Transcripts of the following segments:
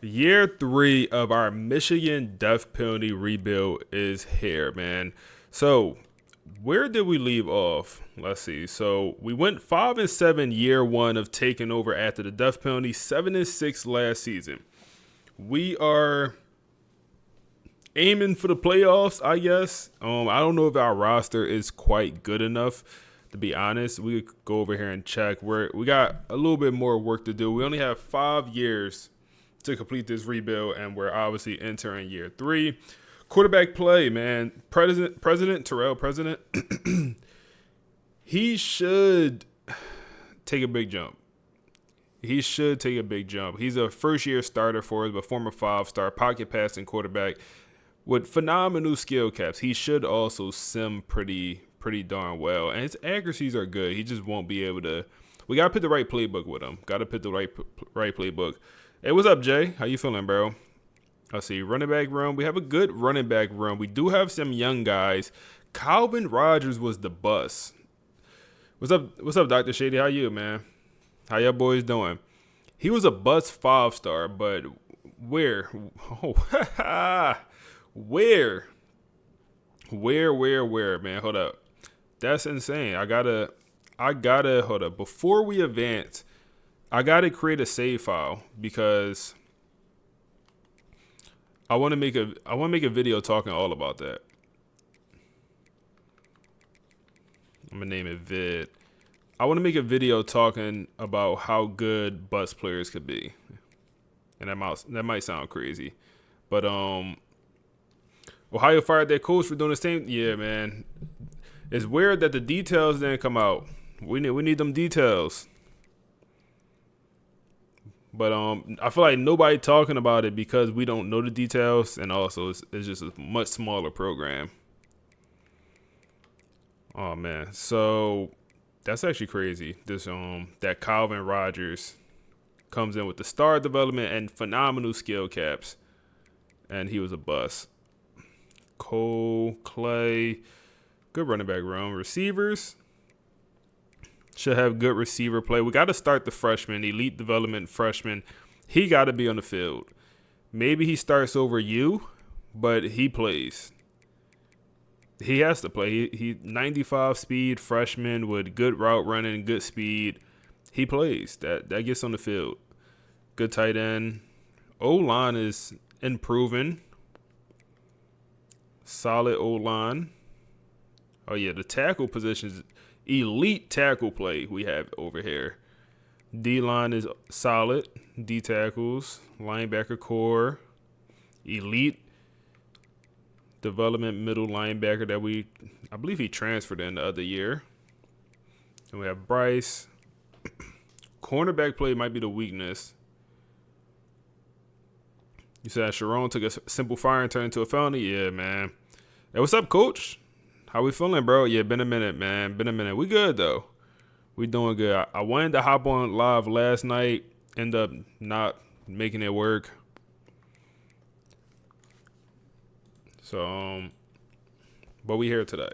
Year 3 of our Michigan death penalty rebuild is here, man. So, where did we leave off? Let's see. So, we went 5-7 year 1 of taking over after the death penalty, 7-6 last season. We are aiming for the playoffs, I guess. I don't know if our roster is quite good enough. To be honest, we could go over here and check. We got a little bit more work to do. We only have 5 years to complete this rebuild, and we're obviously entering year 3. Quarterback play, man. President Terrell, President, he should take a big jump. He should take a big jump. He's a first-year starter for us, but former 5-star pocket passing quarterback with phenomenal skill caps. He should also sim pretty darn well, and his accuracies are good. He just won't be able to. We gotta pick the right playbook with him. Gotta pick the right playbook. Hey, what's up, Jay? How you feeling, bro? Let's see. Running back room. We have a good running back room. We do have some young guys. Calvin Rogers was the bust. What's up? What's up, Dr. Shady? How you, man? How y'all boys doing? He was a bust 5-star, but where? Oh, where? Where, man? Hold up. That's insane. I gotta hold up. Before we advance, I gotta create a save file because I want to make a video talking all about that. I'm gonna name it vid. I want to make a video talking about how good bus players could be, and that might sound crazy, but Ohio fired their coach for doing the same. Yeah, man, it's weird that the details didn't come out. We need them details. But I feel like nobody talking about it because we don't know the details, and also it's just a much smaller program. Oh man, so that's actually crazy. This that Calvin Rogers comes in with the star development and phenomenal skill caps, and he was a bust. Cole, Clay, good running back room. Receivers should have good receiver play. We got to start the freshman, elite development freshman. He got to be on the field. Maybe he starts over you, but he plays. He has to play. He 95 speed freshman with good route running, good speed. He plays. That gets on the field. Good tight end. O-line is improving. Solid O-line. Oh yeah, the tackle positions, elite tackle play we have over here. D-line is solid. D tackles, linebacker core, elite development middle linebacker that I believe he transferred in the other year. And we have Bryce. Cornerback play might be the weakness. You said Sharon took a simple fire and turned into a felony? Yeah, man. Hey, what's up, coach? How we feeling, bro? Yeah, been a minute, man. Been a minute. We good, though. We doing good. I wanted to hop on live last night. End up not making it work. So, but we here today.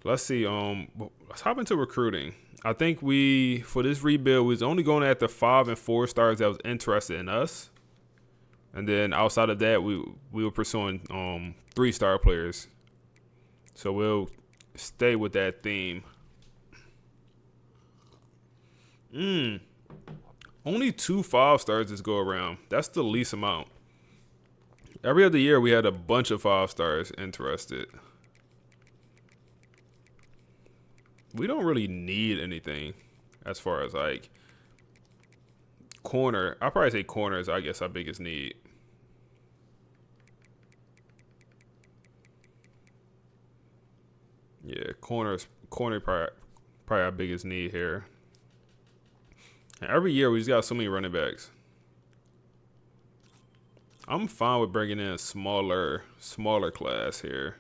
Let's see. Let's hop into recruiting. I think for this rebuild, we was only going after 5 and 4 stars that was interested in us. And then outside of that, we were pursuing 3-star players. So we'll stay with that theme. Only 2 5-stars this go around. That's the least amount. Every other year, we had a bunch of 5-stars interested. We don't really need anything as far as like corner. I'll probably say corner is, I guess, our biggest need. Yeah, corner probably our biggest need here. And every year we just got so many running backs. I'm fine with bringing in a smaller class here.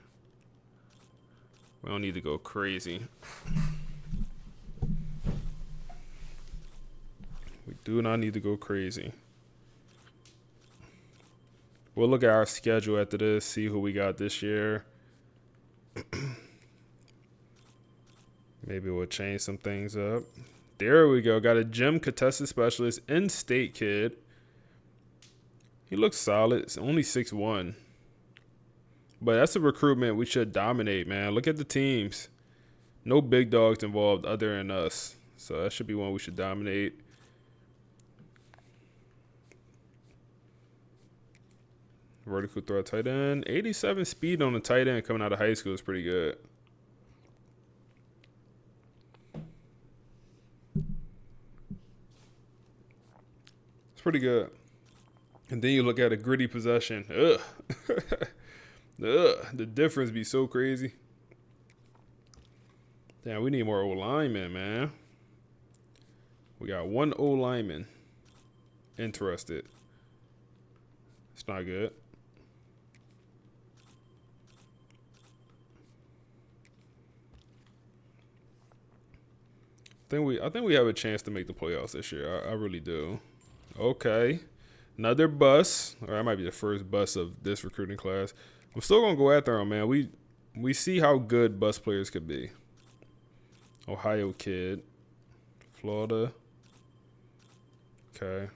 We don't need to go crazy. We do not need to go crazy. We'll look at our schedule after this, see who we got this year. Maybe we'll change some things up. There we go. Got a gym contested specialist, in-state kid. He looks solid. It's only 6'1". But that's a recruitment we should dominate, man. Look at the teams. No big dogs involved other than us. So that should be one we should dominate. Vertical throw tight end. 87 speed on the tight end coming out of high school is pretty good. It's pretty good. And then you look at a gritty possession. Ugh. Ugh. The difference be so crazy. Damn, we need more O-linemen, man. We got one O-lineman interested. It's not good. I think we have a chance to make the playoffs this year. I really do. Okay. Another bus. Or that might be the first bus of this recruiting class. I'm still gonna go after him, man. We see how good bus players could be. Ohio kid. Florida. Okay.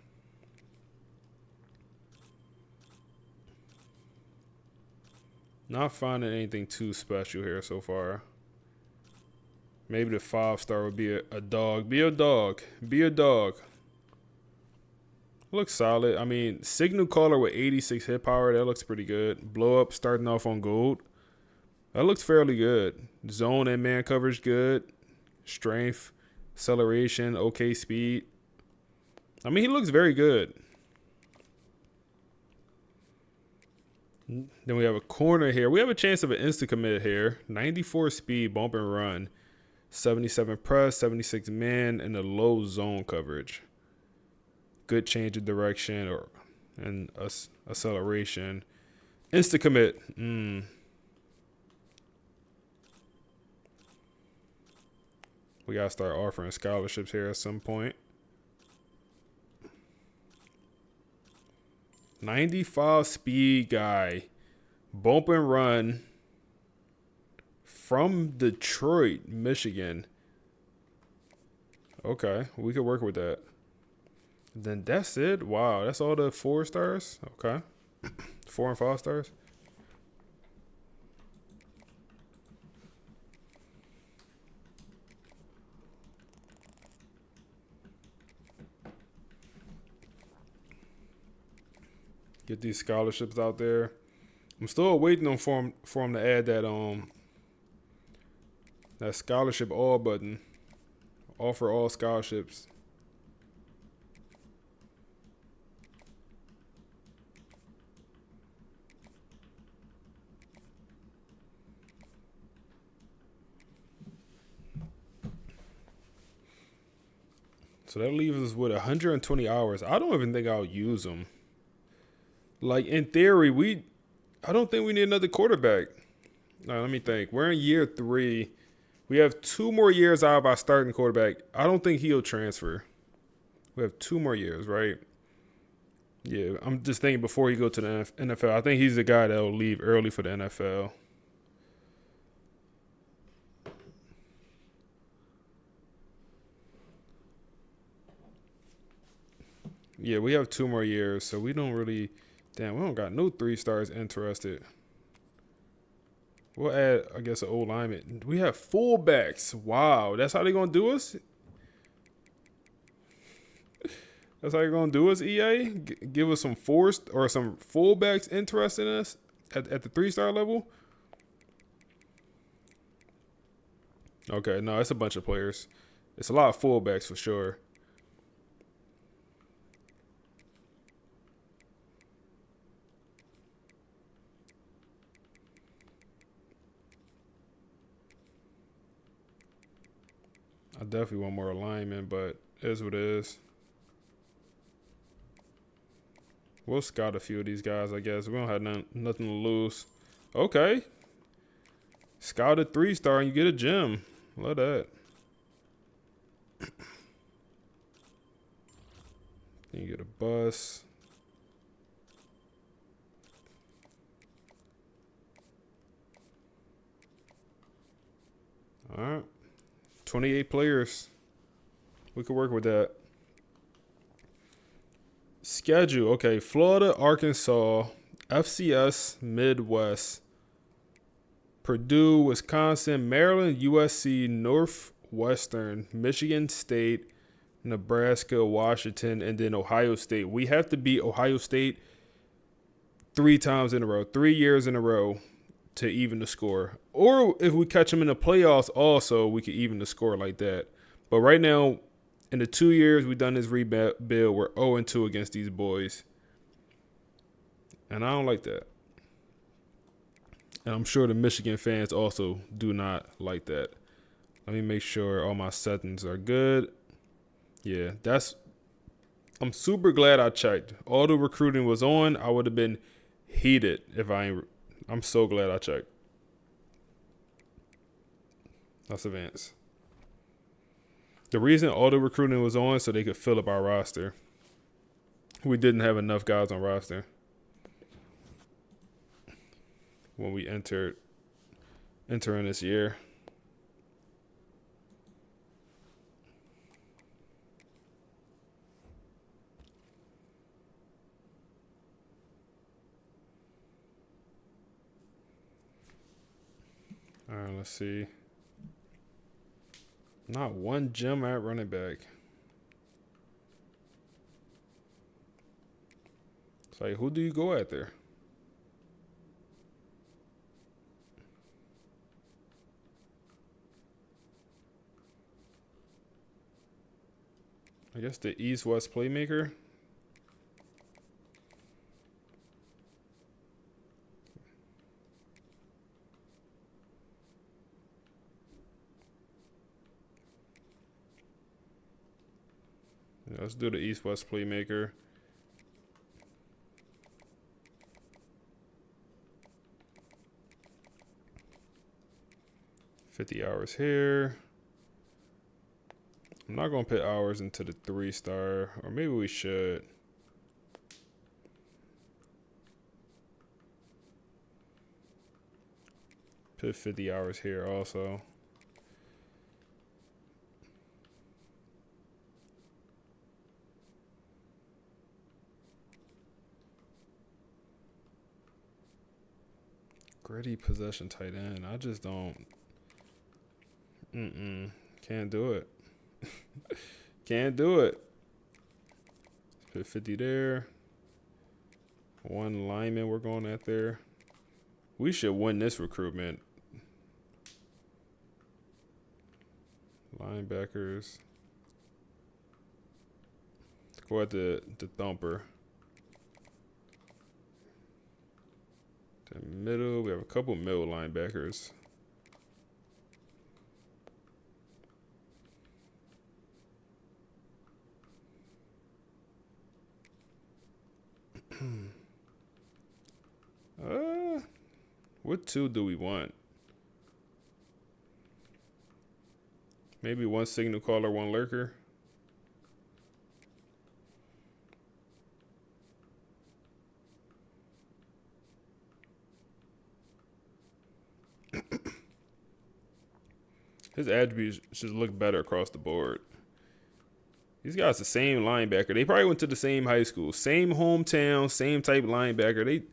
Not finding anything too special here so far. Maybe the 5-star would be a dog. Be a dog. Be a dog. Looks solid. I mean, signal caller with 86 hit power. That looks pretty good. Blow up starting off on gold. That looks fairly good. Zone and man coverage good. Strength, acceleration, okay speed. I mean, he looks very good. Then we have a corner here. We have a chance of an insta commit here. 94 speed, bump and run. 77 press, 76 man, and a low zone coverage. Good change of direction and acceleration. Insta commit. We gotta start offering scholarships here at some point. 95 speed guy. Bump and run. From Detroit, Michigan. Okay, we could work with that. Then that's it. Wow, that's all the 4 stars? Okay. 4 and 5 stars. Get these scholarships out there. I'm still waiting on for him to add that scholarship all button. Offer all scholarships. So that leaves us with 120 hours. I don't even think I'll use them. Like, in theory, I don't think we need another quarterback. Now, let me think. We're in year 3. We have 2 more years out of our starting quarterback. I don't think he'll transfer. We have 2 more years, right? Yeah, I'm just thinking before he go to the NFL. I think he's the guy that will leave early for the NFL. Yeah, we have 2 more years, so we don't really... Damn, we don't got no 3 stars interested. We'll add, I guess, an old lineman. We have fullbacks. Wow, that's how they gonna do us? That's how you're gonna do us, EA? Give us some forced or some fullbacks interested in us at the 3-star level? Okay, no, it's a bunch of players. It's a lot of fullbacks for sure. I definitely want more alignment, but it is what it is. We'll scout a few of these guys, I guess. We don't have nothing to lose. Okay. Scout a 3-star and you get a gem. Love that. You get a bus. All right. 28 players. We could work with that. Schedule. Okay, Florida, Arkansas, FCS, Midwest, Purdue, Wisconsin, Maryland, USC, Northwestern, Michigan State, Nebraska, Washington, and then Ohio State. We have to beat Ohio State 3 times in a row, 3 years in a row to even the score. Or if we catch them in the playoffs also, we could even the score like that. But right now, in the 2 years we've done this rebuild, we're 0-2 against these boys. And I don't like that. And I'm sure the Michigan fans also do not like that. Let me make sure all my settings are good. Yeah, I'm super glad I checked. All the recruiting was on. I would have been heated if I'm so glad I checked. Let's advance. The reason all the recruiting was on so they could fill up our roster. We didn't have enough guys on roster when we entering this year. All right, let's see. Not one gem at running back. It's like, who do you go at there? I guess the East-West playmaker. Yeah, let's do the East-West playmaker. $50 hours here. I'm not going to put hours into the 3-star, or maybe we should. Put 50 hours here also. Gritty possession tight end. I just don't. Can't do it. Can't do it. Put 50 there. One lineman we're going at there. We should win this recruitment. Linebackers. Let's go at the thumper. The middle. We have a couple middle linebackers. What 2 do we want? Maybe one signal caller, one lurker. His attributes should look better across the board. These guys the same linebacker. They probably went to the same high school, same hometown, same type of linebacker.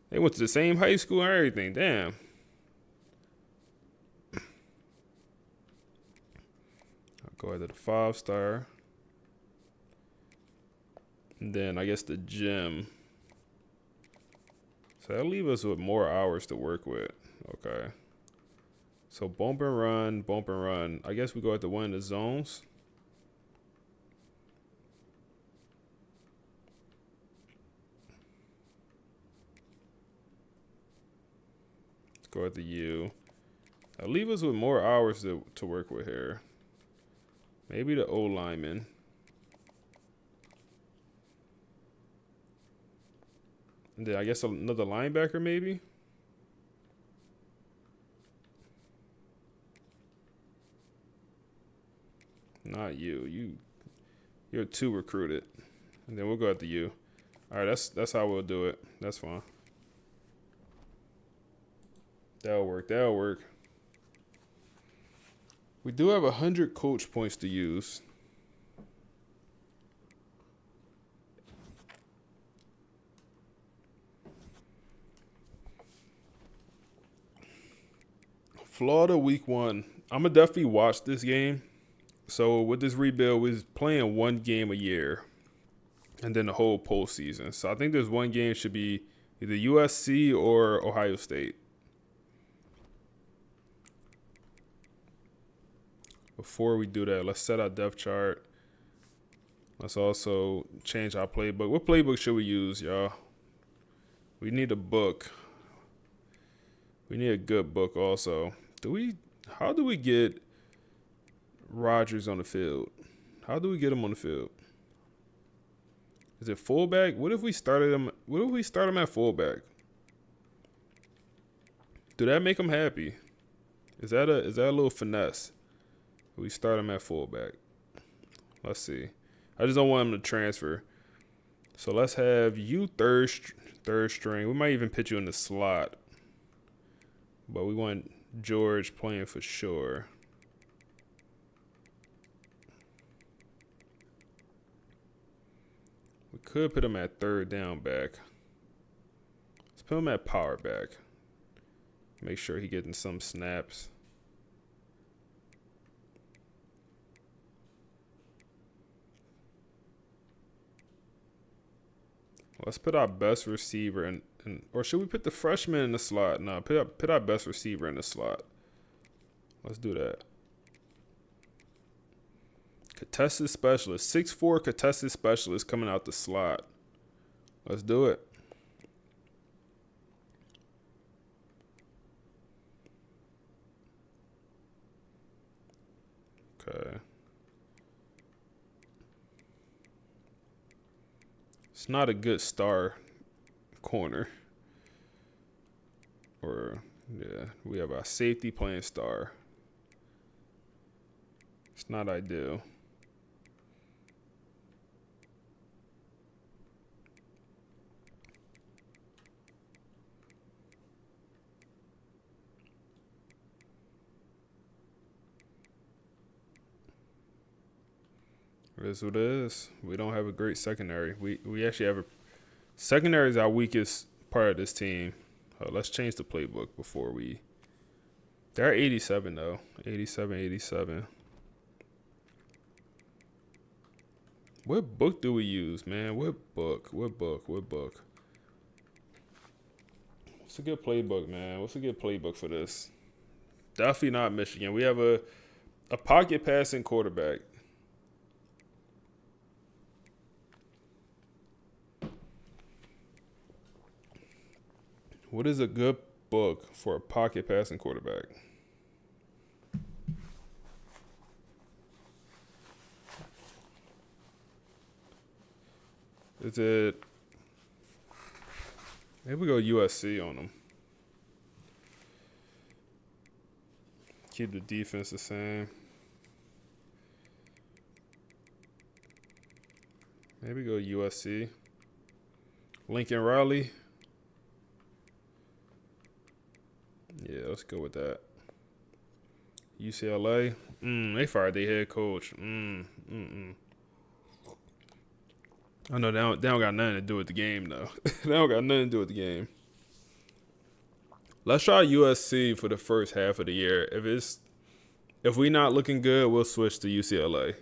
They went to the same high school and everything. Damn. I'll go ahead to the 5-star. And then I guess the gym. So that'll leave us with more hours to work with. Okay. So bump and run, bump and run. I guess we go at the one of the zones. Let's go at the U. That'll leave us with more hours to work with here. Maybe the O lineman. And then I guess another linebacker maybe. Not you. You're too recruited. And then we'll go at the U. All right, that's how we'll do it. That's fine. That'll work. We do have 100 coach points to use. Florida week 1. I'm going to definitely watch this game. So with this rebuild, we're playing one game a year and then the whole postseason. So I think this one game should be either USC or Ohio State. Before we do that, let's set our depth chart. Let's also change our playbook. What playbook should we use, y'all? We need a book. We need a good book also. How do we get Rodgers on the field? How do we get him on the field? Is it fullback? What if we started him? What if we start him at fullback? Do that make him happy? Is that a little finesse? We start him at fullback. Let's see. I just don't want him to transfer. So let's have you third string. We might even put you in the slot. But we want George playing for sure. We could put him at third down back. Let's put him at power back. Make sure he getting some snaps. Let's put our best receiver in, or should we put the freshman in the slot? No, put our best receiver in the slot. Let's do that. Contested specialist, 6'4" contested specialist coming out the slot. Let's do it. Okay. It's not a good star corner. Or, yeah, we have our safety playing star. It's not ideal. It is what it is. We don't have a great secondary. We actually have secondary is our weakest part of this team. Let's change the playbook before we. They're 87 though. 87. What book do we use, man? What book? What's a good playbook, man? What's a good playbook for this? Definitely not Michigan. We have a pocket passing quarterback. What is a good book for a pocket passing quarterback? Is it? Maybe we go USC on them. Keep the defense the same. Maybe go USC. Lincoln Riley. Yeah, let's go with that. UCLA. They fired their head coach. I know they don't got nothing to do with the game, though. They don't got nothing to do with the game. Let's try USC for the first half of the year. If we not looking good, we'll switch to UCLA.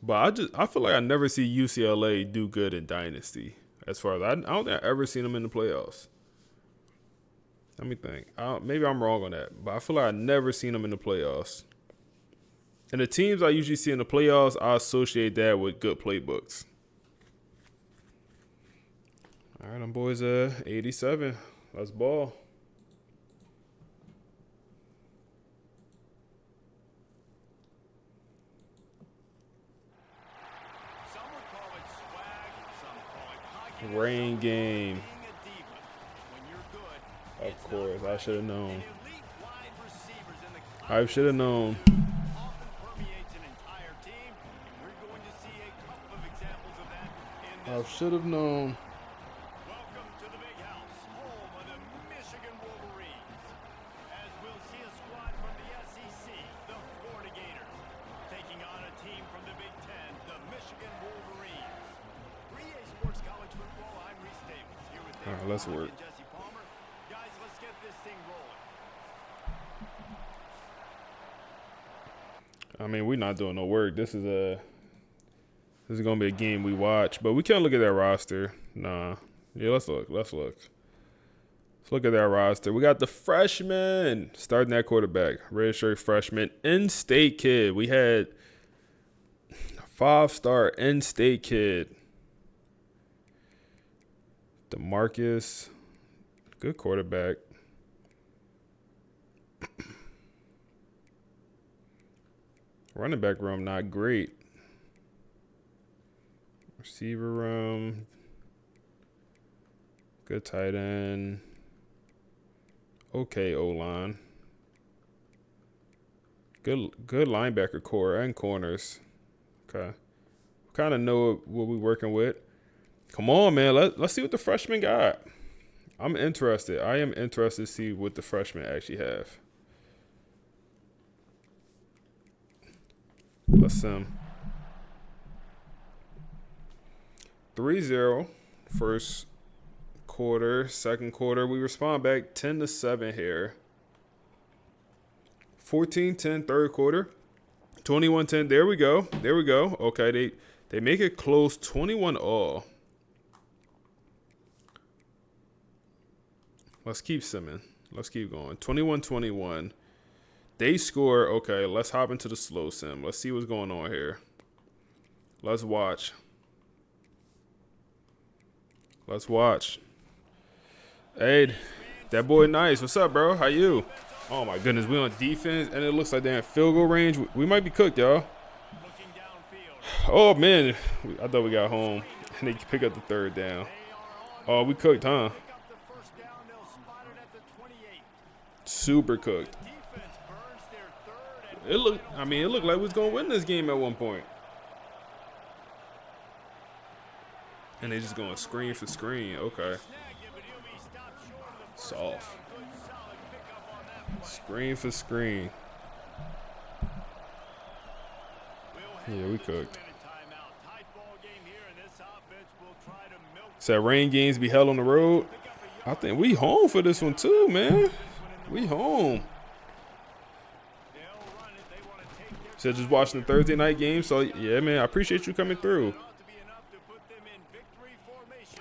But I feel like I never see UCLA do good in Dynasty. As far as I don't think I've ever seen them in the playoffs. Let me think. Maybe I'm wrong on that, but I feel like I've never seen them in the playoffs. And the teams I usually see in the playoffs, I associate that with good playbooks. All right, them boys 87. Let's ball. Rain game. Of course, I should have known. I should have known. I should have known. Welcome to the big house, home of the Michigan Wolverines. As we'll see a squad from the SEC, the Florida Gators, taking on a team from the Big Ten, the Michigan Wolverines. 3A Sports College Football, I'm Reese Davis, here with All right, let's work. Jesse Palmer. I mean, we're not doing no work. This is gonna be a game we watch, but we can't look at that roster. Nah. Yeah, let's look. Let's look at that roster. We got the freshman starting that quarterback, redshirt freshman, in-state kid. We had a 5-star in-state kid, DeMarcus, good quarterback. Running back room not great. Receiver room, good tight end. Okay, O-line. Good linebacker core and corners. Okay. Kind of know what we're working with. Come on, man. Let's see what the freshmen got. I'm interested. I am interested to see what the freshmen actually have. Let's see them. 3-0 first quarter. Second quarter, we respond back 10-7 here. 14-10 third quarter. 21-10. There we go. Okay, they make it close. 21-all. Let's keep simming. Let's keep going. 21-21. They score. Okay, let's hop into the slow sim. Let's see what's going on here. Let's watch. Hey, that boy nice. What's up, bro? How you? Oh, my goodness. We on defense, and it looks like they're in field goal range. We might be cooked, y'all. Oh, man. I thought we got home, and they pick up the third down. Oh, we cooked, huh? Super cooked. It looked like we was going to win this game at one point. And they just going screen for screen. Okay. Soft. Screen for screen. Yeah, we cooked. Said rain games be held on the road. I think we home for this one too, man. We home. Said just watching the Thursday night game. So yeah, man, I appreciate you coming through.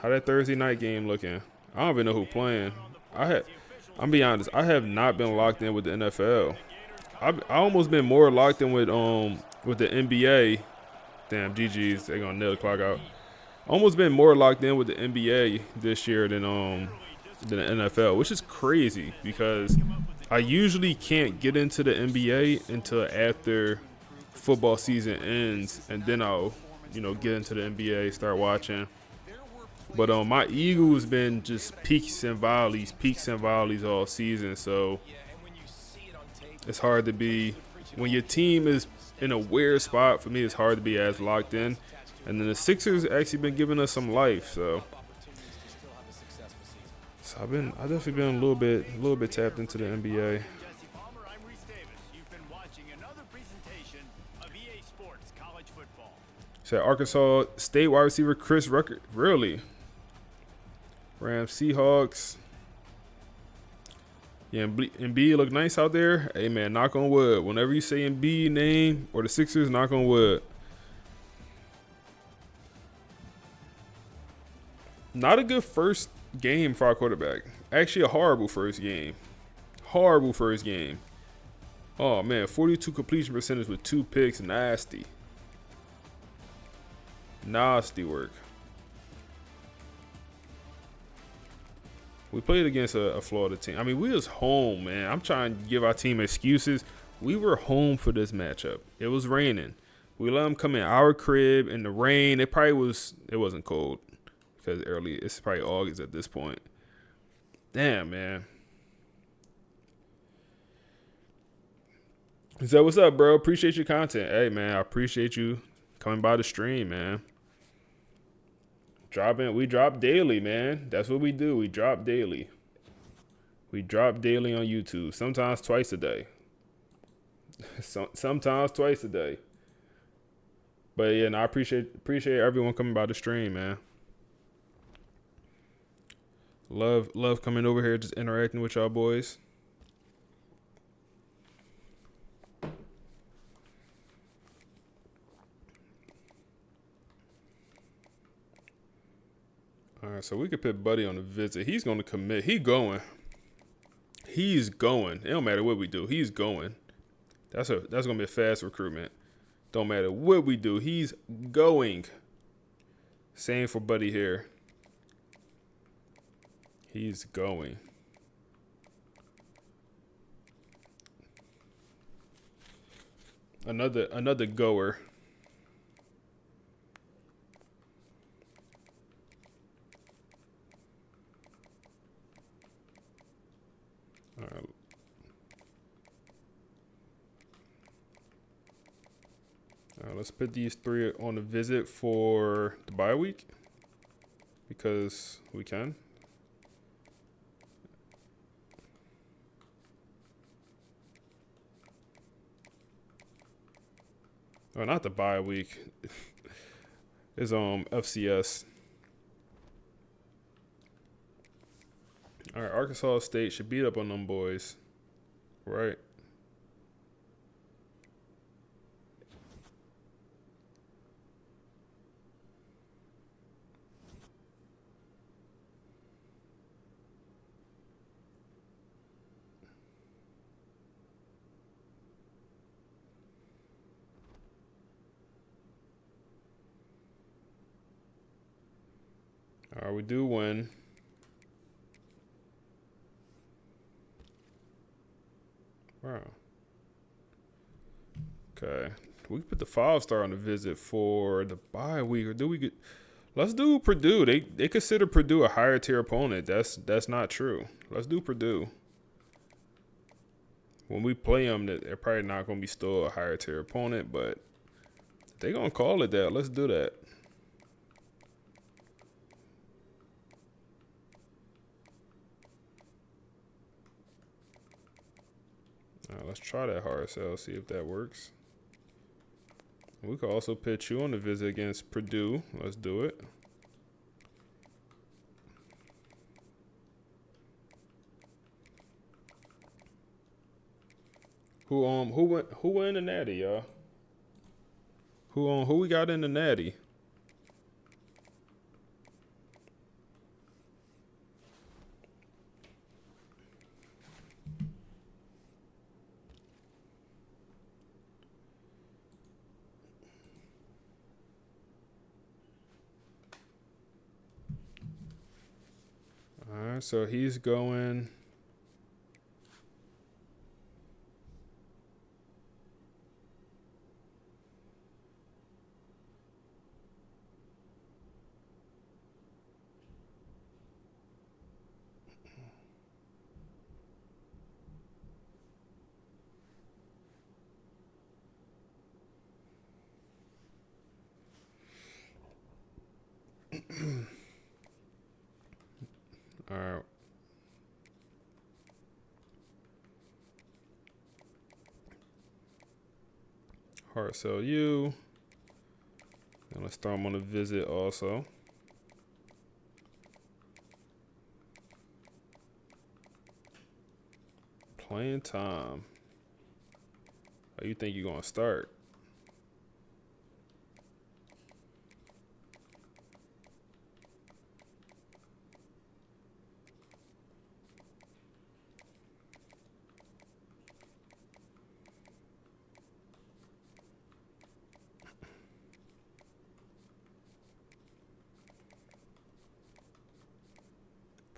How that Thursday night game looking? I don't even know who playing. I'm be honest, I have not been locked in with the NFL. I almost been more locked in with the NBA. Damn, GG's, they gonna nail the clock out. Almost been more locked in with the NBA this year than the NFL, which is crazy because I usually can't get into the NBA until after football season ends, and then I'll get into the NBA, start watching. But my Eagles been just peaks and valleys all season. So it's hard to be when your team is in a weird spot. For me, it's hard to be as locked in. And then the Sixers actually been giving us some life. So I've definitely been a little bit tapped into the NBA. So Arkansas State wide receiver Chris Rucker, really. Rams, Seahawks. Yeah, Embiid look nice out there. Hey, man, knock on wood. Whenever you say Embiid name or the Sixers, knock on wood. Not a good first game for our quarterback. Actually, a horrible first game. Oh, man, 42 completion percentage with 2 picks. Nasty work. We played against a Florida team. I mean, we was home, man. I'm trying to give our team excuses. We were home for this matchup. It was raining. We let them come in our crib in the rain. It wasn't cold because it's probably August at this point. Damn, man. So what's up, bro? Appreciate your content. Hey, man, I appreciate you coming by the stream, man. We drop daily, man. That's what we do. We drop daily. On YouTube. Sometimes twice a day. Sometimes twice a day. But yeah, I appreciate everyone coming by the stream, man. Love coming over here, just interacting with y'all boys. All right, so we could put Buddy on the visit. He's going to commit. He's going. He's going. It don't matter what we do. He's going. That's gonna be a fast recruitment. Don't matter what we do. He's going. Same for Buddy here. He's going. Another goer. All right. Let's put these three on a visit for the bye week because we can. Oh, not the bye week. It's FCS. All right, Arkansas State should beat up on them boys, right? All right, we do win. Wow. Okay. We can put the 5-star on the visit for the bye week, or do we get? Let's do Purdue. They consider Purdue a higher tier opponent. That's not true. Let's do Purdue. When we play them, they're probably not going to be still a higher tier opponent, but they're going to call it that. Let's do that. Let's try that hard sell, see if that works. We could also pitch you on the visit against Purdue. Let's do it. Who went in the natty, y'all? Who we got in the natty? All right, so he's going. All right. Hard sell you. And let's throw him on a visit also. Playing time. How you think you're going to start?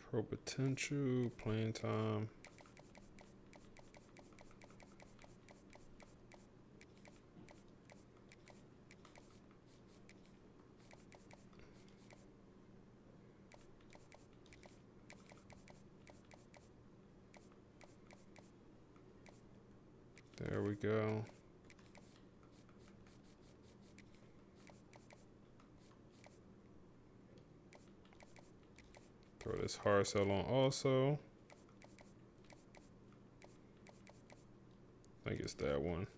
Pro potential, playing time. There we go. Throw this hard sell on also. I think it's that one.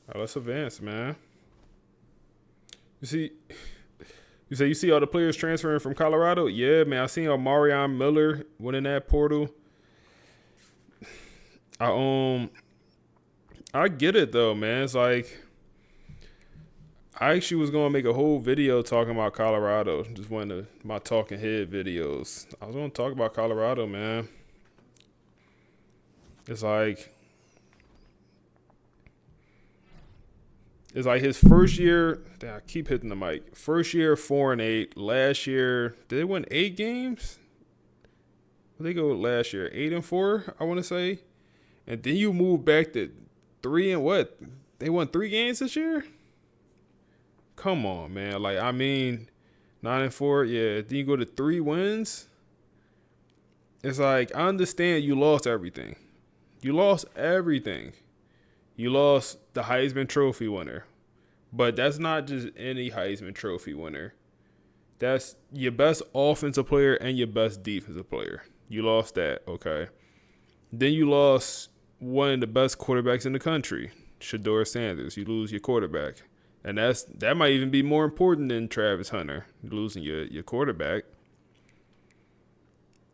All right, let's advance, man. You see all the players transferring from Colorado? Yeah, man. I seen Marion Miller went in that portal. I get it though, man. It's like I actually was gonna make a whole video talking about Colorado. Just one of my talking head videos. I was gonna talk about Colorado, man. It's like his first year. Damn, I keep hitting the mic. First year 4-8. Last year, did they win 8 games? Where they go last year? 8-4, I want to say. And then you move back to 3 and what? They won 3 games this year? Come on, man. Like, I mean, 9-4, yeah. Then you go to 3 wins. It's like, I understand you lost everything. You lost everything. You lost the Heisman Trophy winner. But that's not just any Heisman Trophy winner. That's your best offensive player and your best defensive player. You lost that, okay. Then you lost one of the best quarterbacks in the country, Shedeur Sanders. You lose your quarterback. And that might even be more important than Travis Hunter, losing your quarterback.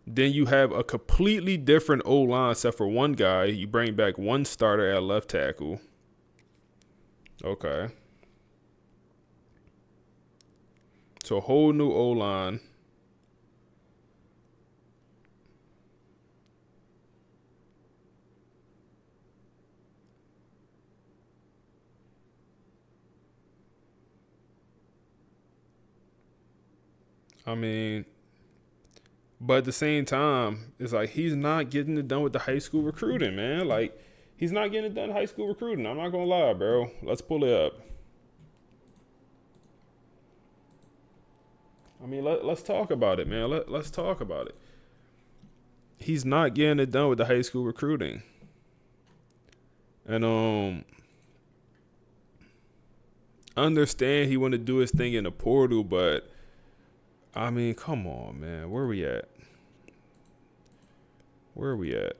Then you have a completely different O-line except for one guy. You bring back one starter at left tackle. Okay. So a whole new O-line. I mean, but at the same time, it's like he's not getting it done with the high school recruiting, man. Like, he's not getting it done in high school recruiting. I'm not going to lie, bro. Let's pull it up. I mean, let's talk about it, man. Let's talk about it. He's not getting it done with the high school recruiting. And understand he want to do his thing in the portal, but I mean, come on, man. Where we at? Where are we at?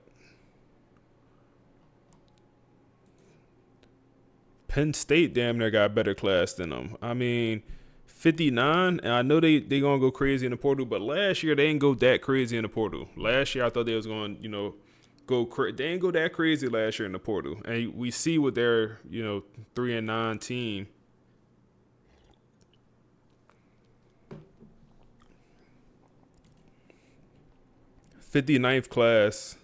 Penn State damn near got a better class than them. I mean, 59, and I know they going to go crazy in the portal, but last year they didn't go that crazy in the portal. Last year I thought they was going, go crazy. They didn't go that crazy last year in the portal. And we see with their, 3-9 team. '59th class,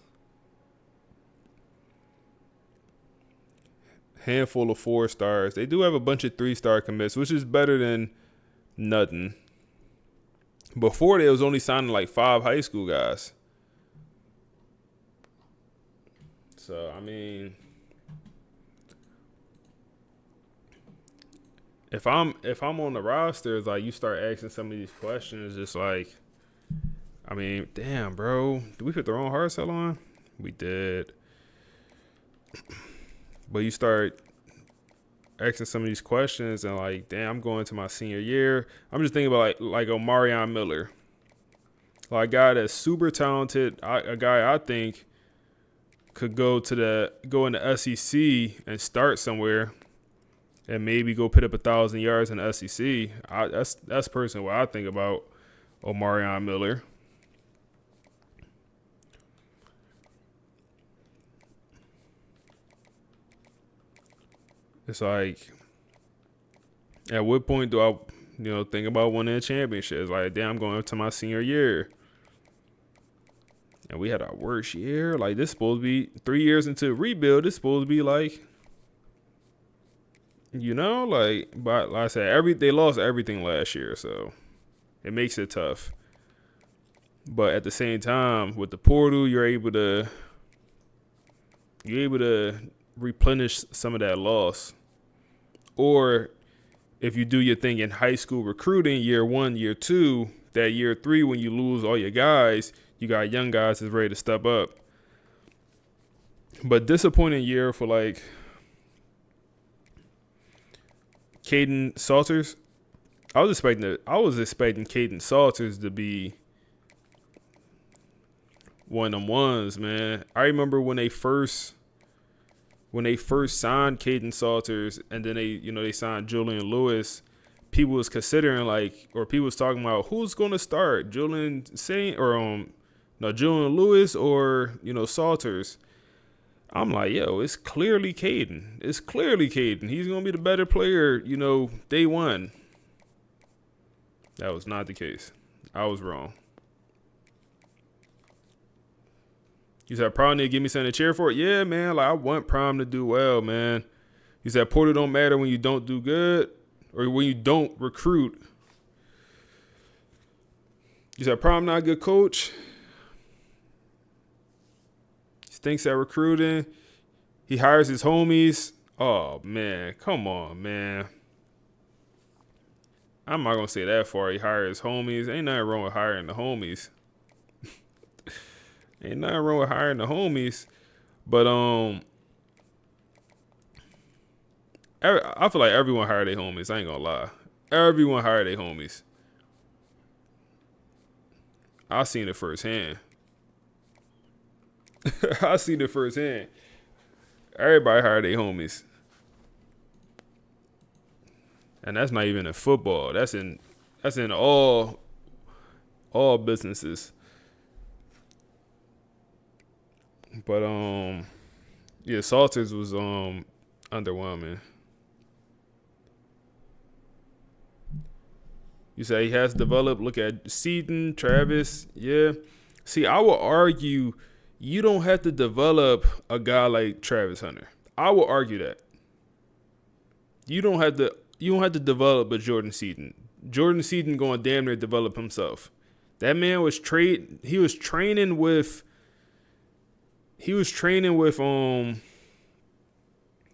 handful of 4 stars. They do have a bunch of 3-star commits, which is better than nothing. Before they was only signing like 5 high school guys. So I mean, if I'm on the roster, it's like you start asking some of these questions, just like, I mean, damn, bro. Did we put the wrong hard sell on? We did. But you start asking some of these questions and like, damn, I'm going to my senior year. I'm just thinking about like Omarion Miller. Like a guy that's super talented, a guy I think could go in the SEC and start somewhere and maybe go put up 1,000 yards in the SEC. That's personally what I think about Omarion Miller. It's like, at what point do I, think about winning a championship? It's like, damn, I'm going to my senior year. And we had our worst year. Like, this is supposed to be 3 years into rebuild. It's supposed to be like, but like I said, they lost everything last year. So it makes it tough. But at the same time, with the portal, you're able to replenish some of that loss. Or if you do your thing in high school recruiting, year 1, year 2, that year 3, when you lose all your guys, you got young guys that's ready to step up. But disappointing year for like Caden Salters. I was expecting Caden Salters to be one of them ones, man. I remember when they first signed Caden Salters, and then they signed Julian Lewis, people was considering people was talking about who's going to start, Julian Lewis or Salters. I'm like, yo, it's clearly Caden. It's clearly Caden. He's gonna be the better player, day one. That was not the case. I was wrong. He said, Prime need to give me something to cheer for. Yeah, man. Like, I want Prime to do well, man. He said, Porter don't matter when you don't do good or when you don't recruit. He said, Prime not a good coach. He stinks at recruiting. He hires his homies. Oh, man. Come on, man. I'm not going to say that far. He hires homies. Ain't nothing wrong with hiring the homies. Ain't nothing wrong with hiring the homies. But I feel like everyone hired their homies. I ain't gonna lie. Everyone hired their homies. I seen it firsthand. I seen it firsthand. Everybody hired their homies. And that's not even in football. That's in all businesses. But yeah, Salters was underwhelming. You say he has developed. Look at Seaton, Travis. Yeah. See, I will argue you don't have to develop a guy like Travis Hunter. I will argue that. You don't have to develop a Jordan Seaton. Jordan Seaton going damn near develop himself. That man was he was training with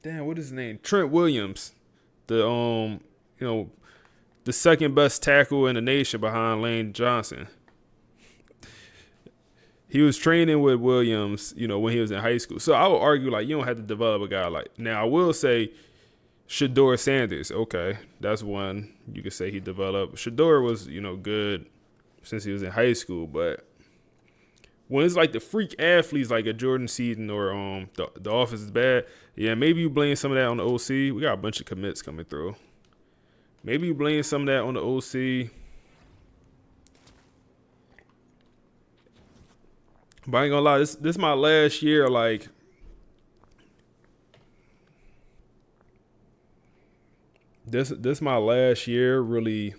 damn, what is his name? Trent Williams. The the second best tackle in the nation behind Lane Johnson. He was training with Williams, when he was in high school. So I would argue, like, you don't have to develop a guy like. Now, I will say Shador Sanders. Okay, that's one you could say he developed. Shador was, good since he was in high school. But when it's like the freak athletes like a Jordan Seaton or the offense is bad, yeah, maybe you blame some of that on the OC. We got a bunch of commits coming through. Maybe you blame some of that on the OC. But I ain't gonna lie, this is my last year, like, this my last year, really.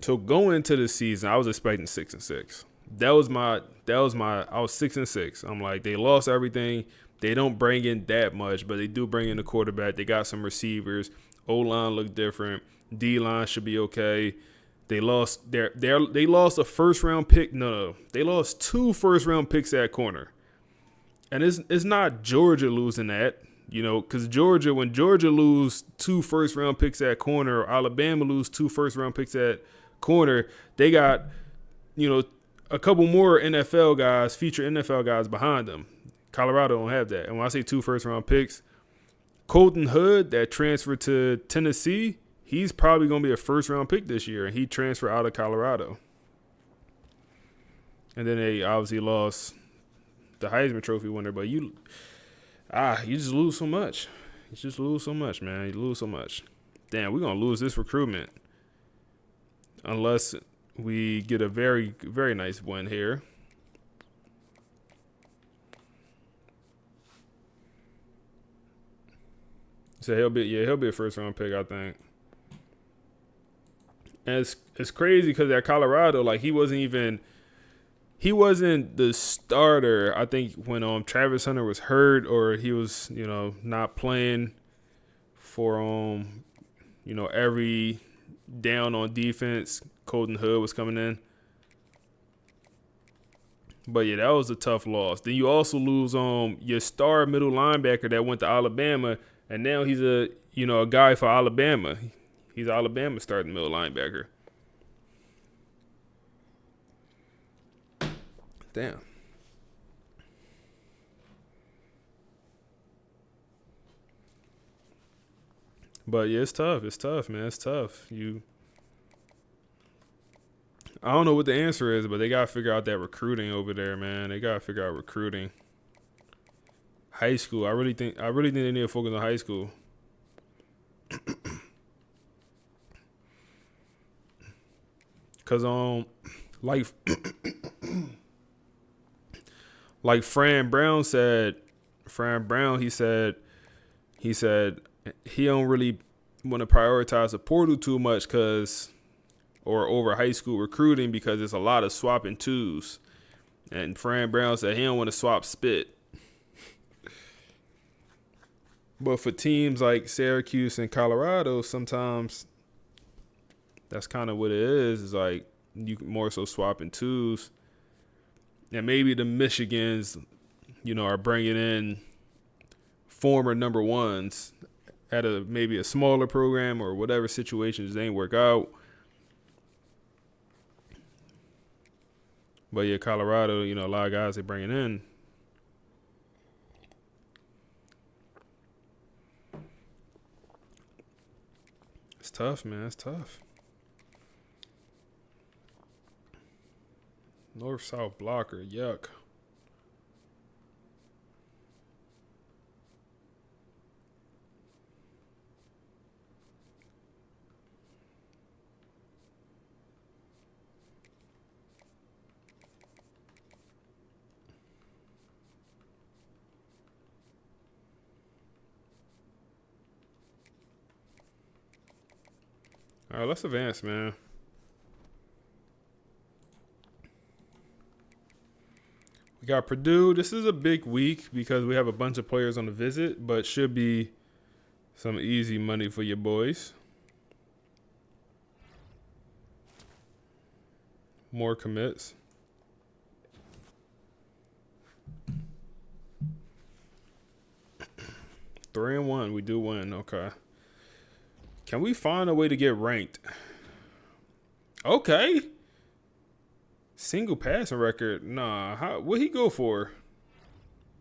So going into the season, I was expecting 6-6. I was 6-6. I'm like, they lost everything. They don't bring in that much, but they do bring in the quarterback. They got some receivers. O-line look different. D-line should be okay. They lost they lost a first-round pick. No. They lost 2 first-round picks at corner. And it's not Georgia losing that, because when Georgia lose 2 first-round picks at corner, or Alabama lose 2 first-round picks at corner, they got, a couple more NFL guys, future NFL guys behind them. Colorado don't have that. And when I say 2 first-round picks, Colton Hood, that transferred to Tennessee, he's probably going to be a first-round pick this year, and he transferred out of Colorado. And then they obviously lost the Heisman Trophy winner, but you just lose so much. You just lose so much, man. You lose so much. Damn, we're going to lose this recruitment unless we get a very, very nice win here. So he'll be a first round pick, I think. And it's crazy because at Colorado, like, he wasn't the starter. I think when Travis Hunter was hurt or he was, not playing for every down on defense, Colton Hood was coming in. But yeah, that was a tough loss. Then you also lose your star middle linebacker that went to Alabama. And now he's a guy for Alabama. He's Alabama starting middle linebacker. Damn. But yeah, it's tough. It's tough, man. It's tough. I don't know what the answer is, but they gotta figure out that recruiting over there, man. They gotta figure out recruiting. High school. I really think they need to focus on high school. Cause like Fran Brown said, he said he don't really want to prioritize the portal too much or over high school recruiting because there's a lot of swapping twos. And Fran Brown said he don't want to swap spit. But for teams like Syracuse and Colorado, sometimes that's kind of what it is. It's like you more so swapping twos. And maybe the Michigans, are bringing in former number ones at maybe a smaller program or whatever situations they ain't work out. But yeah, Colorado, a lot of guys they bringing in. It's tough, man. It's tough. North-South blocker, yuck. All right, let's advance, man. We got Purdue. This is a big week because we have a bunch of players on the visit, but should be some easy money for your boys. More commits. Three and one. We do win. Okay. Can we find a way to get ranked? Okay. Single passing record. Nah. What'd he go for?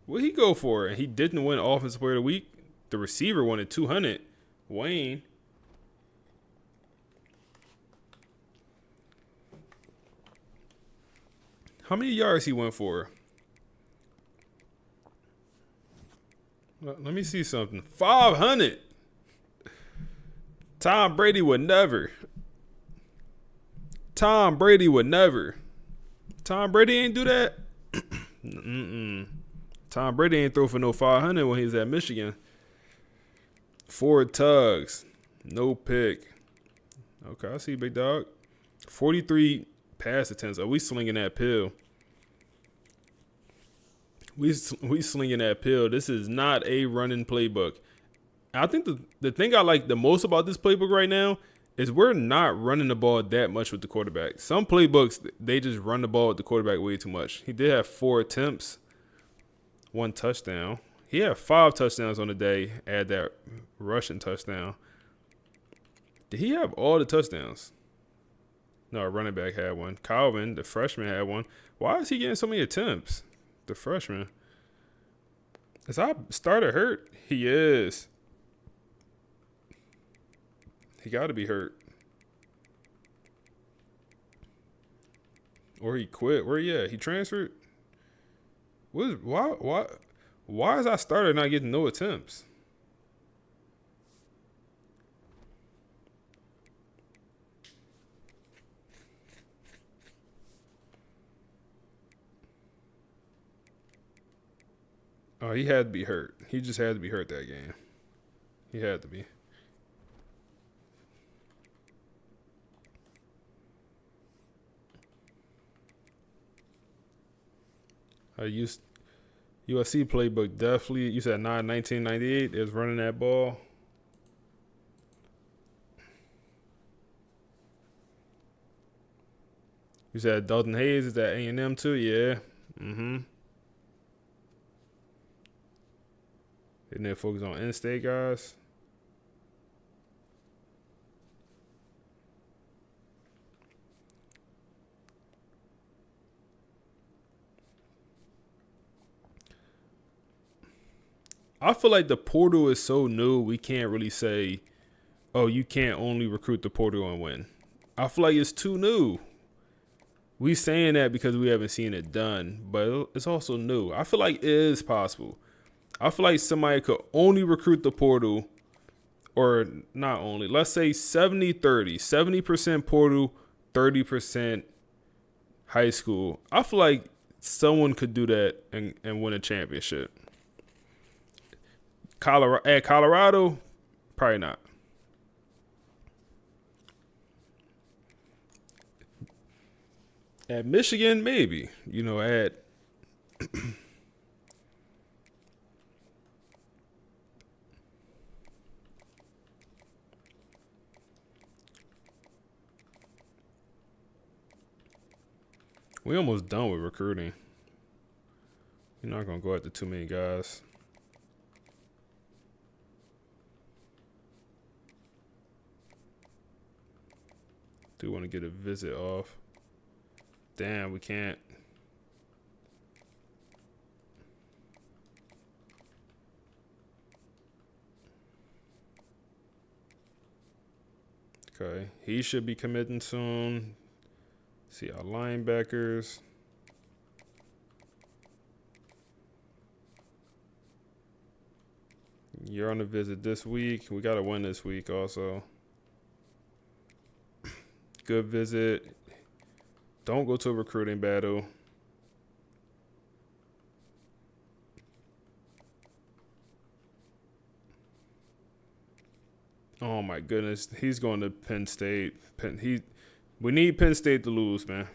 And he didn't win Offensive Player of the Week. The receiver wanted 200. Wayne. How many yards he went for? Let me see something. 500. Tom Brady would never. Tom Brady ain't do that. Tom Brady ain't throw for no 500 when he was at Michigan. 4 tugs. No pick. Okay, I see, big dog. 43 pass attempts. Are we slinging that pill? We slinging that pill. This is not a running playbook. I think the thing I like the most about this playbook right now is we're not running the ball that much with the quarterback. Some playbooks, they just run the ball with the quarterback way too much. He did have 4 attempts, 1 touchdown. He had 5 touchdowns on the day. Add that rushing touchdown. Did he have all the touchdowns? No, a running back had 1. Calvin, the freshman, had 1. Why is he getting so many attempts? The freshman. Is our starter hurt? He is. He got to be hurt. Or he quit. Where he at? He transferred? Why is our starter not getting no attempts? Oh, he had to be hurt. He just had to be hurt that game. He had to be. USC playbook definitely. You said 1998 is running that ball. You said Dalton Hayes is at A&M too? Yeah. And then focus on in-state guys. I feel like the portal is so new, we can't really say, oh, you can't only recruit the portal and win. I feel like it's too new. We saying that because we haven't seen it done, but it's also new. I feel like it is possible. I feel like somebody could only recruit the portal, or not only, let's say 70-30, 70% portal, 30% high school. I feel like someone could do that and win a championship. Colorado, probably not. At Michigan, maybe. At we almost done with recruiting. We're not gonna go after too many guys. Do want to get a visit off. Damn, we can't. Okay, he should be committing soon. See our linebackers. You're on a visit this week. We got to win this week also. Good visit. Don't go to a recruiting battle. Oh my goodness, he's going to Penn State. We need Penn State to lose, man.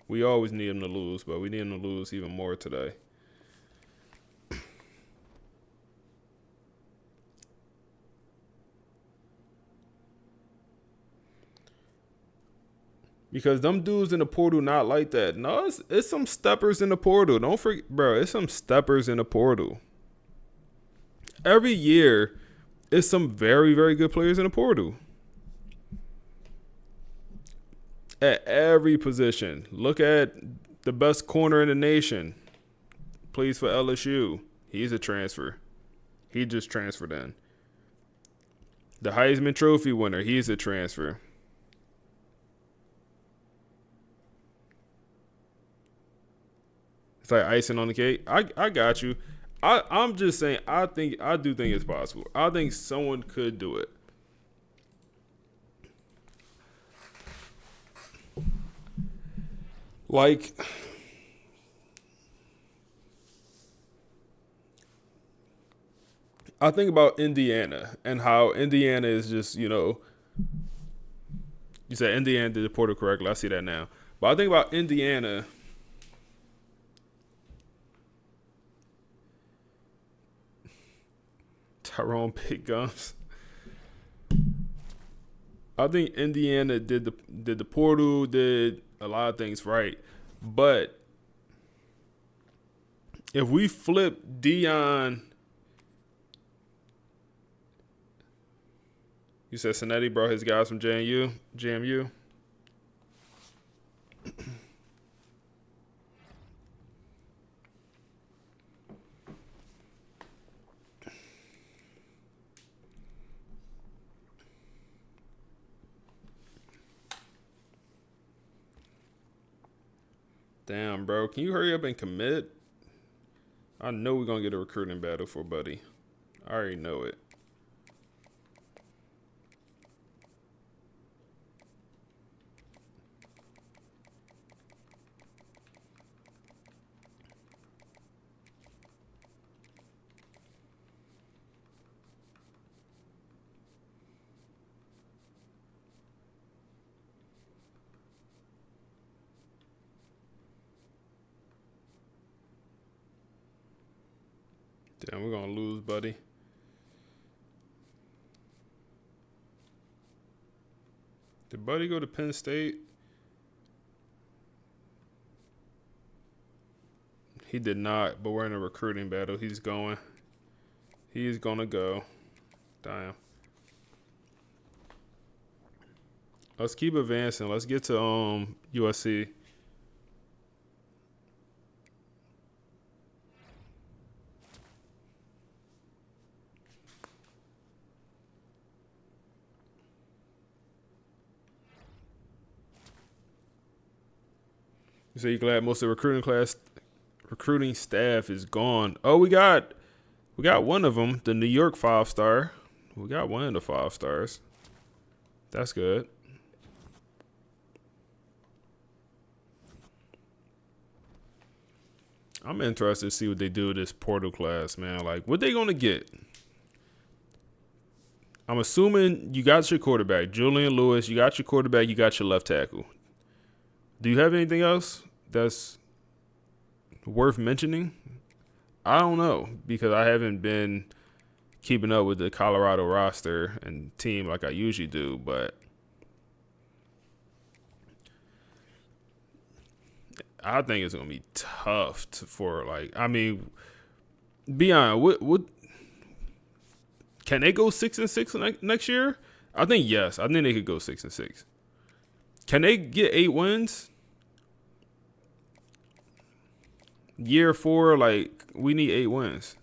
We always need him to lose, but we need him to lose even more today. Because them dudes in the portal not like that. No, it's some steppers in the portal. Don't forget, bro, it's some steppers in the portal. Every year, it's some very, very good players in the portal. At every position. Look at the best corner in the nation. Plays for LSU. He's a transfer. He just transferred in. The Heisman Trophy winner. He's a transfer. It's like icing on the cake. I got you. I'm just saying. I do think it's possible. I think someone could do it. Like, I think about Indiana and how Indiana is just, you said Indiana did the portal correctly. I see that now. But I think about Indiana. Tyrone Big Gums. I think Indiana did the portal, did a lot of things right. But if we flip Dion, you said Cincinnati brought his guys from JMU. Damn, bro. Can you hurry up and commit? I know we're going to get a recruiting battle for Buddy. I already know it. Damn, we're going to lose, Buddy. Did Buddy go to Penn State? He did not, but we're in a recruiting battle. He's going. He's going to go. Damn. Let's keep advancing. Let's get to USC. So you're glad most of the recruiting staff is gone. Oh, we got one of them, the New York 5-star. We got one of the 5 stars. That's good. . . . . . . . . . . . . . . . . . . . . . . . . . . . . . . . . . . . . . . . . . . . . . . . . . I'm interested to see what they do with this portal class, man. Like, what they gonna get? I'm assuming you got your quarterback, Julian Lewis. You got your quarterback. You got your left tackle. Do you have anything else that's worth mentioning? I don't know because I haven't been keeping up with the Colorado roster and team like I usually do, but I think it's gonna be tough for like. I mean, be honest. What can they go 6-6 next year? I think yes. I think they could go 6-6. Can they get 8 wins? Year 4, like we need 8 wins.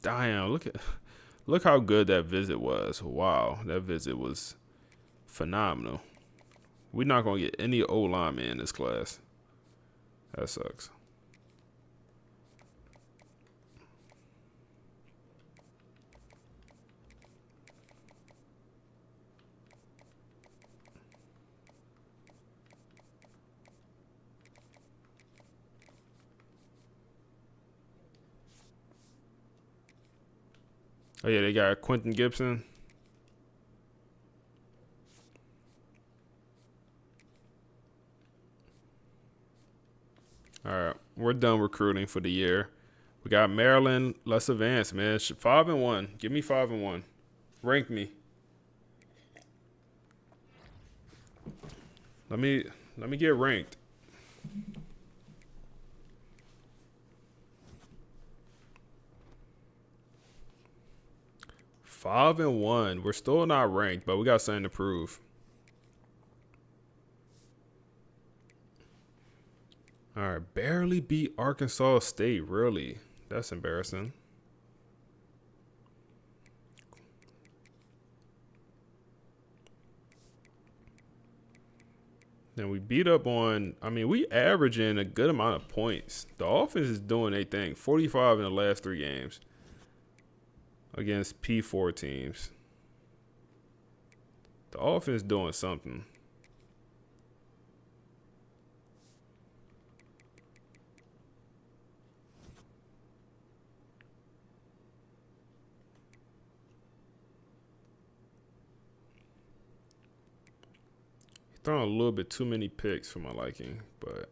Damn, look how good that visit was. Wow, that visit was phenomenal. We're not gonna get any O linemen in this class. That sucks. Oh yeah, they got Quentin Gibson. All right, we're done recruiting for the year. We got Maryland. Let's advance, man. 5-1. Give me 5-1. Rank me. Let me get ranked. Five and one. We're still not ranked, but we got something to prove. All right, barely beat Arkansas State. Really, that's embarrassing. Then we beat up on. I mean, we averaging a good amount of points. The offense is doing a thing. 45 in the last 3 games against P4 teams. The offense doing something. Throwing a little bit too many picks for my liking, but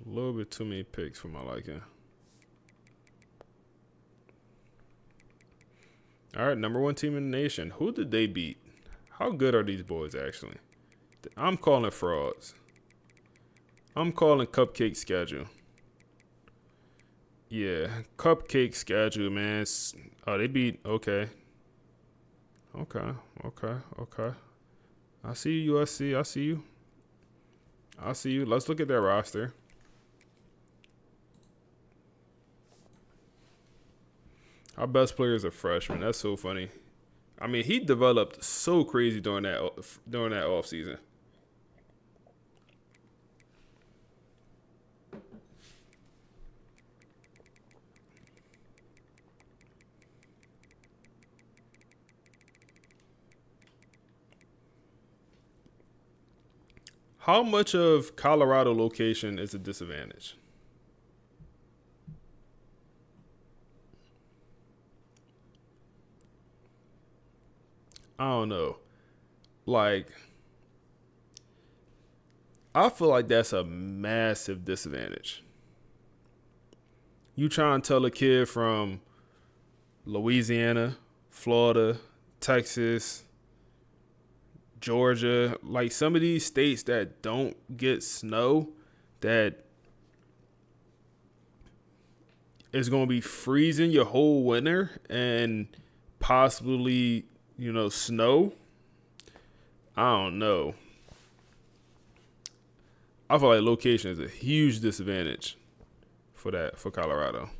a little bit too many picks for my liking. All right, number 1 team in the nation. Who did they beat? How good are these boys actually? I'm calling frauds. I'm calling cupcake schedule. Yeah, cupcake schedule, man. Oh, they beat. Okay. Okay. I see you, USC. I see you. I see you. Let's look at their roster. Our best player is a freshman. That's so funny. I mean, he developed so crazy during that off season. How much of Colorado location is a disadvantage? I don't know. Like, I feel like that's a massive disadvantage. You trying to tell a kid from Louisiana, Florida, Texas, Georgia, like some of these states that don't get snow, that is going to be freezing your whole winter and possibly, snow. I don't know. I feel like location is a huge disadvantage for Colorado.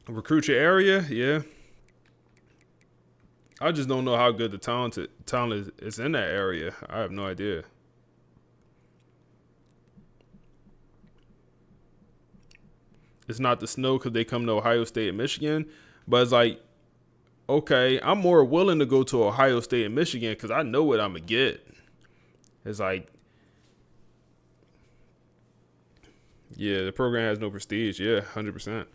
Recruit your area, yeah. I just don't know how good the talent is in that area. I have no idea. It's not the snow because they come to Ohio State and Michigan, but it's like, okay, I'm more willing to go to Ohio State and Michigan because I know what I'm going to get. It's like, yeah, the program has no prestige. Yeah, 100%.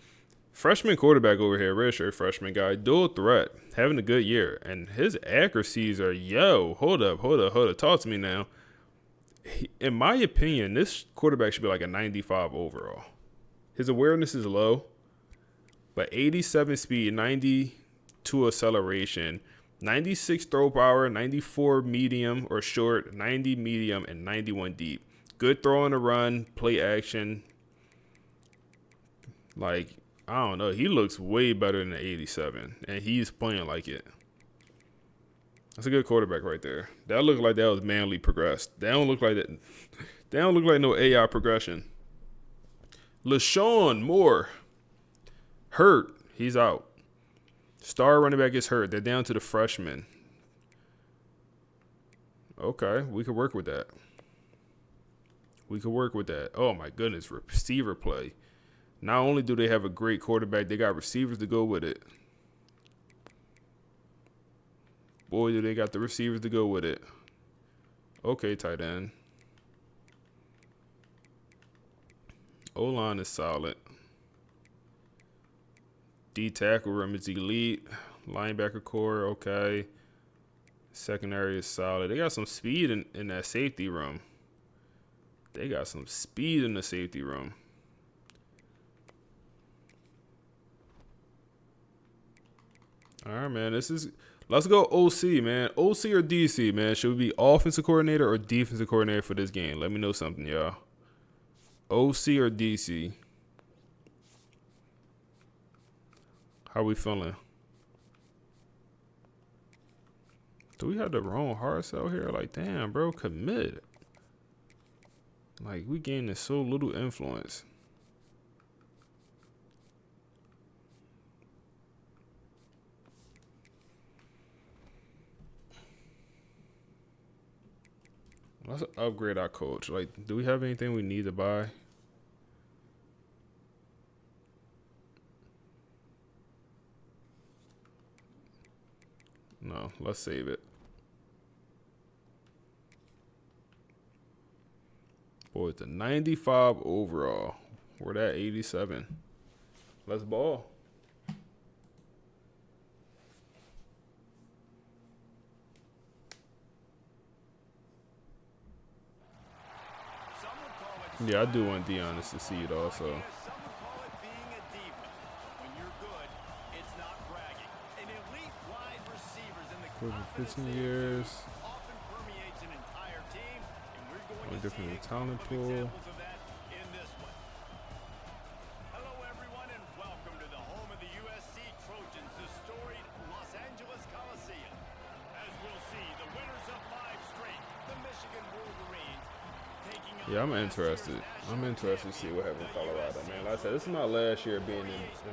Freshman quarterback over here, redshirt freshman guy, dual threat, having a good year. And his accuracies are, hold up. Talk to me now. In my opinion, this quarterback should be like a 95 overall. His awareness is low, but 87 speed, 92 acceleration, 96 throw power, 94 medium or short, 90 medium, and 91 deep. Good throw on the run, play action. Like, I don't know. He looks way better than the 87, and he's playing like it. That's a good quarterback right there. That looked like that was manly progressed. That don't look like that. That don't look like no AI progression. LaShawn Moore, hurt. He's out. Star running back is hurt. They're down to the freshman. Okay, we could work with that. Oh, my goodness. Receiver play. Not only do they have a great quarterback, they got receivers to go with it. Boy, do they got the receivers to go with it. Okay, tight end. O-line is solid. D-tackle room is elite. Linebacker core, okay. Secondary is solid. They got some speed in that safety room. They got some speed in the safety room. All right, man. Let's go OC, man. OC or DC, man. Should we be offensive coordinator or defensive coordinator for this game? Let me know something, y'all. OC or DC? How we feeling? Do we have the wrong hearts out here? Like, damn, bro, commit. Like, we gaining so little influence. Let's upgrade our coach. Like, do we have anything we need to buy? No, let's save it. Boy, it's a 95 overall. We're at 87. Let's ball. Yeah, I do want Dion to succeed also. Some would call it being a diva. When you're good, it's not bragging. An elite wide receivers in the For confidence 15 they years. exude often permeates an entire team, and we're going One to different see a talent couple of pool. examples of that in this one. Hello, everyone, and welcome to the home of the USC Trojans, the storied Los Angeles Coliseum. As we'll see, the winners of 5 straight, the Michigan Wolverines. Yeah, I'm interested. I'm interested to see what happens in Colorado, man. Like I said, this is my last year being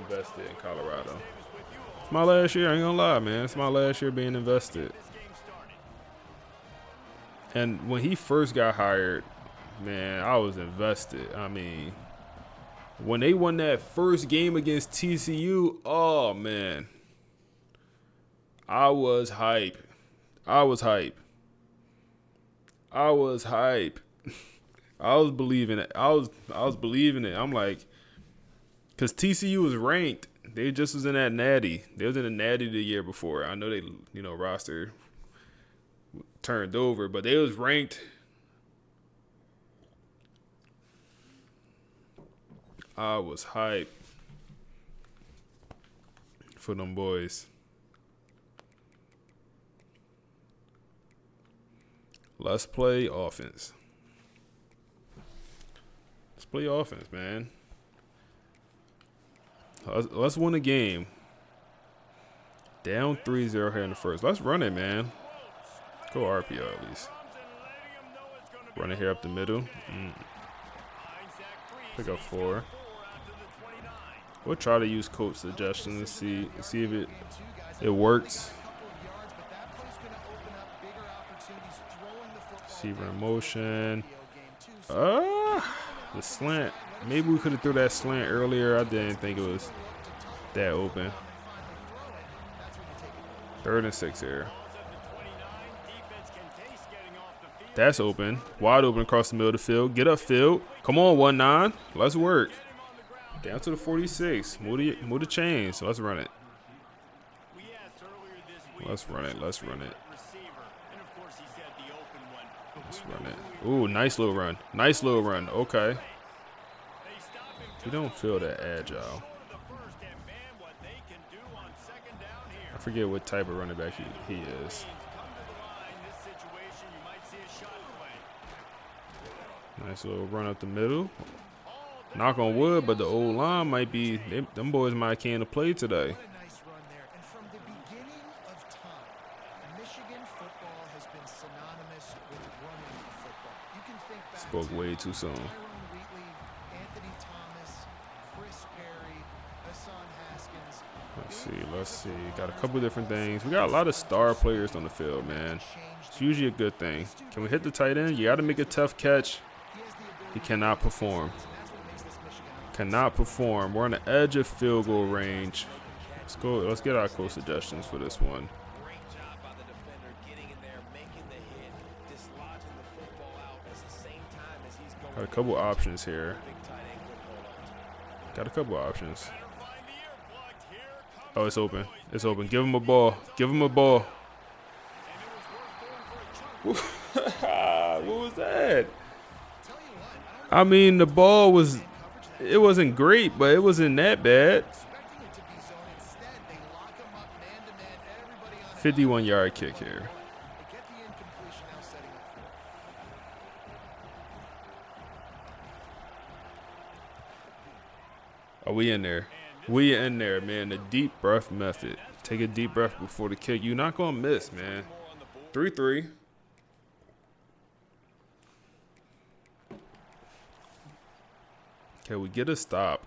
invested in Colorado. It's my last year, I ain't gonna lie, man. It's my last year being invested. And when he first got hired, man, I was invested. I mean, when they won that first game against TCU, oh, man. I was hype. I was believing it. I was believing it. I'm like, because TCU was ranked. They just was in that natty. They was in a natty the year before. I know they, roster turned over, but they was ranked. I was hype for them boys. Let's play offense. Let's play offense, man. Let's win a game. Down 3-0 here in the first. Let's run it, man. Go RPO at least. Run it here up the middle. Pick up 4. We'll try to use coach suggestions and see if it works. Receiver in motion. The slant. Maybe we could have threw that slant earlier. I didn't think it was that open. 3rd and 6 here. That's open. Wide open across the middle of the field. Get upfield. Come on, 1-9. Let's work. Down to the 46. Move the chains. Let's run it. Let's run it. Let's run it. Let's run it. Ooh, nice little run. Nice little run. Okay. You don't feel that agile. I forget what type of running back he is. Nice little run up the middle. Knock on wood, but the old line might be, them boys might can't play today. Spoke way too soon. Let's see. Got a couple different things. We got a lot of star players on the field, man. It's usually a good thing. Can we hit the tight end? You got to make a tough catch. He cannot perform. Cannot perform. We're on the edge of field goal range. Let's go. Let's get our close suggestions for this one. Got a couple options here. Got a couple options. Oh, it's open. It's open. Give him a ball. Give him a ball. What was that? I mean, the ball was, it wasn't great, but it wasn't that bad. 51-yard kick here. Are we in there? We in there, man. The deep breath method. Take a deep breath before the kick. You're not going to miss, man. 3-3. Okay, we get a stop.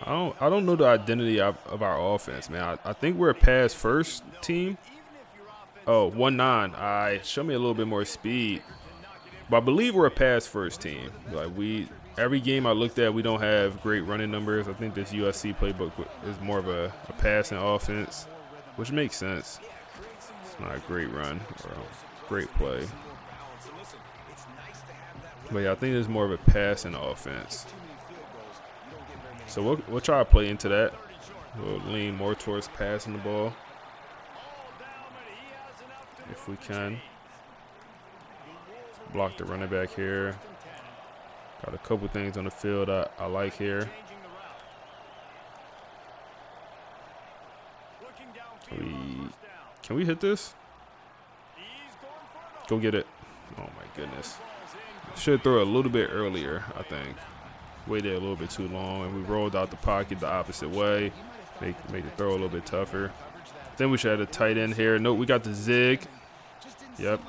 I don't know the identity of our offense, man. I think we're a pass first team. Oh, 1-9. All right, show me a little bit more speed. But I believe we're a pass first team. Like every game I looked at, we don't have great running numbers. I think this USC playbook is more of a passing offense, which makes sense. It's not a great run or a great play. But yeah, I think it's more of a passing offense. So we'll try to play into that. We'll lean more towards passing the ball if we can. Block the running back here. Got a couple things on the field I like here. Can we hit this? Go get it. Oh my goodness. Should throw a little bit earlier, I think. Waited a little bit too long, and we rolled out the pocket the opposite way. Make the throw a little bit tougher. Then we should have a tight end here. Nope, we got the zig. Yep.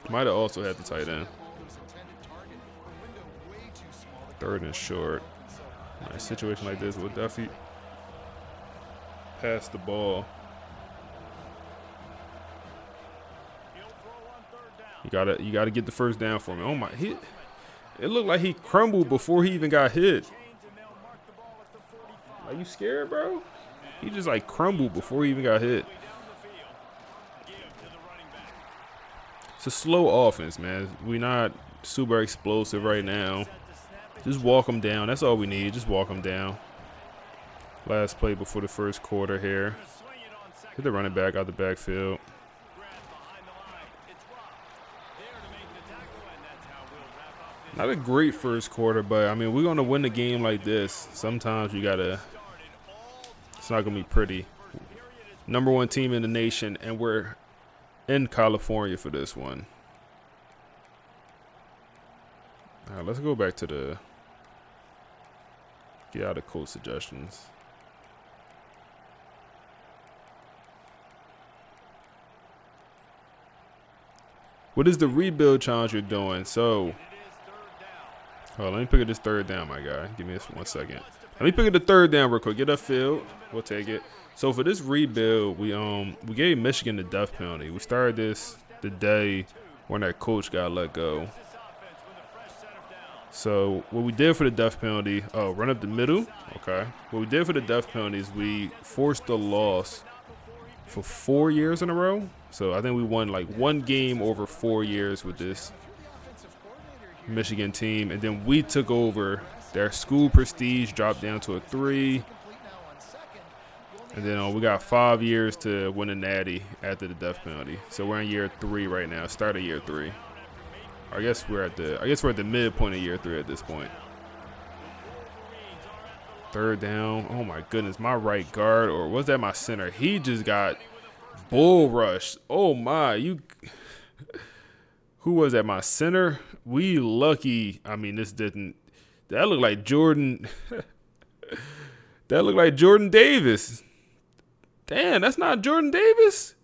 Might have also had the tight end. 3rd and short. In a situation like this, we'll definitely pass the ball. You gotta get the first down for me. Oh my, it looked like he crumbled before he even got hit. Are you scared, bro? He just like crumbled before he even got hit. It's a slow offense, man. We're not super explosive right now. Just walk them down. That's all we need. Just walk them down. Last play before the first quarter here. Hit the running back out the backfield. Not a great first quarter, but I mean, we're going to win the game like this. Sometimes you got to, it's not going to be pretty. Number 1 team in the nation, and we're in California for this one. All right, let's go back to get out of coach suggestions. What is the rebuild challenge you're doing? So Oh, let me pick up this third down, my guy. Give me this 1 second. Let me pick up the third down real quick. Get upfield. We'll take it. So for this rebuild, we gave Michigan the death penalty. We started this the day when that coach got let go. So what we did for the death penalty, run up the middle. Okay. What we did for the death penalty is we forced a loss for 4 years in a row. So I think we won like one game over 4 years with this Michigan team, and then we took over. Their school prestige dropped down to a 3, and then we got 5 years to win a natty after the death penalty. So we're in year 3 right now. Start of year 3. I guess we're at the midpoint of year 3 at this point. Third down. Oh my goodness, my right guard, or was that my center? He just got bull rushed. Oh my, who was that? My center? We lucky. I mean, that looked like Jordan. That looked like Jordan Davis. Damn, that's not Jordan Davis?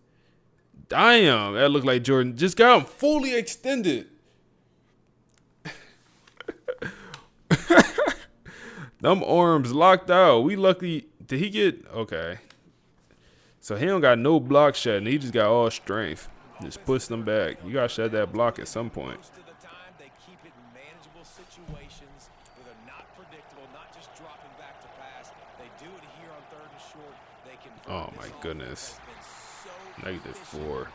Damn, that looked like Jordan. Just got him fully extended. Them arms locked out. We lucky. Did he get? Okay. So he don't got no block shedding. He just got all strength. Just push them back. You got to shed that block at some point. Oh, my goodness. -4. Well,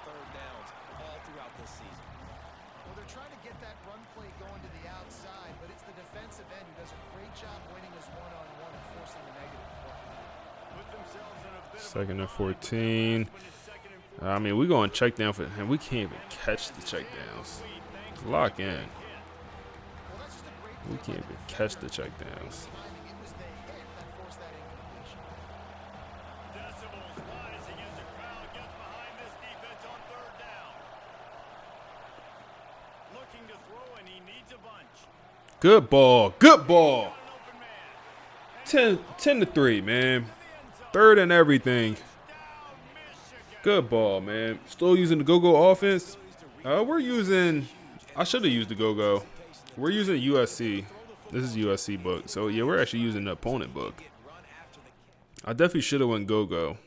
they're trying to get that run play going to the outside, but it's the defensive end who does a great job winning his one-on-one and forcing the negative play. Second and 14. I mean, we're going to check down for him. We can't even catch the check downs. Lock in. We can't even catch the check downs. Good ball. Good ball. 10-3, man. Third and everything. Good ball, man. Still using the go-go offense. We're using – I should have used the go-go. We're using USC. This is USC book. So, yeah, we're actually using the opponent book. I definitely should have went go-go.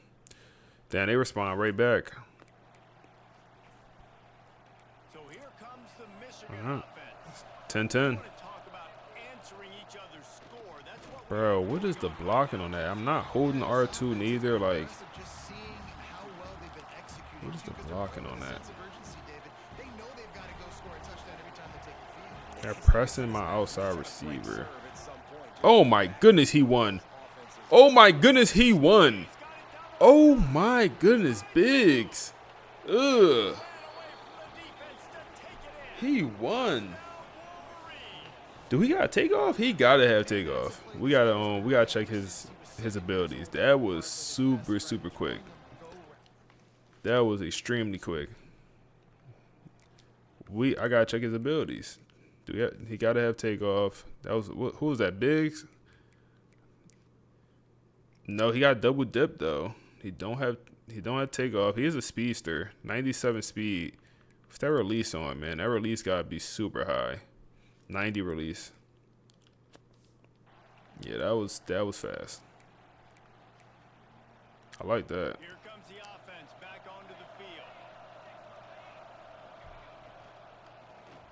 Damn, they respond right back. All right. 10-10. Bro, what is the blocking on that? I'm not holding R2 neither. Like, what is the blocking on that? They're pressing my outside receiver. Oh my goodness, he won. Oh my goodness, he won. Oh my goodness, Biggs. Ugh. He won. Do we gotta take off? He gotta have takeoff. We gotta check his abilities. That was super quick. That was extremely quick. I gotta check his abilities. He gotta have takeoff. That was who was that? Biggs? No, he got double dip though. He don't have takeoff. He is a speedster. 97 speed. What's that release on, man? That release gotta be super high. 90 release. Yeah, that was fast. I like that. Here comes the offense back onto the field.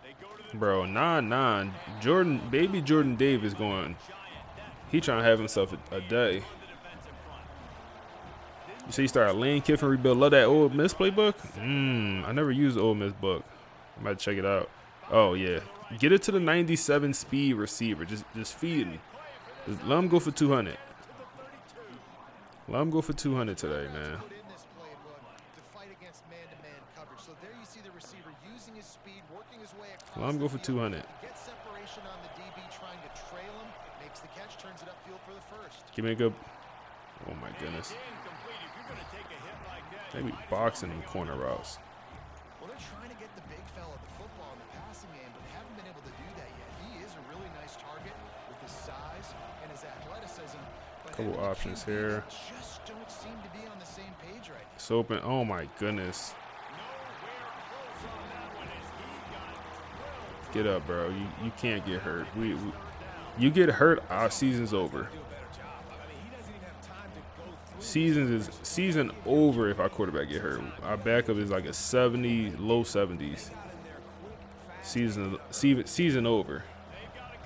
They go to the Bro, 9-9. Baby Jordan Davis going. He trying to have himself a day. You see, he started Lane Kiffin rebuild. Love that Ole Miss playbook. I never used the Ole Miss book. I might check it out. Oh yeah. Get it to the 97 speed receiver. Just feed him. Just let him go for 200. Let him go for 200 today, man. Let him go for 200. Give me a good. Oh my goodness. They be boxing in corner routes. Well, they're trying to get the big fella the football in the passing game, but they haven't been able to do that yet. He is a really nice target with his size and his athleticism. Couple options here. Just don't seem to be on the same page right now. It's open. Oh my goodness. Get up, bro. You can't get hurt. You get hurt, our season's over. Season over if our quarterback get hurt. Our backup is like a 70, low 70s. Season over.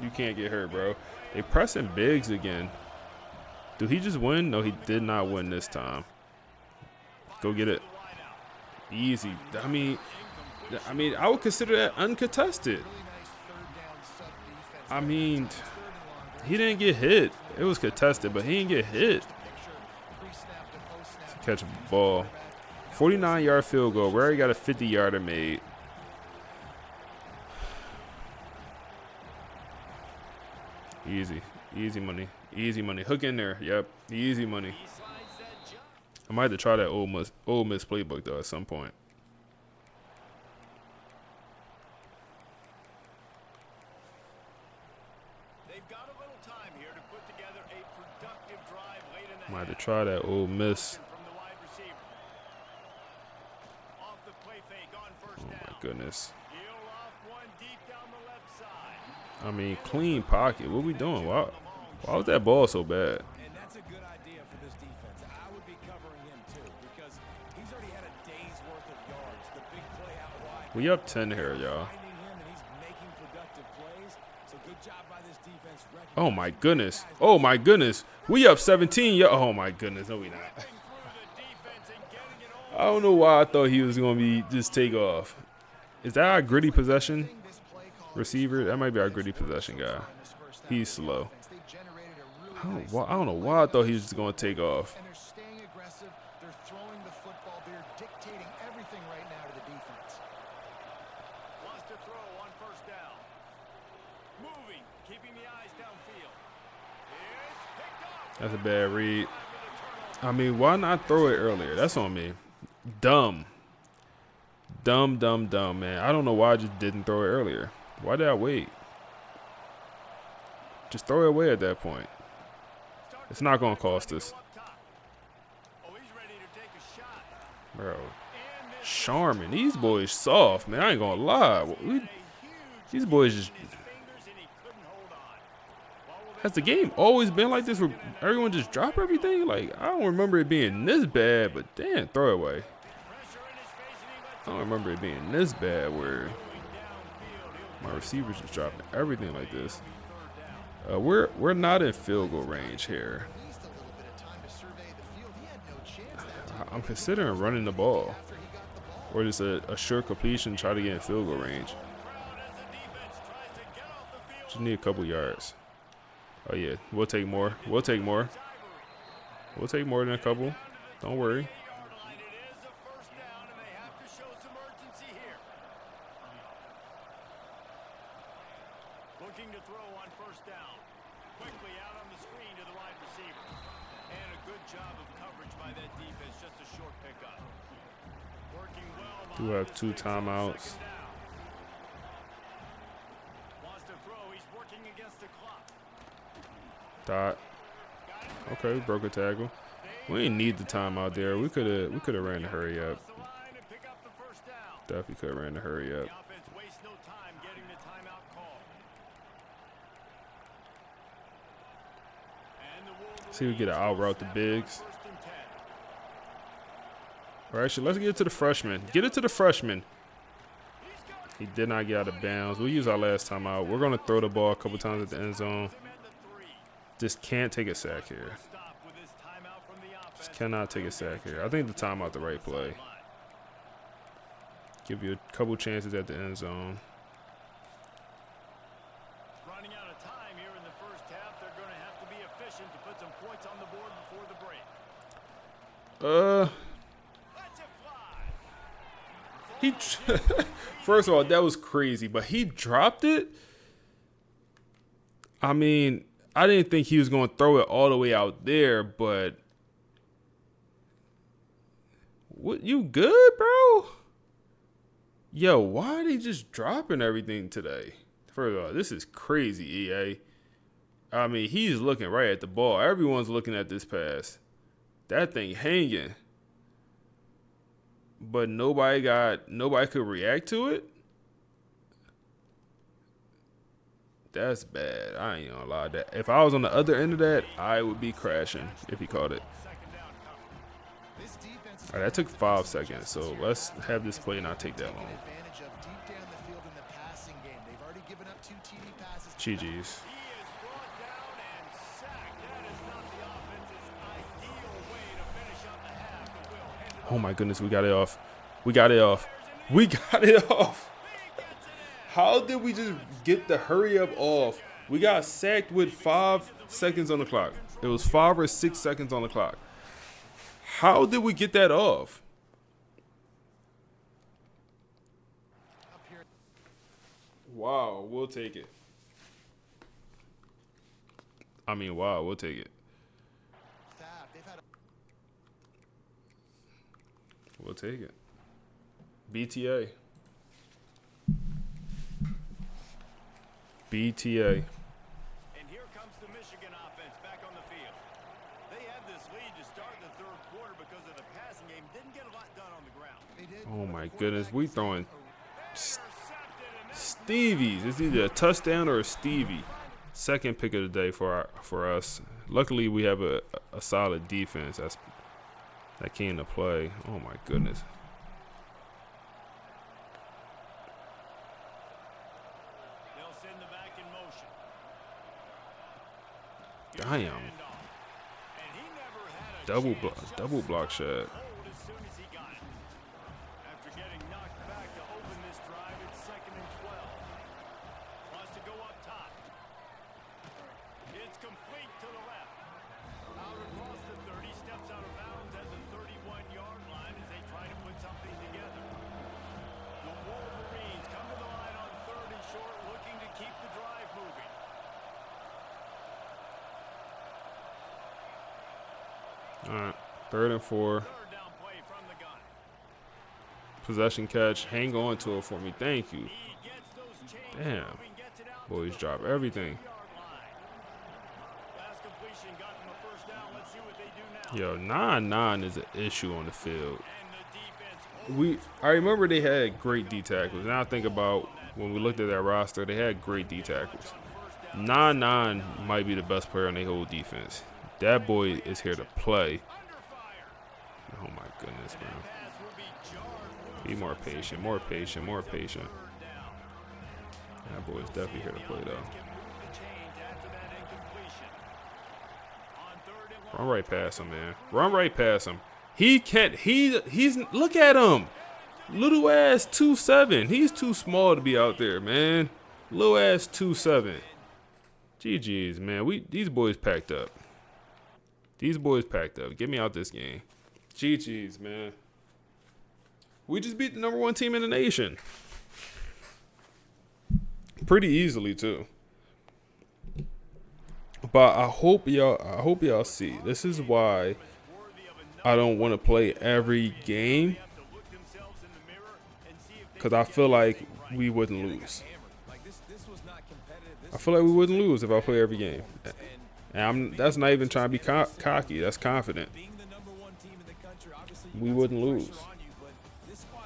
You can't get hurt, bro. They pressing Biggs again. Did he just win? No, he did not win this time. Go get it. Easy. I mean, I would consider that uncontested. I mean, he didn't get hit. It was contested, but he didn't get hit. Catch a ball. 49-yard field goal. We already got a 50-yarder made. Easy money. Easy money. Hook in there. Yep. Easy money. I might have to try that Ole Miss playbook, though, at some point. I might have to try that Ole Miss. Oh, my goodness. I mean, clean pocket. What are we doing? Why was that ball so bad? And that's a good idea for this defense. I would be covering him too because he's already had a day's worth of yards. The big play out wide. We up 10 here, y'all. Oh my goodness. Oh my goodness. We up 17. Oh my goodness. No, we not. I don't know why I thought he was going to be just take off. Is that our gritty possession receiver? That might be our gritty possession guy. He's slow. I don't know why I thought he was just going to take off. And they're staying aggressive. They're throwing the football. They're dictating everything right now to the defense. Wants to throw on first down. Moving, keeping the eyes downfield. It's picked up. That's a bad read. I mean, why not throw it earlier? That's on me. Dumb, man. I don't know why I just didn't throw it earlier. Why did I wait? Just throw it away at that point. It's not going to cost us. Bro. Charmin. These boys soft, man. I ain't going to lie. These boys just... Has the game always been like this where everyone just drop everything? Like, I don't remember it being this bad, but damn, throw it away. I don't remember it being this bad where my receivers just dropping everything like this. We're not in field goal range here. I'm considering running the ball. Or just a sure completion, try to get in field goal range. Just need a couple yards. Oh, yeah. We'll take more. We'll take more. We'll take more than a couple. Don't worry. Looking to throw on first down. Quickly out on the screen to the wide receiver. And a good job of coverage by that defense. Just a short pickup. Working well. Do have 2 timeouts. Wants to throw. He's working against the clock. Dot. Okay, broke a tackle. We didn't need the timeout there. We could have ran the hurry up. Definitely could have ran the hurry up. See, we get an out route to Biggs. All right, actually, let's get it to the freshman. Get it to the freshman. He did not get out of bounds. We'll use our last timeout. We're going to throw the ball a couple times at the end zone. Just can't take a sack here. Just cannot take a sack here. I think the timeout the right play. Give you a couple chances at the end zone. Running out of time here in the first half. They're going to have to be efficient to put some points on the board before the break. First of all, that was crazy, but he dropped it. I mean, I didn't think he was going to throw it all the way out there, but what, you good, bro? Yo, why are they just dropping everything today? First of all, this is crazy, EA. I mean, he's looking right at the ball. Everyone's looking at this pass. That thing hanging. But nobody could react to it. That's bad. I ain't gonna lie. That if I was on the other end of that, I would be crashing if he caught it. This defense is All right, that took 5 seconds. So let's have this play not take that long. advantage of deep down the field in the passing game. They've already given up 2 TD passes. GG's. He is brought down and sacked. That is not the offense's ideal way to finish out the half, but will hand it Oh my goodness, we got it off. We got it off. We got it off. How did we just get the hurry up off? We got sacked with 5 seconds on the clock. It was 5 or 6 seconds on the clock. How did we get that off? Wow, we'll take it. I mean, wow, we'll take it. They've had We'll take it. BTA. BTA. And here comes the Michigan offense back on the field. They had this lead to start the third quarter because of the passing game. Didn't get a lot done on the ground. they did. Oh my goodness, we throwing Intercepted, and that's Stevies. It's either a touchdown or a Stevie. Second pick of the day for us. Luckily, we have a solid defense that came to play. Oh my goodness. they'll send the back in motion. Damn. And he never had a Double block shot. hold as soon as he got it. After getting knocked back to open this drive, it's 2nd and 12. Wants to go up top. It's complete to the left. Out across the 30, steps out of bounds at the 31-yard line as they try to put something together. The Wolverines come to the line on 3rd and short, looking to keep the drive moving. All right, 3rd and 4. Third down play from the gun. Possession catch. Hang on to it for me. Thank you. He gets those chains Damn. moving, gets it out Boys to the drop 40-yard everything. line. Last completion got them a first down. Let's see what they do now. Yo, 9-9 is an issue on the field. And the defense I remember they had great D tackles. Now I think about when we looked at that roster, they had great D tackles. 9-9 might be the best player on their whole defense. That boy is here to play. Oh my goodness, man. pass will be jarred loose. Be more patient, more patient, more patient. That boy is definitely here to play though. Can move the chains after that incompletion. On 3rd and Run right past him, man. Run right past him. He can't. He's. Look at him. Little ass 2'7". He's too small to be out there, man. Little ass 2'7". GG's, man. These boys packed up. These boys packed up. Get me out this game. GG's, man. We just beat the #1 team in the nation. Pretty easily too. But I hope y'all see. This is why I don't want to play every game, because I feel like we wouldn't lose. I feel like we wouldn't lose if I play every game. And that's not even trying to be cocky. That's confident. We wouldn't lose.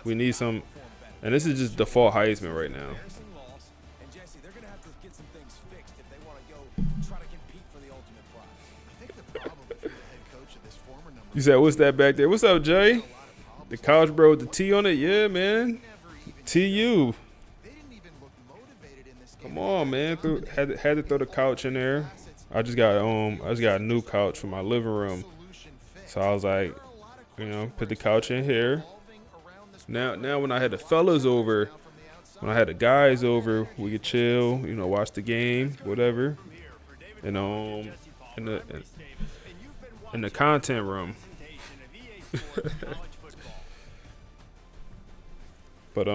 We need some, and this is just default Heisman right now. I think the problem if you're the head coach of this former number You said, what's that back there? What's up, Jay? The college bro with the T on it? Yeah, man. TU. they didn't even look motivated in this game. Come on, man. Had to throw the couch in there. I just got a new couch for my living room. So I was like, put the couch in here. Now when I had the fellas over, when I had the guys over, we could chill, watch the game, whatever. And in the content room. But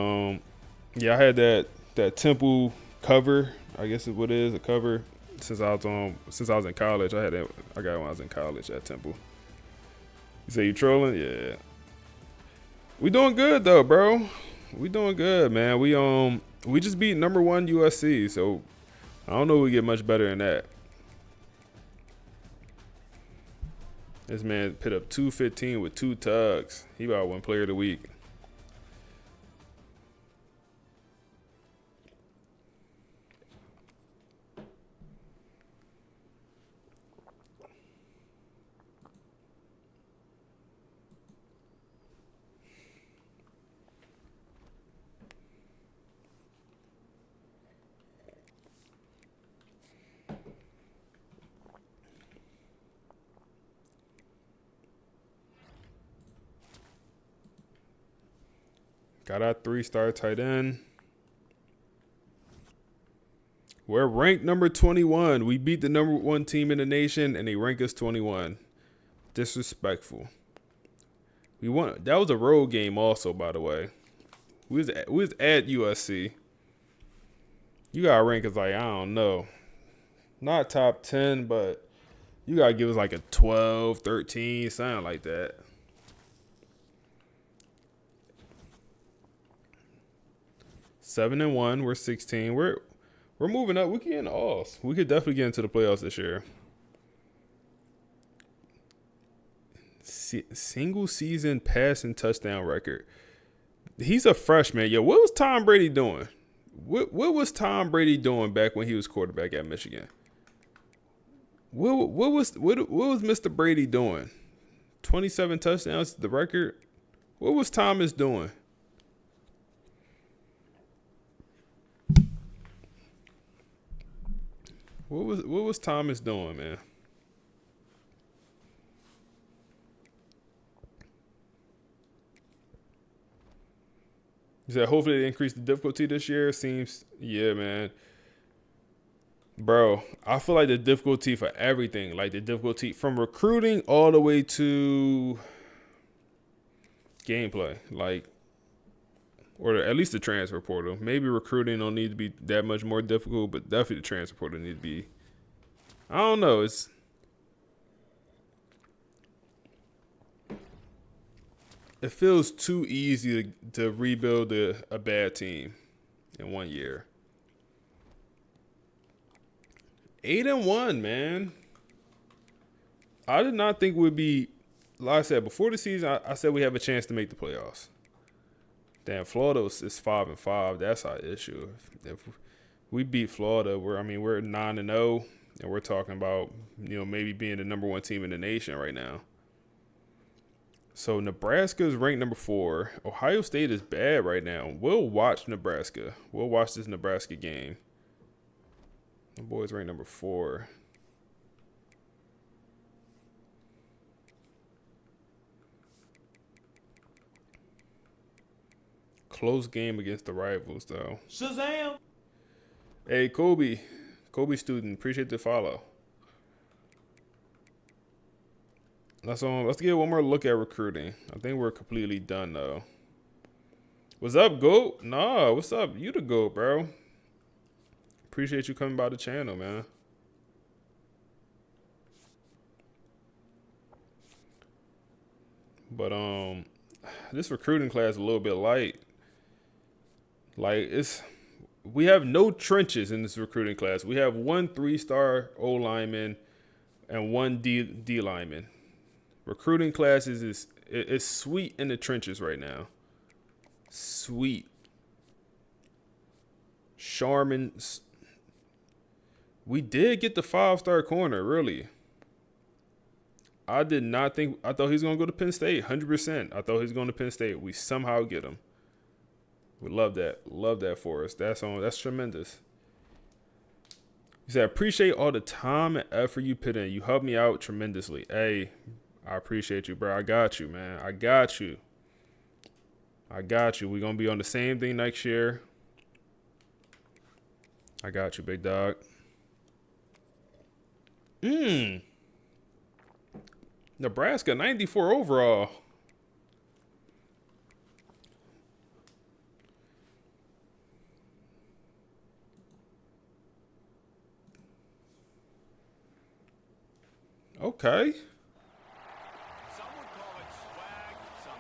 yeah, I had that Temple cover. I guess is what it is, a cover. Since I was in college, I got it when I was in college at Temple. You say you trolling? Yeah. We doing good though, bro. We doing good, man. We just beat #1 USC, so I don't know if we get much better than that. This man put up 215 with 2 tugs. He about one player of the week. Got our 3-star tight end. We're ranked number 21. We beat the number 1 team in the nation, and they rank us 21. Disrespectful. We won. That was a road game, also, by the way. We was at USC. You gotta rank us like, I don't know, not top 10, but you gotta give us like a 12, 13, something like that. Seven and 1. We're 16. We're moving up. We can get in the Alls. We could definitely get into the playoffs this year. Single season passing touchdown record. He's a freshman. Yo, what was Tom Brady doing? What was Tom Brady doing back when he was quarterback at Michigan? What was Mr. Brady doing? 27 touchdowns, the record. What was Thomas doing? What was Thomas doing, man? He said, hopefully they increase the difficulty this year. Seems, yeah, man. Bro, I feel like the difficulty for everything, like the difficulty from recruiting all the way to gameplay, like, or at least the transfer portal. Maybe recruiting don't need to be that much more difficult, but definitely the transfer portal need to be. I don't know. It feels too easy to rebuild a bad team in 1 year. 8-1, man. I did not think we'd be, like I said, before the season, I said we have a chance to make the playoffs. Damn, Florida is 5-5. That's our issue. If we beat Florida, we're 9-0, and we're talking about, maybe being the number 1 team in the nation right now. So Nebraska is ranked number 4. Ohio State is bad right now. We'll watch Nebraska. We'll watch this Nebraska game. The boys ranked number 4. Close game against the rivals, though. Shazam! Hey, Kobe student, appreciate the follow. Let's get one more look at recruiting. I think we're completely done, though. What's up, GOAT? Nah, what's up? You the GOAT, bro. Appreciate you coming by the channel, man. But this recruiting class is a little bit light. Like, we have no trenches in this recruiting class. We have 1 3-star O lineman and 1 D lineman. Recruiting classes is sweet in the trenches right now. Sweet. Sharman. We did get the 5-star corner, really. I did not think. I thought he was going to go to Penn State, 100%. I thought he was going to Penn State. We somehow get him. We love that. Love that for us. That's tremendous. He said, appreciate all the time and effort you put in. You helped me out tremendously. Hey, I appreciate you, bro. I got you, man. I got you. We're going to be on the same thing next year. I got you, big dog. Nebraska, 94 overall. Okay.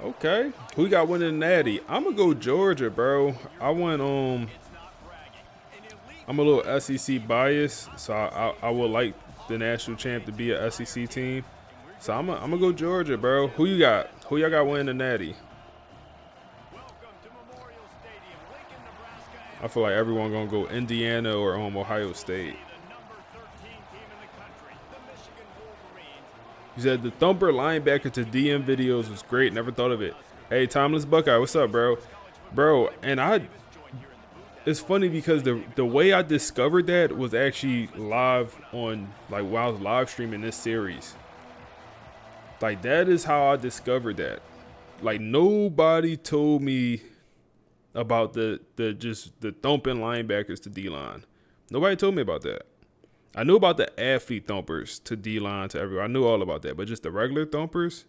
Okay. Who got winning the Natty? I'm gonna go Georgia, bro. I'm a little SEC biased, so I would like the national champ to be a SEC team. So I'm gonna go Georgia, bro. Who you got? Who y'all got winning the Natty? I feel like everyone gonna go Indiana or Ohio State. You said the thumper linebacker to DM videos was great. Never thought of it. Hey, Timeless Buckeye, what's up, bro? Bro, and it's funny because the way I discovered that was actually live on, like, while I was live streaming this series. Like, that is how I discovered that. Like, nobody told me about the thumping linebackers to D-line. Nobody told me about that. I knew about the athlete thumpers to D-line to everyone. I knew all about that. But just the regular thumpers,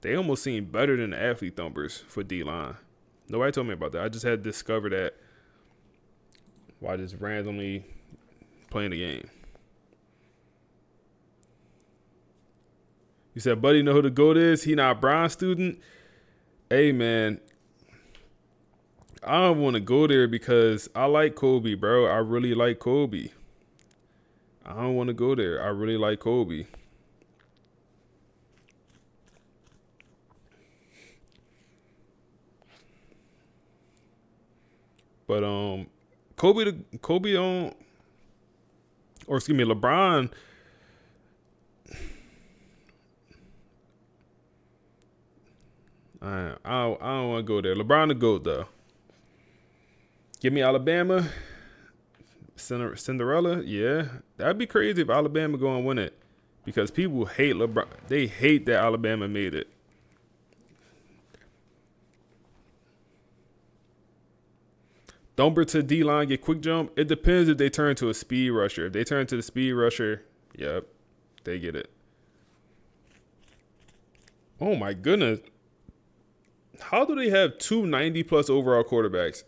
they almost seem better than the athlete thumpers for D-line. Nobody told me about that. I just had to discover that while just randomly playing the game. You said, buddy, know who the GOAT is? He not a Brown student? Hey, man. I don't want to go there because I like Kobe, bro. I really like Kobe. I don't want to go there. I really like Kobe. But LeBron. I don't want to go there. LeBron the GOAT though. Give me Alabama. Cinderella, yeah. That'd be crazy if Alabama go and win it. Because people hate LeBron. They hate that Alabama made it. Thumper to D-line get quick jump. It depends if they turn to a speed rusher. If they turn to the speed rusher, yep, they get it. Oh my goodness. How do they have two 90-plus overall quarterbacks?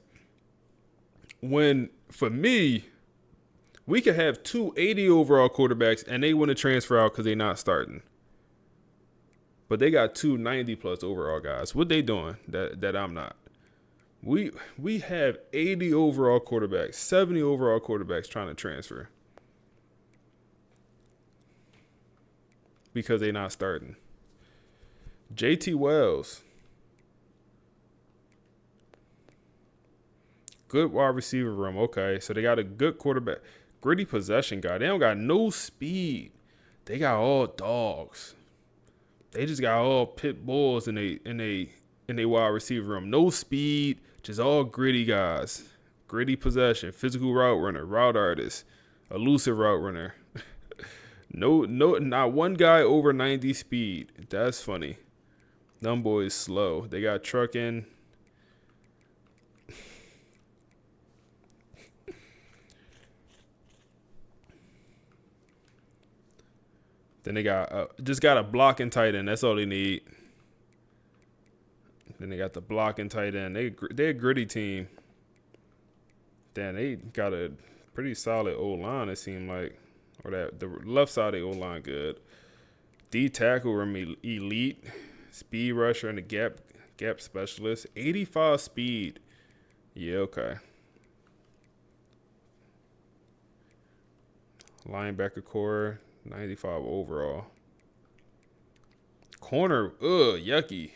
When, for me, we could have two 80 overall quarterbacks and they want to transfer out because they're not starting. But they got two 90-plus overall guys. What they doing that I'm not? We have 80 overall quarterbacks, 70 overall quarterbacks trying to transfer because they're not starting. JT Wells. Good wide receiver room. Okay, so they got a good quarterback. Gritty possession guy. They don't got no speed. They got all dogs. They just got all pit bulls in a wide receiver room. No speed, just all gritty guys. Gritty possession, physical route runner, route artist, elusive route runner. Not one guy over 90 speed. That's funny. Them boys slow. They got trucking. Then they got just got a blocking tight end. That's all they need. Then they got the blocking tight end. They're a gritty team. Damn, they got a pretty solid O-line, it seemed like. Or that the left side of the O-line good. D tackle room elite. Speed rusher and the gap specialist. 85 speed. Yeah, okay. Linebacker core. 95 overall. Corner, yucky.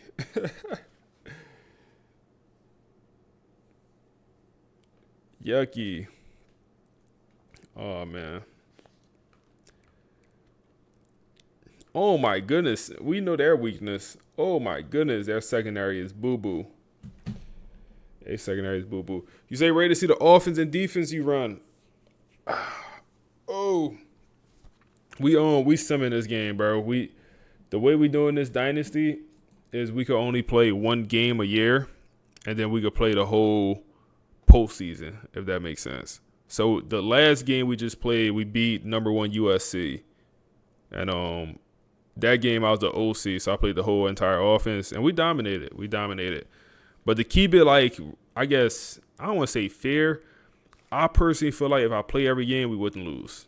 Yucky. Oh, man. Oh, my goodness. We know their weakness. Oh, my goodness. Their secondary is boo-boo. Their secondary is boo-boo. You say ready to see the offense and defense you run. Oh. We simming this game, bro. The way we doing this dynasty is we could only play one game a year, and then we could play the whole postseason, if that makes sense. So the last game we just played, we beat number 1 USC, and that game I was the OC, so I played the whole entire offense, and we dominated. But to keep it like, I guess I don't want to say fair. I personally feel like if I play every game, we wouldn't lose.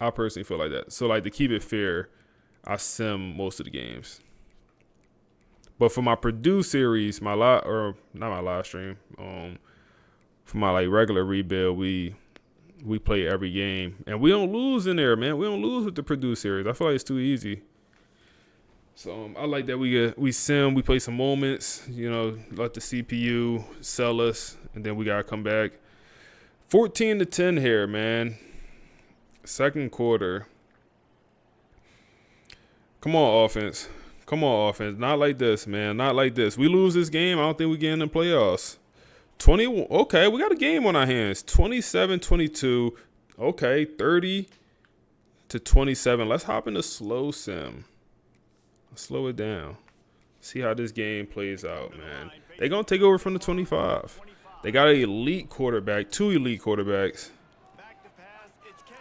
I personally feel like that. So, like, to keep it fair, I sim most of the games. But for my Purdue series, not my live stream, for my like regular rebuild, we play every game, and we don't lose in there, man. We don't lose with the Purdue series. I feel like it's too easy. So I like that we sim, we play some moments, let the CPU sell us, and then we gotta come back. 14-10 here, man. Second quarter. Come on, offense. Not like this, man. Not like this. We lose this game, I don't think we get in the playoffs. 21. Okay, we got a game on our hands. 27-22. Okay, 30-27. Let's hop into slow sim. Slow it down. See how this game plays out, man. They're going to take over from the 25. They got an elite quarterback, 2 elite quarterbacks.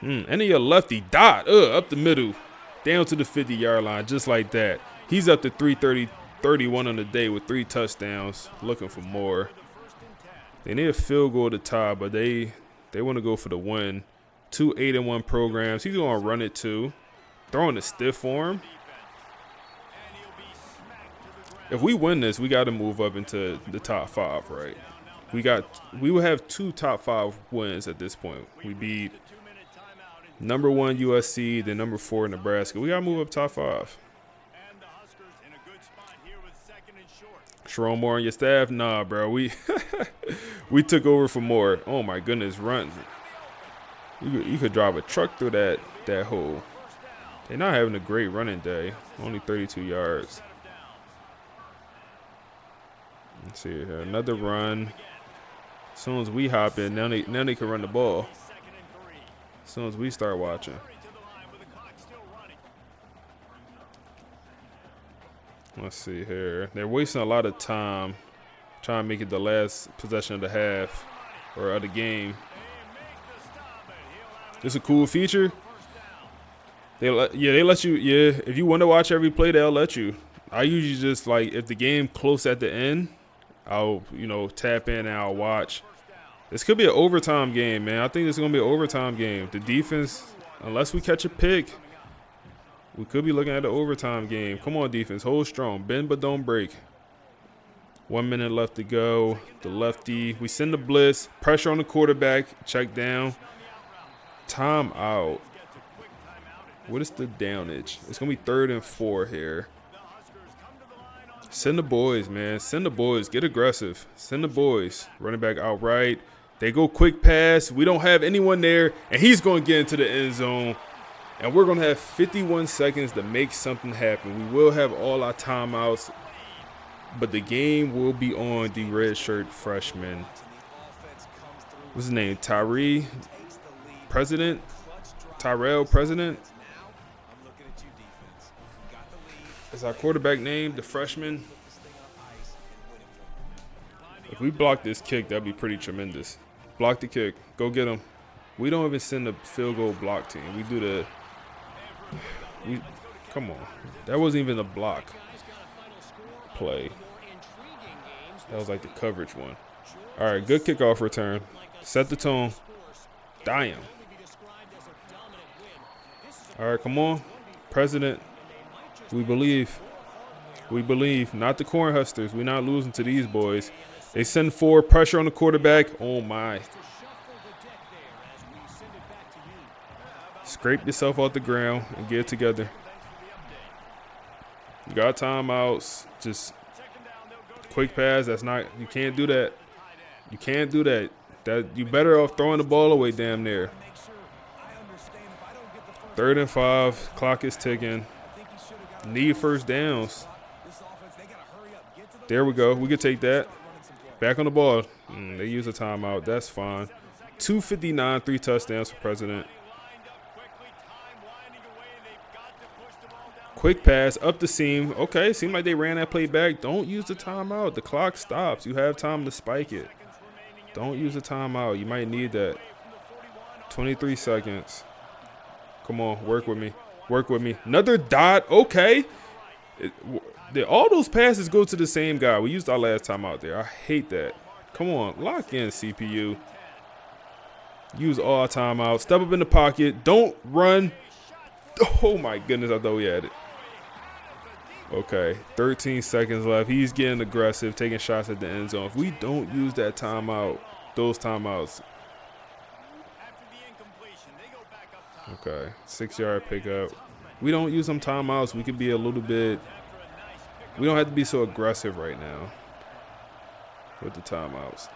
And then your lefty dot up the middle, down to the 50-yard line, just like that. He's up to 331 on the day with 3 touchdowns, looking for more. They need a field goal to tie, but they want to go for the win. 2 8-1 programs. He's going to run it too. Throwing a stiff for him. If we win this, we got to move up into the top 5, right? We will have 2 top 5 wins at this point. We beat number 1 USC, then number 4 Nebraska. We got to move up top 5. Sharon Moore on your staff? Nah, bro. We took over for Moore. Oh my goodness, run! You could drive a truck through that hole. They're not having a great running day. Only 32 yards. Let's see here. Another run. As soon as we hop in, now they can run the ball. As soon as we start watching. Let's see here. They're wasting a lot of time trying to make it the last possession of the half or of the game. This is a cool feature. They let you. Yeah, if you want to watch every play, they'll let you. I usually just like if the game close at the end, I'll tap in and I'll watch. This could be an overtime game, man. I think it's gonna be an overtime game. The defense, unless we catch a pick, we could be looking at an overtime game. Come on, defense. Hold strong. Bend but don't break. 1 minute left to go. The lefty. We send the blitz. Pressure on the quarterback. Check down. Time out. What is the downage? It's going to be 3rd and 4 here. Send the boys, man. Send the boys. Get aggressive. Send the boys. Running back outright. They go quick pass. We don't have anyone there. And he's going to get into the end zone. And we're going to have 51 seconds to make something happen. We will have all our timeouts, but the game will be on the red shirt freshman. What's his name? Tyrell President? Is our quarterback name the freshman? If we block this kick, that'd be pretty tremendous. Block the kick. Go get him. We don't even send the field goal block team. We do the... Come on. That wasn't even a block play. That was like the coverage one. All right, good kickoff return. Set the tone. Damn. All right, come on. President, we believe. We believe. Not the Cornhuskers. We're not losing to these boys. They send 4. Pressure on the quarterback. Oh, my. Scrape yourself off the ground and get it together. You got timeouts. Just quick pass. That's not. You can't do that. You can't do that. You better off throwing the ball away damn near. 3rd and 5. Clock is ticking. Need first downs. There we go. We could take that. Back on the ball. They use a timeout. That's fine. 2:59. 3 touchdowns for President. Quick pass up the seam. Okay, seemed like they ran that play back. Don't use the timeout. The clock stops. You have time to spike it. Don't use the timeout. You might need that. 23 seconds. Come on, work with me. Work with me. Another dot. Okay. All those passes go to the same guy. We used our last time out there. I hate that. Come on, lock in, CPU. Use all timeouts. Step up in the pocket. Don't run. Oh, my goodness. I thought we had it. Okay, 13 seconds left. He's getting aggressive, taking shots at the end zone. If we don't use that timeout, those timeouts. Okay, 6-yard pickup. We don't use some timeouts. We could be a little bit. We don't have to be so aggressive right now with the timeouts.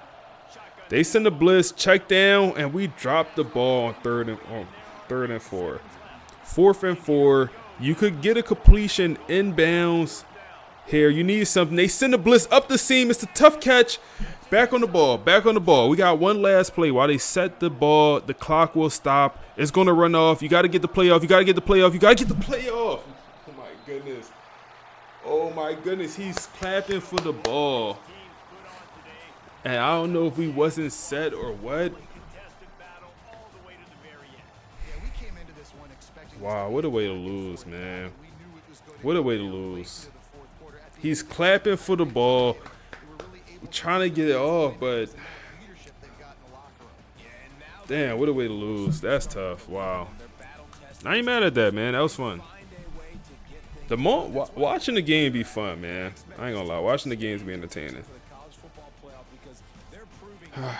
They send a blitz, check down, and we drop the ball on 3rd and 4. 4th and 4. You could get a completion inbounds here. You need something. They send a blitz up the seam. It's a tough catch. Back on the ball. Back on the ball. We got one last play. While they set the ball, the clock will stop. It's going to run off. You got to get the play off. You got to get the play off. You got to get the play off. Oh, my goodness. Oh, my goodness. He's clapping for the ball. And I don't know if we wasn't set or what. Contested battle all the way to the very end. Yeah, we came into this one expecting Wow, what a way to lose, man. we knew it was going to What a go way to down late lose. into the fourth quarter. At the He's end of the clapping for the ball, game, they were really able trying to get it off, but leadership they've got in the locker room. damn, what a way to lose. That's tough. Wow. I ain't mad at that, man. That was fun. The watching the game be fun, man. I ain't gonna lie. Watching the games be entertaining. I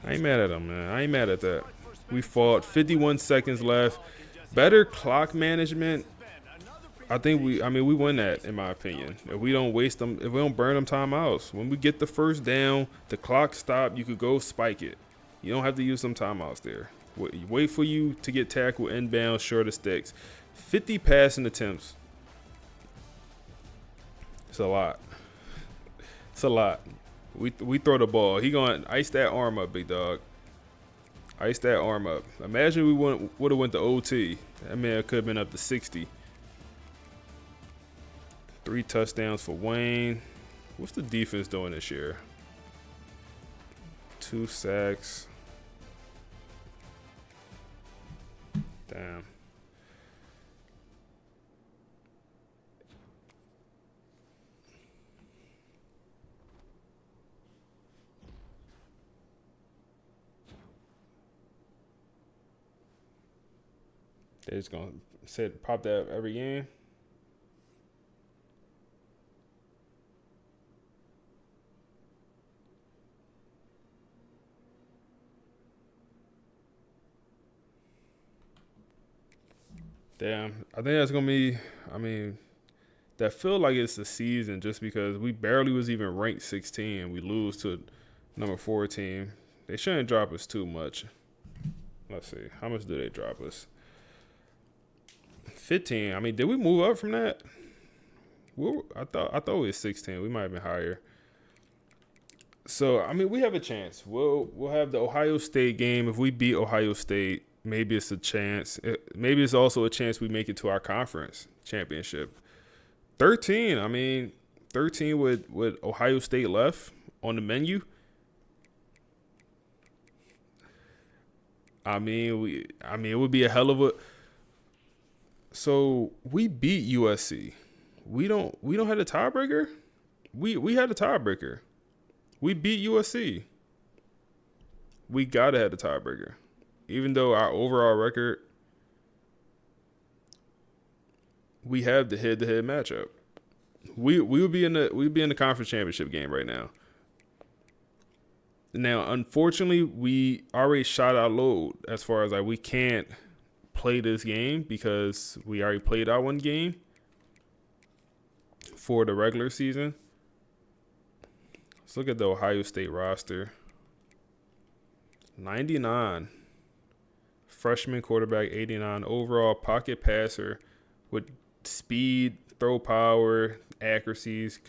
ain't mad at them, man. I ain't mad at that. We fought. 51 seconds left. Better clock management. I think we win that, in my opinion. If we don't waste them, if we don't burn them timeouts. When we get the first down, the clock stop, you could go spike it. You don't have to use some timeouts there. Wait for you to get tackled inbound, short of sticks. 50 passing attempts. It's a lot. It's a lot. We throw the ball. He gonna ice that arm up, big dog. Ice that arm up. Imagine we would have went to OT. That man could have been up to 60. 3 touchdowns for Wayne. What's the defense doing this year? 2 sacks. Damn. They're just gonna pop that every game. Damn, I think that's gonna be. That feel like it's the season just because we barely was even ranked 16. We lose to number 4 team. They shouldn't drop us too much. Let's see, how much do they drop us? 15. Did we move up from that? I thought we was 16. We might have been higher. So we have a chance. We'll have the Ohio State game. If we beat Ohio State, maybe it's a chance. Maybe it's also a chance we make it to our conference championship. 13. 13 with Ohio State left on the menu. It would be a hell of a. So we beat USC. We don't have a tiebreaker. We had a tiebreaker. We beat USC. We gotta have a tiebreaker, even though our overall record. We have the head-to-head matchup. We would be in the conference championship game right now. Now, unfortunately, we already shot our load as far as we can't play this game because we already played our one game for the regular season. Let's look at the Ohio State roster. 99. Freshman quarterback, 89. Overall pocket passer with speed, throw power, accuracies.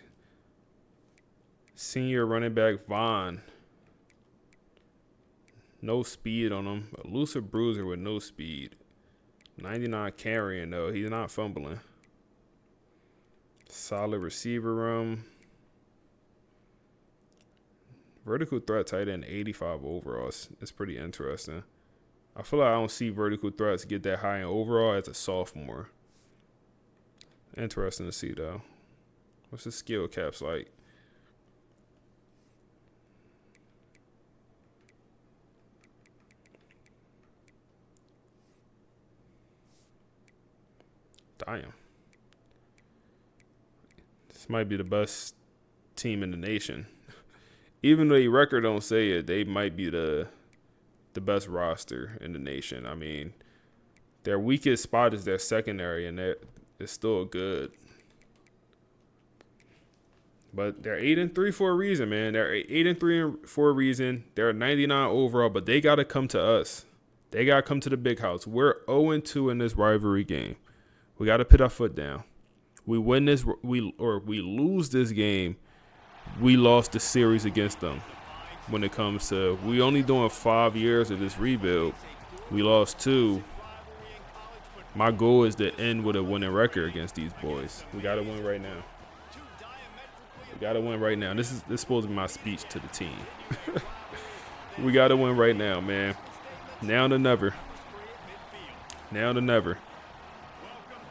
Senior running back, Vaughn. No speed on him. Elusive bruiser with no speed. 99 carrying, though. He's not fumbling. Solid receiver room. Vertical threat tight end, 85 overall. It's pretty interesting. I feel like I don't see vertical threats get that high in overall as a sophomore. Interesting to see, though. What's the skill caps like? Damn. This might be the best team in the nation. Even though the record don't say it, they might be the best roster in the nation. Their weakest spot is their secondary, and it's still good. But they're 8-3 for a reason, man. They're 8-3 for a reason. They're 99 overall, but they got to come to us. They got to come to the big house. We're 0-2 in this rivalry game. We got to put our foot down. We win this, we lose this game. We lost the series against them. When it comes to, we only doing 5 years of this rebuild. We lost 2. My goal is to end with a winning record against these boys. We got to win right now. Gotta win right now. This is supposed to be my speech to the team. We gotta win right now, man. Now to never. Now to never.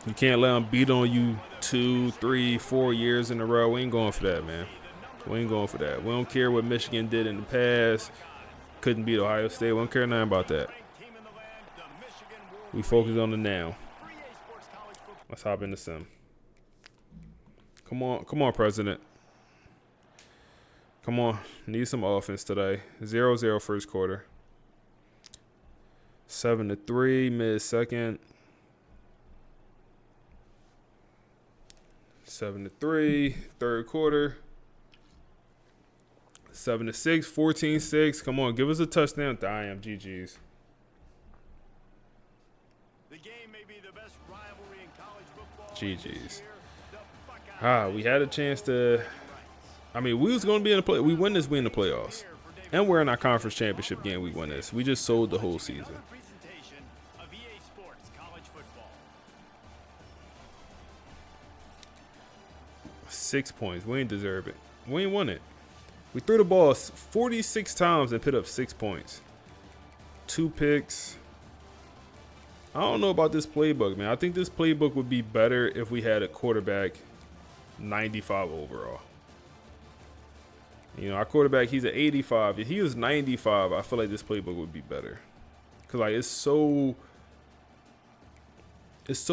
You can't let them beat on you 2, 3, 4 years in a row. We ain't going for that, man. We ain't going for that. We don't care what Michigan did in the past. Couldn't beat Ohio State. We don't care nothing about that. We focus on the now. Let's hop into sim. Come on, President. Come on. Need some offense today. 0-0 first quarter. 7-3 mid-second. 7-3 third quarter. 7-6, 14-6. Come on, give us a touchdown. Damn, GG's. The game may be the best rivalry in college football. GG's. We had a chance to. I mean, we was going to be in the play. We win this, we in the playoffs. And we're in our conference championship game. We won this. We just sold the whole season. Presentation of EA Sports College Football. 6 points. We ain't deserve it. We ain't won it. We threw the ball 46 times and put up 6 points. 2 picks. I don't know about this playbook, man. I think this playbook would be better if we had a quarterback 95 overall. You know, our quarterback, he's an 85. If he was 95, I feel like this playbook would be better. Because, like, it's so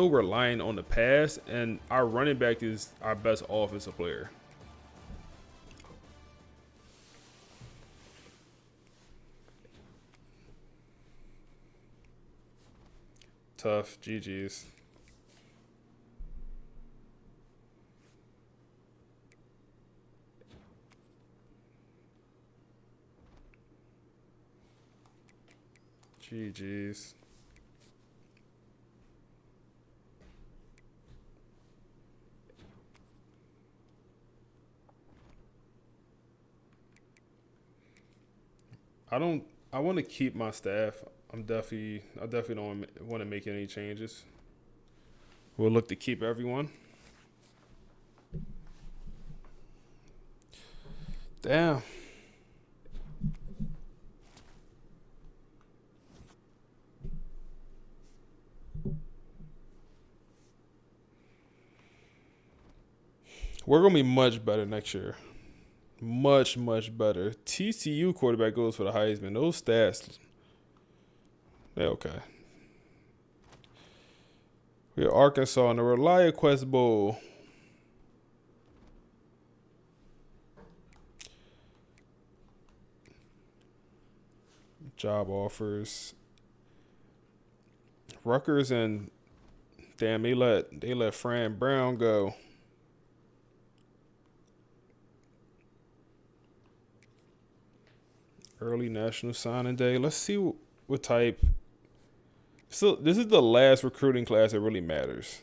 reliant on the pass, and our running back is our best offensive player. Tough. GG's. GG's. I want to keep my staff. I definitely don't want to make any changes. We'll look to keep everyone. Damn. We're going to be much better next year. Much, much better. TCU quarterback goes for the Heisman. Those stats, they're okay. We're Arkansas in the ReliaQuest Bowl. Job offers. Rutgers and damn, they let Fran Brown go. Early National Signing Day. Let's see what type. So this is the last recruiting class that really matters.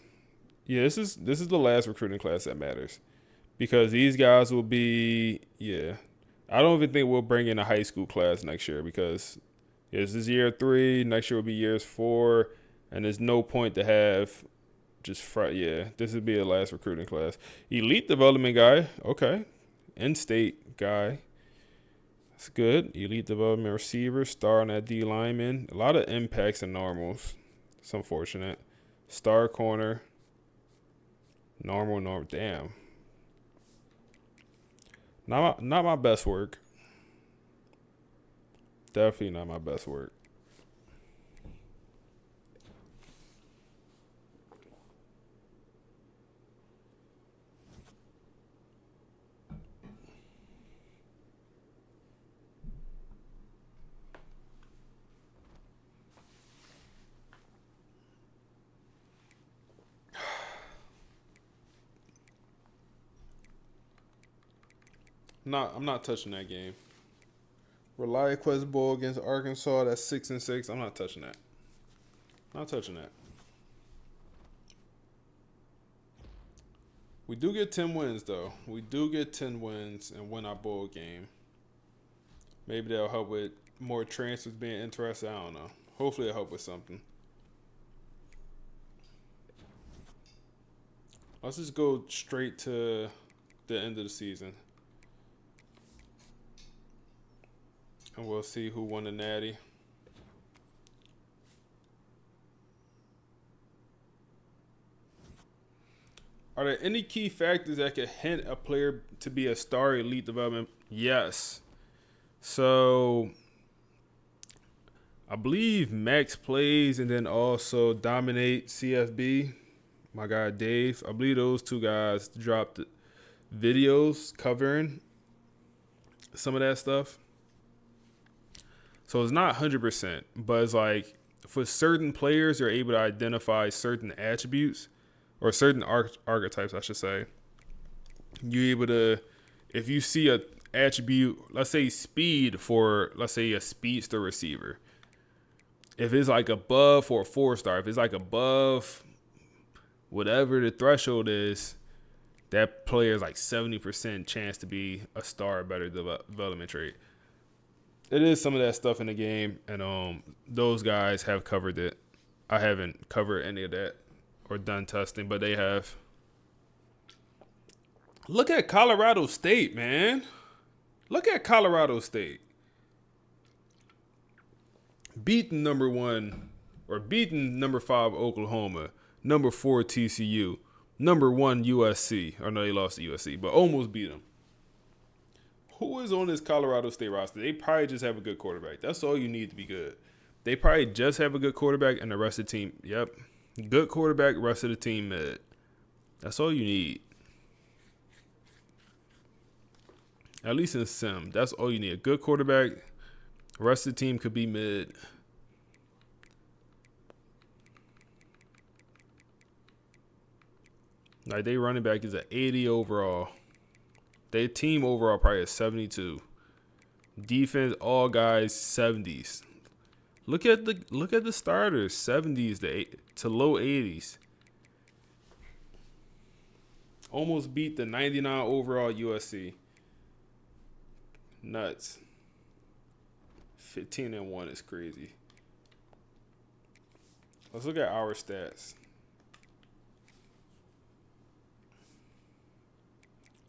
Yeah, this is the last recruiting class that matters, because these guys will be. Yeah, I don't even think we'll bring in a high school class next year, because this is year 3. Next year will be years 4, and there's no point to have just yeah. This would be the last recruiting class. Elite development guy. Okay, in-state guy. That's good. Elite development receiver, star on that D lineman. A lot of impacts and normals. It's unfortunate. Star corner. Normal. Damn. Not my best work. Definitely not my best work. I'm not touching that game. ReliaQuest Bowl against Arkansas. That's 6-6. I'm not touching that. Not touching that. We do get 10 wins, though. We do get 10 wins and win our bowl game. Maybe that'll help with more transfers being interested. I don't know. Hopefully it'll help with something. Let's just go straight to the end of the season. And we'll see who won the Natty. Are there any key factors that could hint a player to be a star elite development? Yes. So I believe Max plays and then also Dominate CFB. My guy Dave. I believe those two guys dropped videos covering some of that stuff. So it's not 100%, but it's like for certain players, you're able to identify certain attributes or certain archetypes, I should say. You're able to, if you see a attribute, let's say speed for, let's say a speedster receiver. If it's like above for a 4-star, if it's like above whatever the threshold is, that player is like 70% chance to be a star, better development trait. It is some of that stuff in the game, and those guys have covered it. I haven't covered any of that or done testing, but they have. Look at Colorado State, man. Look at Colorado State. Beating number 5 Oklahoma, number 4 TCU, number 1 USC. Or no, they lost to USC, but almost beat them. Who is on this Colorado State roster? They probably just have a good quarterback. That's all you need to be good. They probably just have a good quarterback and the rest of the team. Yep. Good quarterback, rest of the team mid. That's all you need. At least in sim. That's all you need. A good quarterback. Rest of the team could be mid. Like, they running back is an 80 overall. Their team overall probably is 72. Defense, all guys 70s. Look at the starters, 70s to low 80s. Almost beat the 99 overall USC. Nuts. 15-1 is crazy. Let's look at our stats.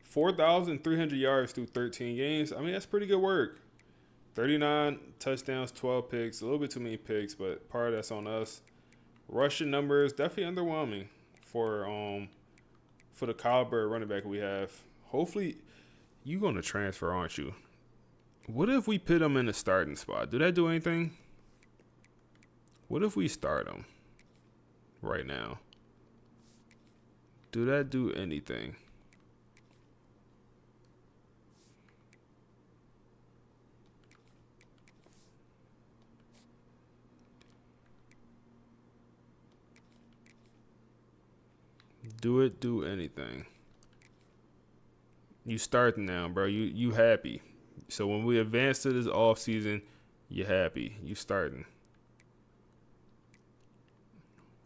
4,300 yards through 13 games. I mean, that's pretty good work. 39 touchdowns, 12 picks. A little bit too many picks, but part of that's on us. Rushing numbers, definitely underwhelming for the caliber running back we have. Hopefully, you're going to transfer, aren't you? What if we put him in the starting spot? Do that do anything? What if we start him right now? Do that do anything? Do it do anything? You starting now, bro. You happy. So when we advance to this off season, you happy. You starting.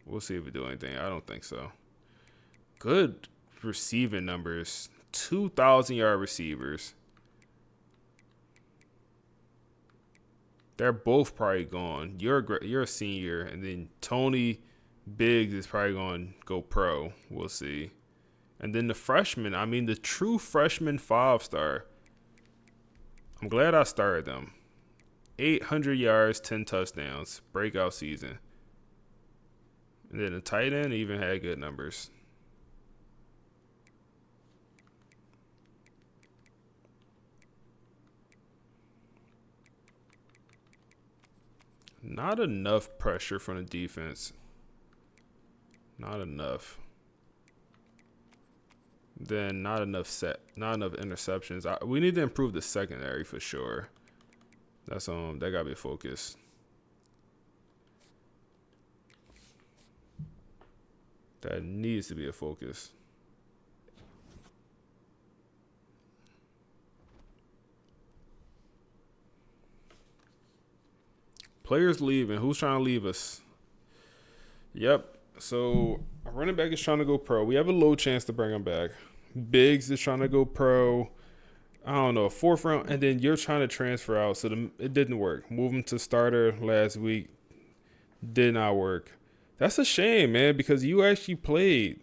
We'll see if we do anything. I don't think so. Good receiving numbers. 2,000-yard receivers. They're both probably gone. You're a senior, and then Tony Biggs is probably going to go pro. We'll see. And then the freshman, I mean the true freshman 5-star. I'm glad I started them. 800 yards, 10 touchdowns. Breakout season. And then the tight end even had good numbers. Not enough pressure from the defense. Not enough. Then not enough interceptions. We need to improve the secondary for sure. That's that gotta be a focus. That needs to be a focus. Players leaving. Who's trying to leave us? Yep. So our running back is trying to go pro. We have a low chance to bring him back. Biggs is trying to go pro. I don't know, 4th round, and then you're trying to transfer out. So it didn't work. Move him to starter last week. Did not work. That's a shame, man, because you actually played.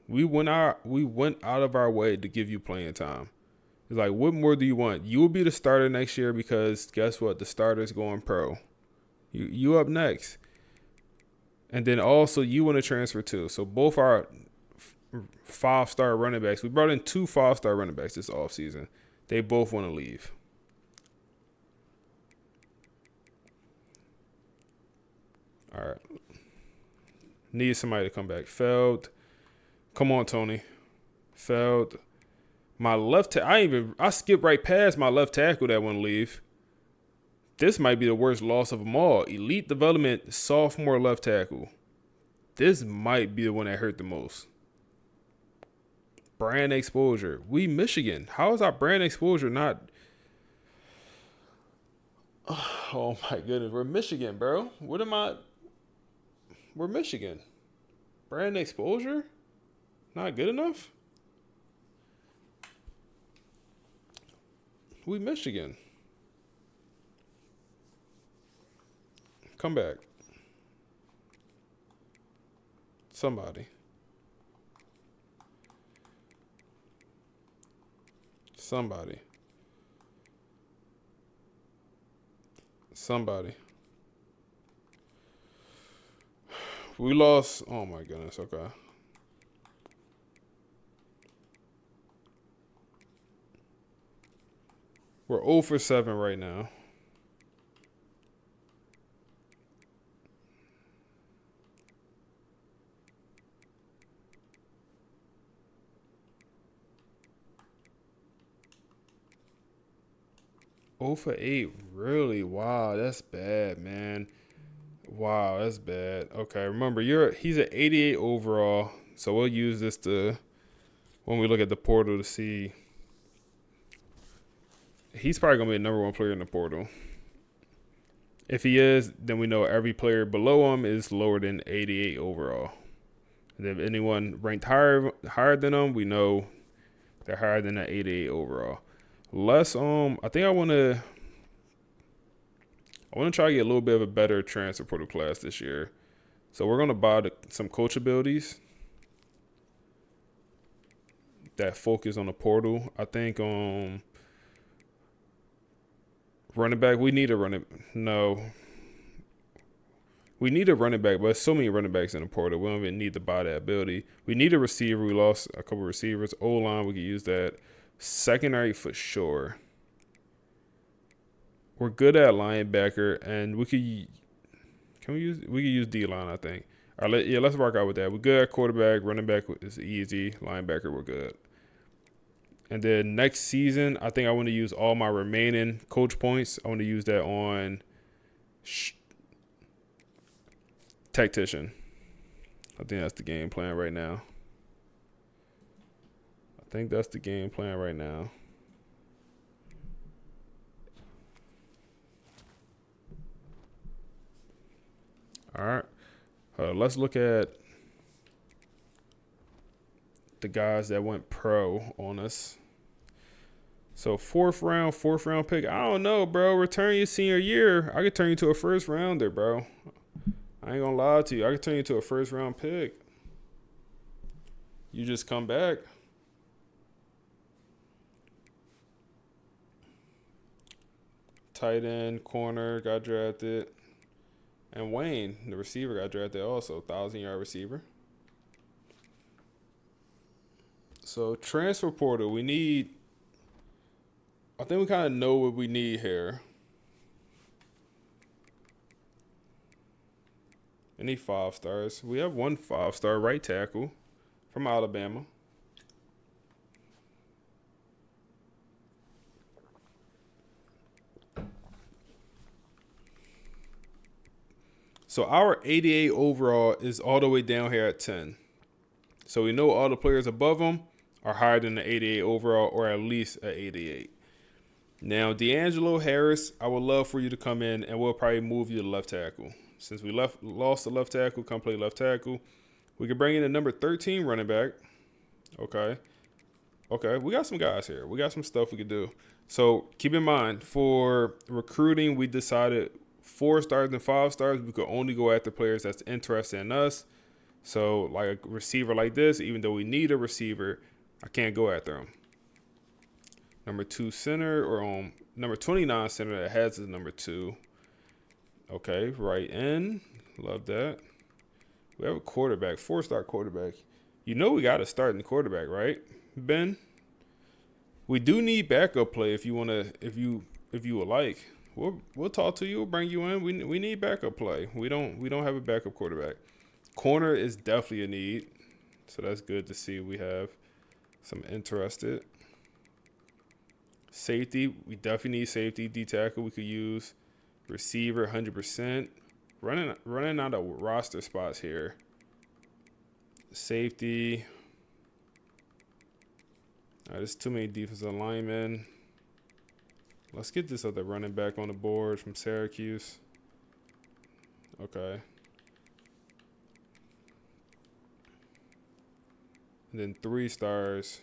We went out of our way to give you playing time. It's like, what more do you want? You will be the starter next year because guess what? The starter's going pro. You up next. And then also you want to transfer too. So both our 5-star running backs. We brought in 2 5-star running backs this offseason. They both want to leave. All right. Need somebody to come back. Feld. Come on, Tony. Feld. My left tackle. I skipped right past my left tackle that want to leave. This might be the worst loss of them all. Elite development, sophomore left tackle. This might be the one that hurt the most. Brand exposure. We Michigan. How is our brand exposure not? Oh my goodness. We're Michigan, bro. What am I? We're Michigan. Brand exposure? Not good enough? We Michigan. Come back. Somebody. We lost. Oh my goodness. Okay. We're 0 for 7 right now. For 8, really? Wow, that's bad, man. Wow, that's bad. Okay, remember he's an 88 overall, so we'll use this when we look at the portal to see. He's probably gonna be the #1 player in the portal. If he is, then we know every player below him is lower than 88 overall. And if anyone ranked higher than him, we know they're higher than that 88 overall. I think I want to try to get a little bit of a better transfer portal class this year. So we're going to buy some coach abilities that focus on the portal. I think running back, we need a running back, but so many running backs in the portal. We don't even need to buy that ability. We need a receiver. We lost a couple of receivers. O-line, we could use that. Secondary for sure. We're good at linebacker, and we could use D-line, I think. All right, let's rock out with that. We're good at quarterback. Running back is easy. Linebacker, we're good. And then next season, I think I want to use all my remaining coach points. I want to use that on tactician. I think that's the game plan right now. All right. Let's look at the guys that went pro on us. So fourth round pick. I don't know, bro. Return your senior year. I could turn you to a first rounder, bro. I ain't gonna lie to you. I could turn you to a first round pick. You just come back. Tight end, corner got drafted. And Wayne, the receiver, got drafted also. 1,000-yard receiver. So transfer portal, I think we kind of know what we need here. We need 5 stars. We have 1 5-star right tackle from Alabama. So our 88 overall is all the way down here at 10. So we know all the players above them are higher than the 88 overall, or at least an 88. Now, D'Angelo Harris, I would love for you to come in, and we'll probably move you to left tackle. Since we lost the left tackle, come play left tackle. We could bring in a number 13 running back. Okay, we got some guys here. We got some stuff we could do. So keep in mind, for recruiting, we decided 4 stars and 5 stars, we could only go after players that's interested in us. So like a receiver like this, even though we need a receiver, I can't go after him. Number 2 center or number 29 center that has is number 2. Okay, right in. Love that. We have a quarterback, 4-star quarterback. You know we got to start in the quarterback, right, Ben? We do need backup play if you want to, if you would like. We'll talk to you. We'll bring you in. We need backup play. We don't have a backup quarterback. Corner is definitely a need, so that's good to see. We have some interested. Safety, we definitely need safety. D tackle we could use. Receiver, 100%. Running out of roster spots here. Safety. All right, there's too many defensive linemen. Let's get this other running back on the board from Syracuse. Okay. And then 3 stars.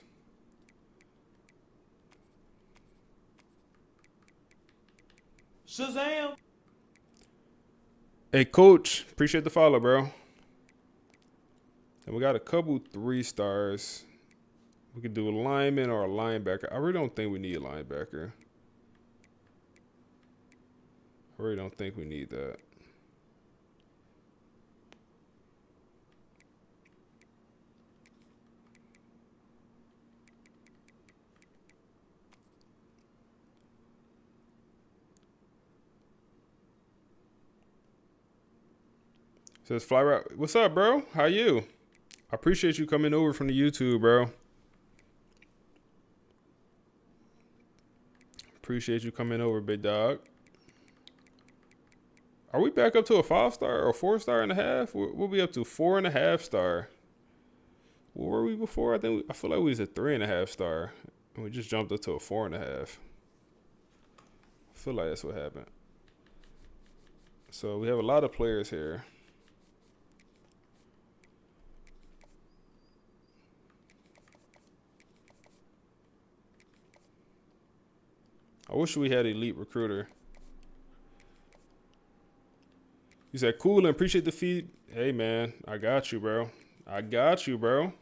Shazam! Hey, Coach. Appreciate the follow, bro. And we got a couple 3 stars. We could do a lineman or a linebacker. I really don't think we need a linebacker. I really don't think we need that. Says Fly Route. What's up, bro? How you? I appreciate you coming over from the YouTube, bro. Appreciate you coming over, big dog. Are we back up to a 5-star or 4-star and a half? We'll be up to 4.5 star. What were we before? I feel like we was a 3.5 star, and we just jumped up to a 4.5. I feel like that's what happened. So we have a lot of players here. I wish we had Elite Recruiter. You said, cool and appreciate the feed. Hey, man, I got you, bro. I got you, bro.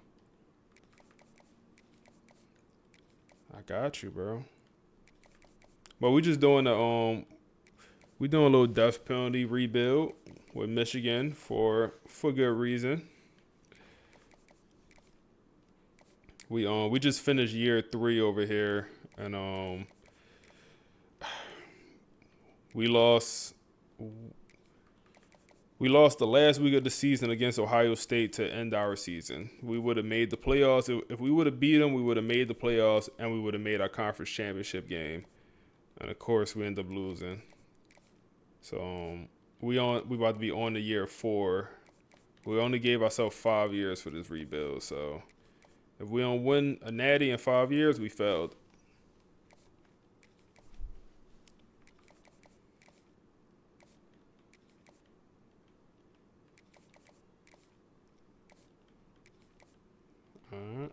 But we just doing we doing a little death penalty rebuild with Michigan for good reason. We just finished year 3 over here, and we lost the last week of the season against Ohio State to end our season. We would have made the playoffs. If we would have beat them, we would have made the playoffs, and we would have made our conference championship game. And, of course, we ended up losing. So we about to be on to year 4. We only gave ourselves 5 years for this rebuild. So if we don't win a natty in 5 years, we failed. All right.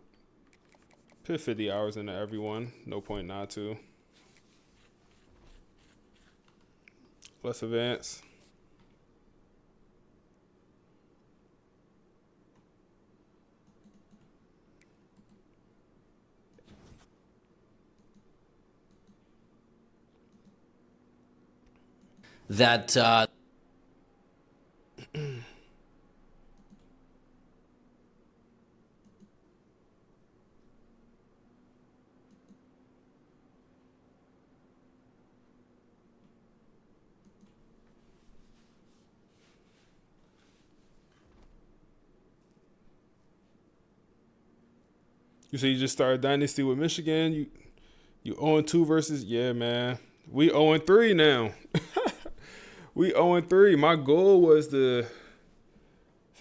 Put 50 hours into everyone. No point not to. Let's advance. That You say you just started Dynasty with Michigan. You 0-2 versus, yeah, man. We 0-3 now. We 0-3. My goal was so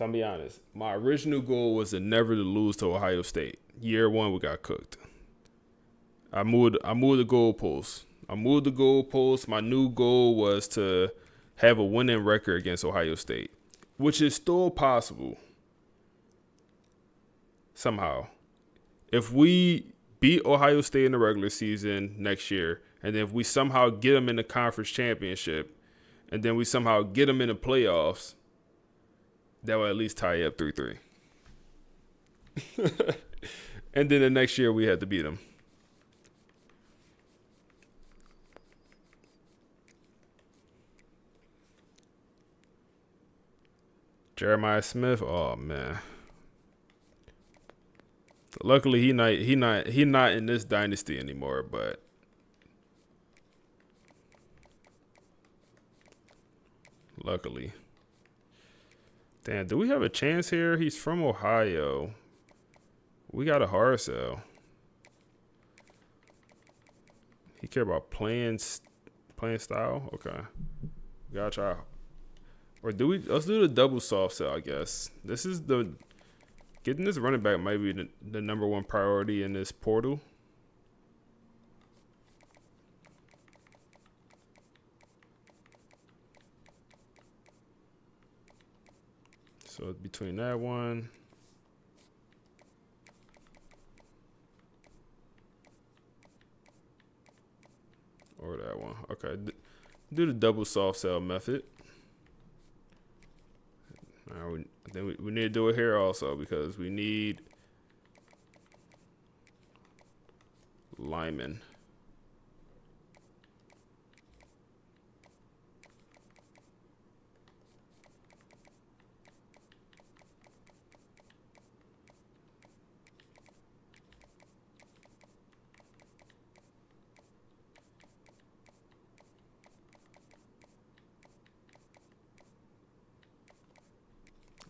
I'll be honest. My original goal was to never to lose to Ohio State. Year 1, we got cooked. I moved the goalposts. My new goal was to have a winning record against Ohio State, which is still possible somehow. If we beat Ohio State in the regular season next year, and then if we somehow get them in the conference championship, and then we somehow get them in the playoffs, that will at least tie up 3-3. And then the next year we had to beat them. Jeremiah Smith. Oh man. Luckily he not in this dynasty anymore, but luckily. Damn, do we have a chance here? He's from Ohio. We got a hard sell. He care about playing style? Okay. Gotta try. Or let's do the double soft sell, I guess. This is getting this running back might be the number one priority in this portal. So between that one or that one. Okay. Do the double soft sell method. I think we need to do it here also because we need Lyman.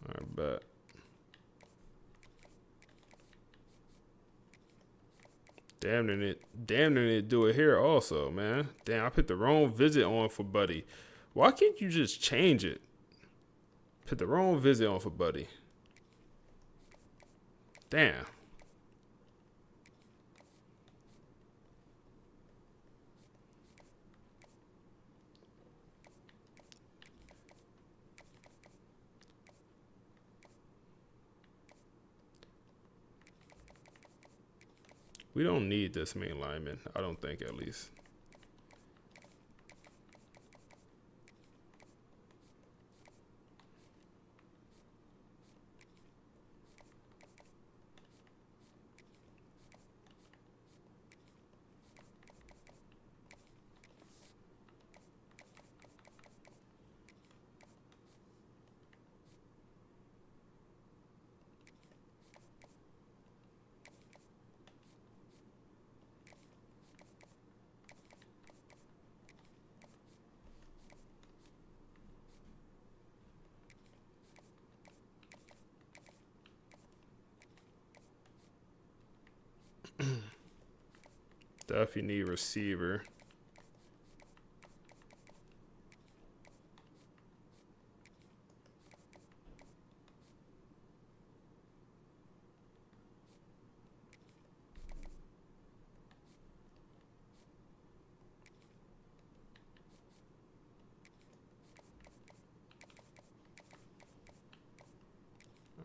I bet. Damn, they need to do it here also, man. Damn, I put the wrong visit on for Buddy. Why can't you just change it? Put the wrong visit on for Buddy. Damn. We don't need this main lineman. I don't think, at least. Definitely need receiver.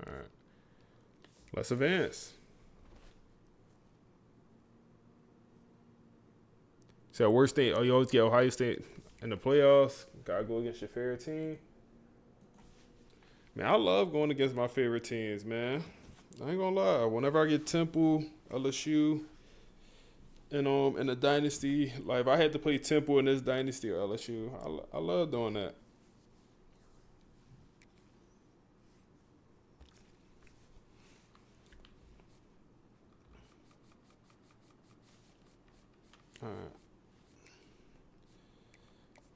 All right. Let's advance. So worst thing, you always get Ohio State in the playoffs. Gotta go against your favorite team. Man, I love going against my favorite teams, man. I ain't gonna lie. Whenever I get Temple, LSU, and in the dynasty, like if I had to play Temple in this dynasty or LSU, I love doing that. All right.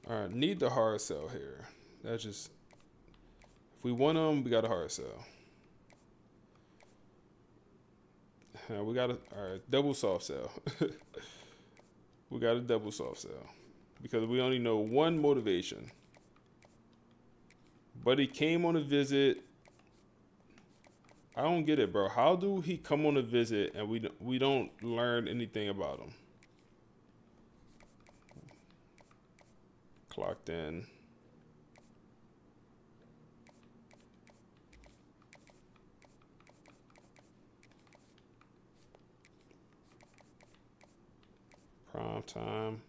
All right, need the hard sell here. That's just, if we want them, we got a hard sell. We got a, all right, double soft sell. We got a double soft sell because we only know one motivation. But he came on a visit. I don't get it, bro. How do he come on a visit and we don't learn anything about him? Clocked in. Prime time.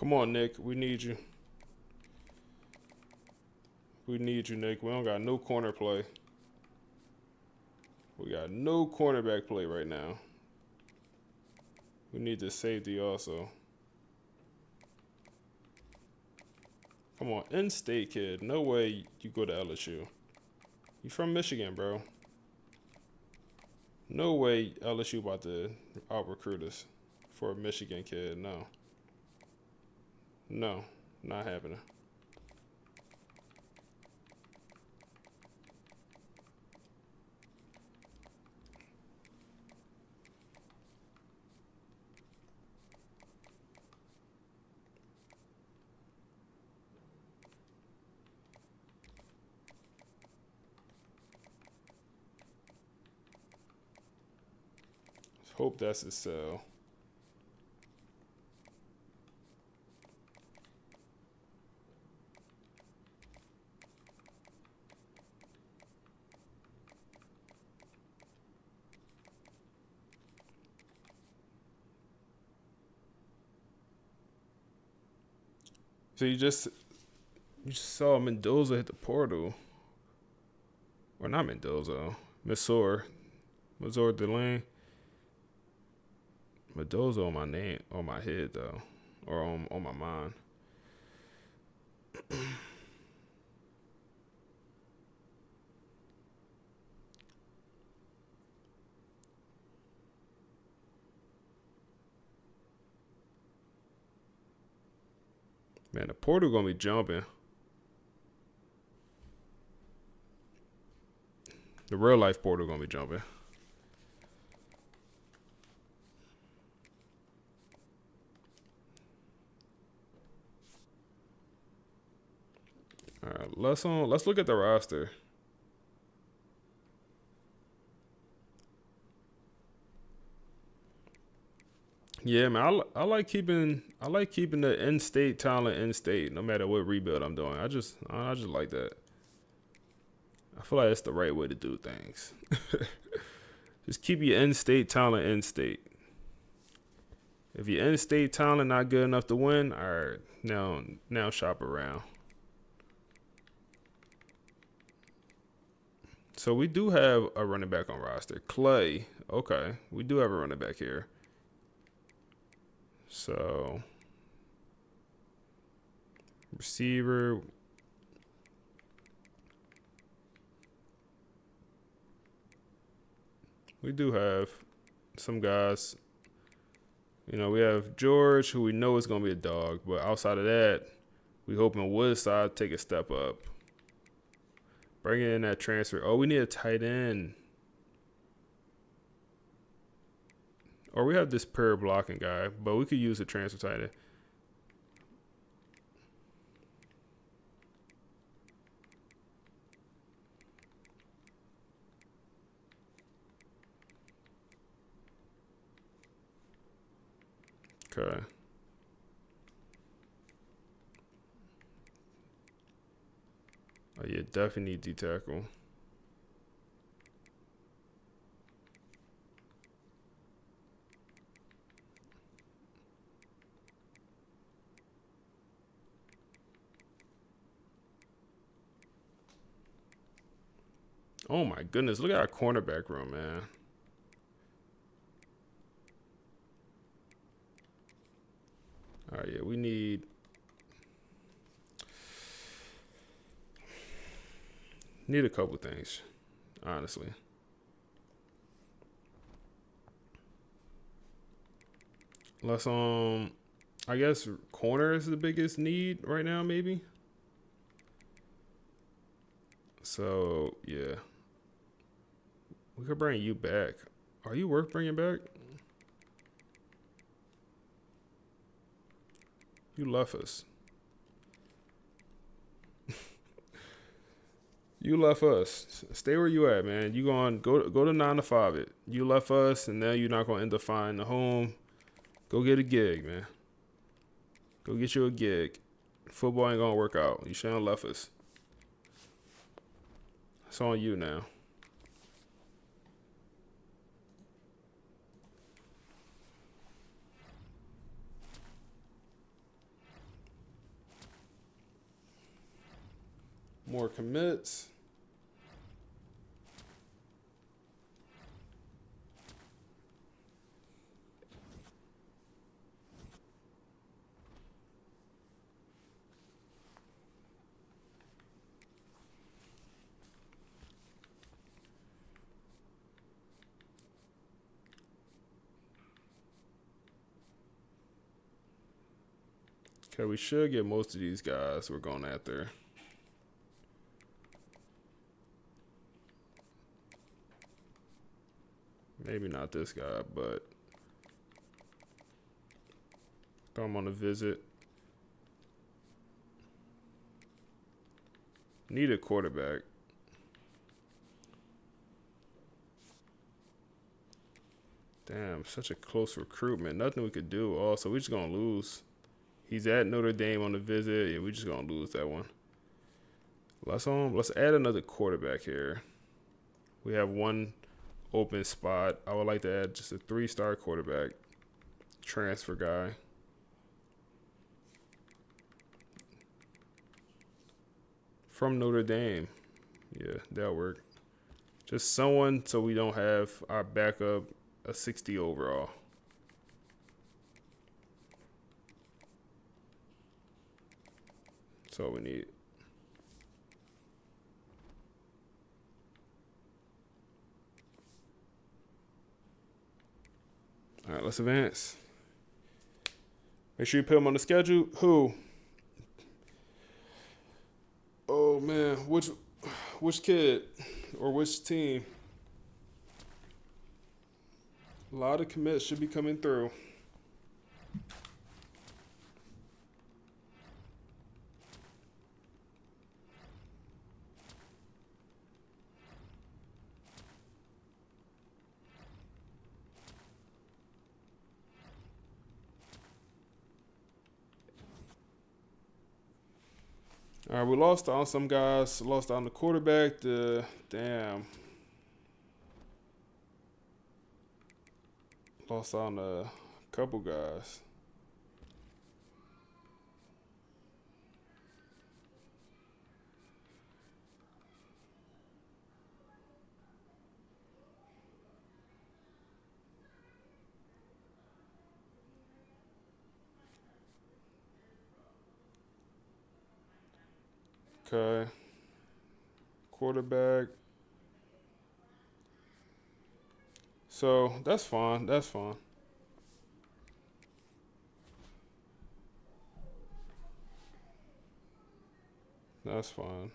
Come on, Nick. We need you. We need you, Nick. We don't got no corner play. We got no cornerback play right now. We need the safety also. Come on, in-state kid. No way you go to LSU. You from Michigan, bro. No way LSU about to out-recruit us for a Michigan kid. No. No, not happening. Hope that's a sell. So you just saw Mendoza hit the portal. Or not Mendoza. Mazur Delane. Mendoza on my name, on my head though, or on my mind. Man, the portal gonna be jumping. The real life portal gonna be jumping. All right, let's look at the roster. Yeah, man, I like keeping the in-state talent in-state, no matter what rebuild I'm doing. I just like that. I feel like that's the right way to do things. Just keep your in-state talent in-state. If your in-state talent not good enough to win, all right, now shop around. So we do have a running back on roster. Clay. Okay. We do have a running back here. So receiver. We do have some guys. You know, we have George, who we know is going to be a dog. But outside of that, we hoping Woodside take a step up. Bringing in that transfer. Oh, we need a tight end. Or we have this pair blocking guy, but we could use a transfer tight end. Okay. Oh, yeah, definitely need D-tackle. Oh, my goodness. Look at our cornerback room, man. All right, yeah, we need a couple things, honestly. Let's I guess corner is the biggest need right now, maybe. So yeah, we could bring you back. Are you worth bringing back? You left us. You left us. Stay where you at, man. You going go to 9 to 5 it. You left us, and now you're not gonna end up finding a home. Go get a gig, man. Go get you a gig. Football ain't gonna work out. You shouldn't have left us. It's on you now. More commits. Okay, we should get most of these guys we're going after. Maybe not this guy, but throw him on a visit. Need a quarterback. Damn, such a close recruitment. Nothing we could do. Also, we're just going to lose. He's at Notre Dame on the visit. Yeah, we're just going to lose that one. Let's add another quarterback here. We have one open spot. I would like to add just a 3-star quarterback. Transfer guy. From Notre Dame. Yeah, that'll work. Just someone so we don't have our backup a 60 overall. That's all we need. All right, let's advance. Make sure you put him on the schedule. Who? Oh man, which kid or which team? A lot of commits should be coming through. All right, we lost on some guys. Lost on the quarterback. Lost on a couple guys. Okay. Quarterback. So that's fine. That's fine. That's fine.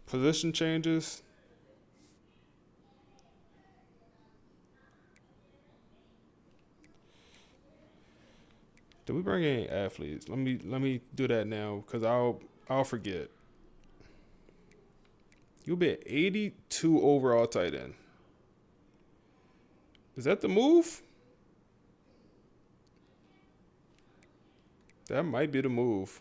Position changes. Did we bring any athletes? Let me do that now because I'll forget. You'll be at 82 overall tight end. Is that the move? That might be the move.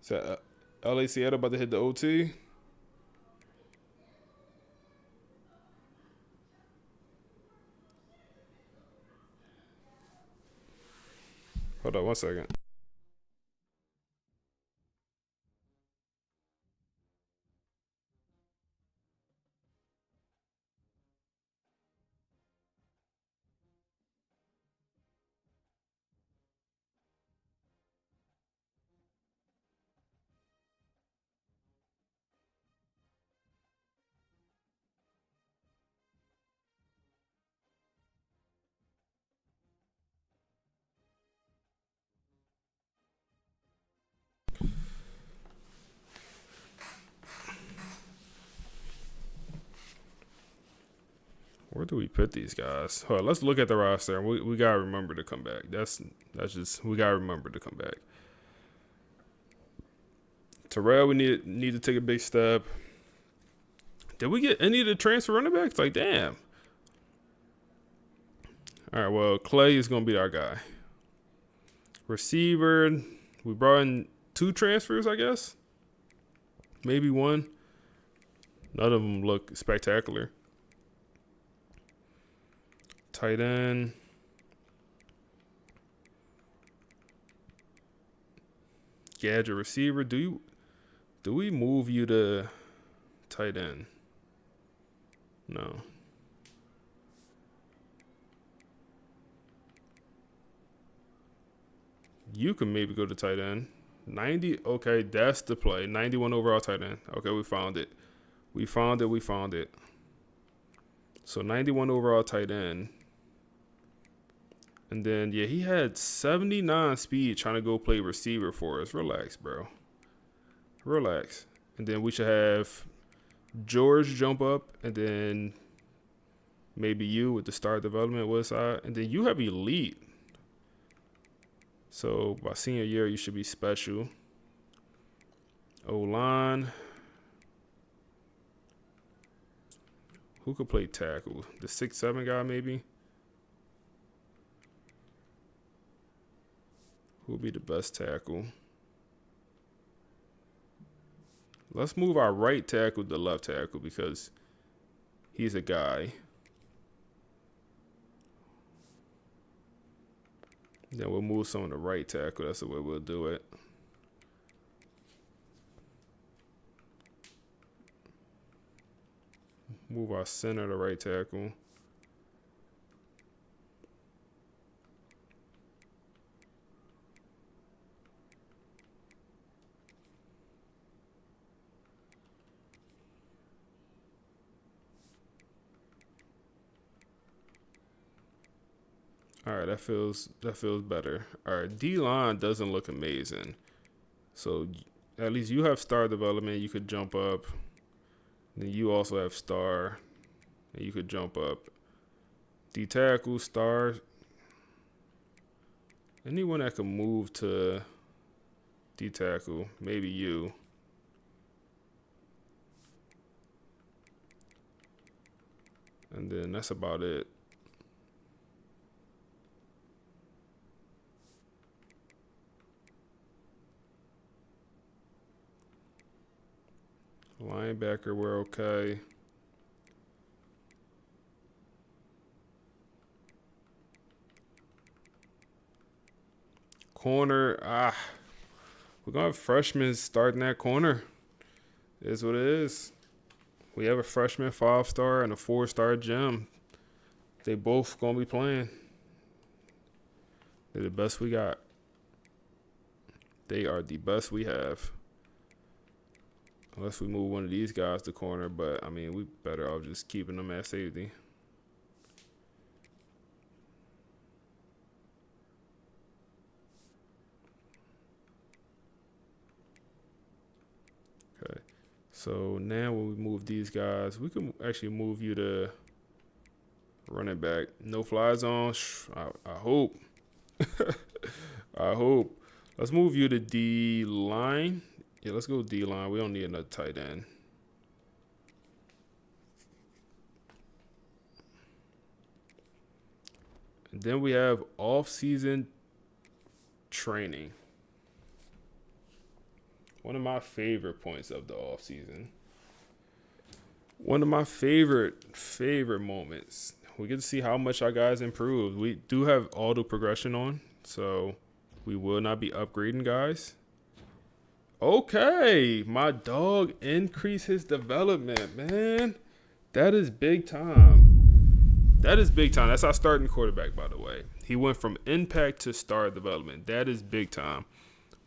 Is that LA Seattle about to hit the OT? Hold on 1 second. Where do we put these guys? Hold on, let's look at the roster. We gotta remember to come back. That's just we gotta remember to come back. Terrell, we need to take a big step. Did we get any of the transfer running backs? Like, damn. All right, well, Clay is gonna be our guy. Receiver, we brought in 2 transfers, I guess. Maybe 1. None of them look spectacular. Tight end, gadget receiver. Do we move you to tight end? No. You can maybe go to tight end. 90. Okay, that's the play. 91 overall tight end. Okay, we found it. We found it. So 91 overall tight end. And then, yeah, he had 79 speed trying to go play receiver for us. Relax, bro. Relax. And then we should have George jump up, and then maybe you with the star development was side. And then you have elite. So by senior year, you should be special. O-line. Who could play tackle? The 6'7" guy, maybe? Who would be the best tackle? Let's move our right tackle to left tackle because he's a guy. Then we'll move some of the right tackle. That's the way we'll do it. Move our center to right tackle. All right, that feels better. All right, D-line doesn't look amazing. So at least you have star development. You could jump up. Then you also have star, and you could jump up. D-tackle, star. Anyone that can move to D-tackle, maybe you. And then that's about it. Linebacker, we're okay. Corner, we're going to have freshmen starting that corner. It is what it is. We have a freshman 5-star and a 4-star gem. They both going to be playing. They're the best we got. They are the best we have. Unless we move one of these guys to corner, but I mean, we better off just keeping them at safety. Okay. So now when we move these guys, we can actually move you to running back. No fly zone. I hope. I hope. Let's move you to D-line. Yeah, let's go D-line. We don't need another tight end. And then we have off-season training. One of my favorite points of the off-season. One of my favorite moments. We get to see how much our guys improved. We do have auto progression on, so we will not be upgrading guys. Okay, my dog increased his development, man. That is big time. That is big time. That's our starting quarterback, by the way. He went from impact to star development. That is big time.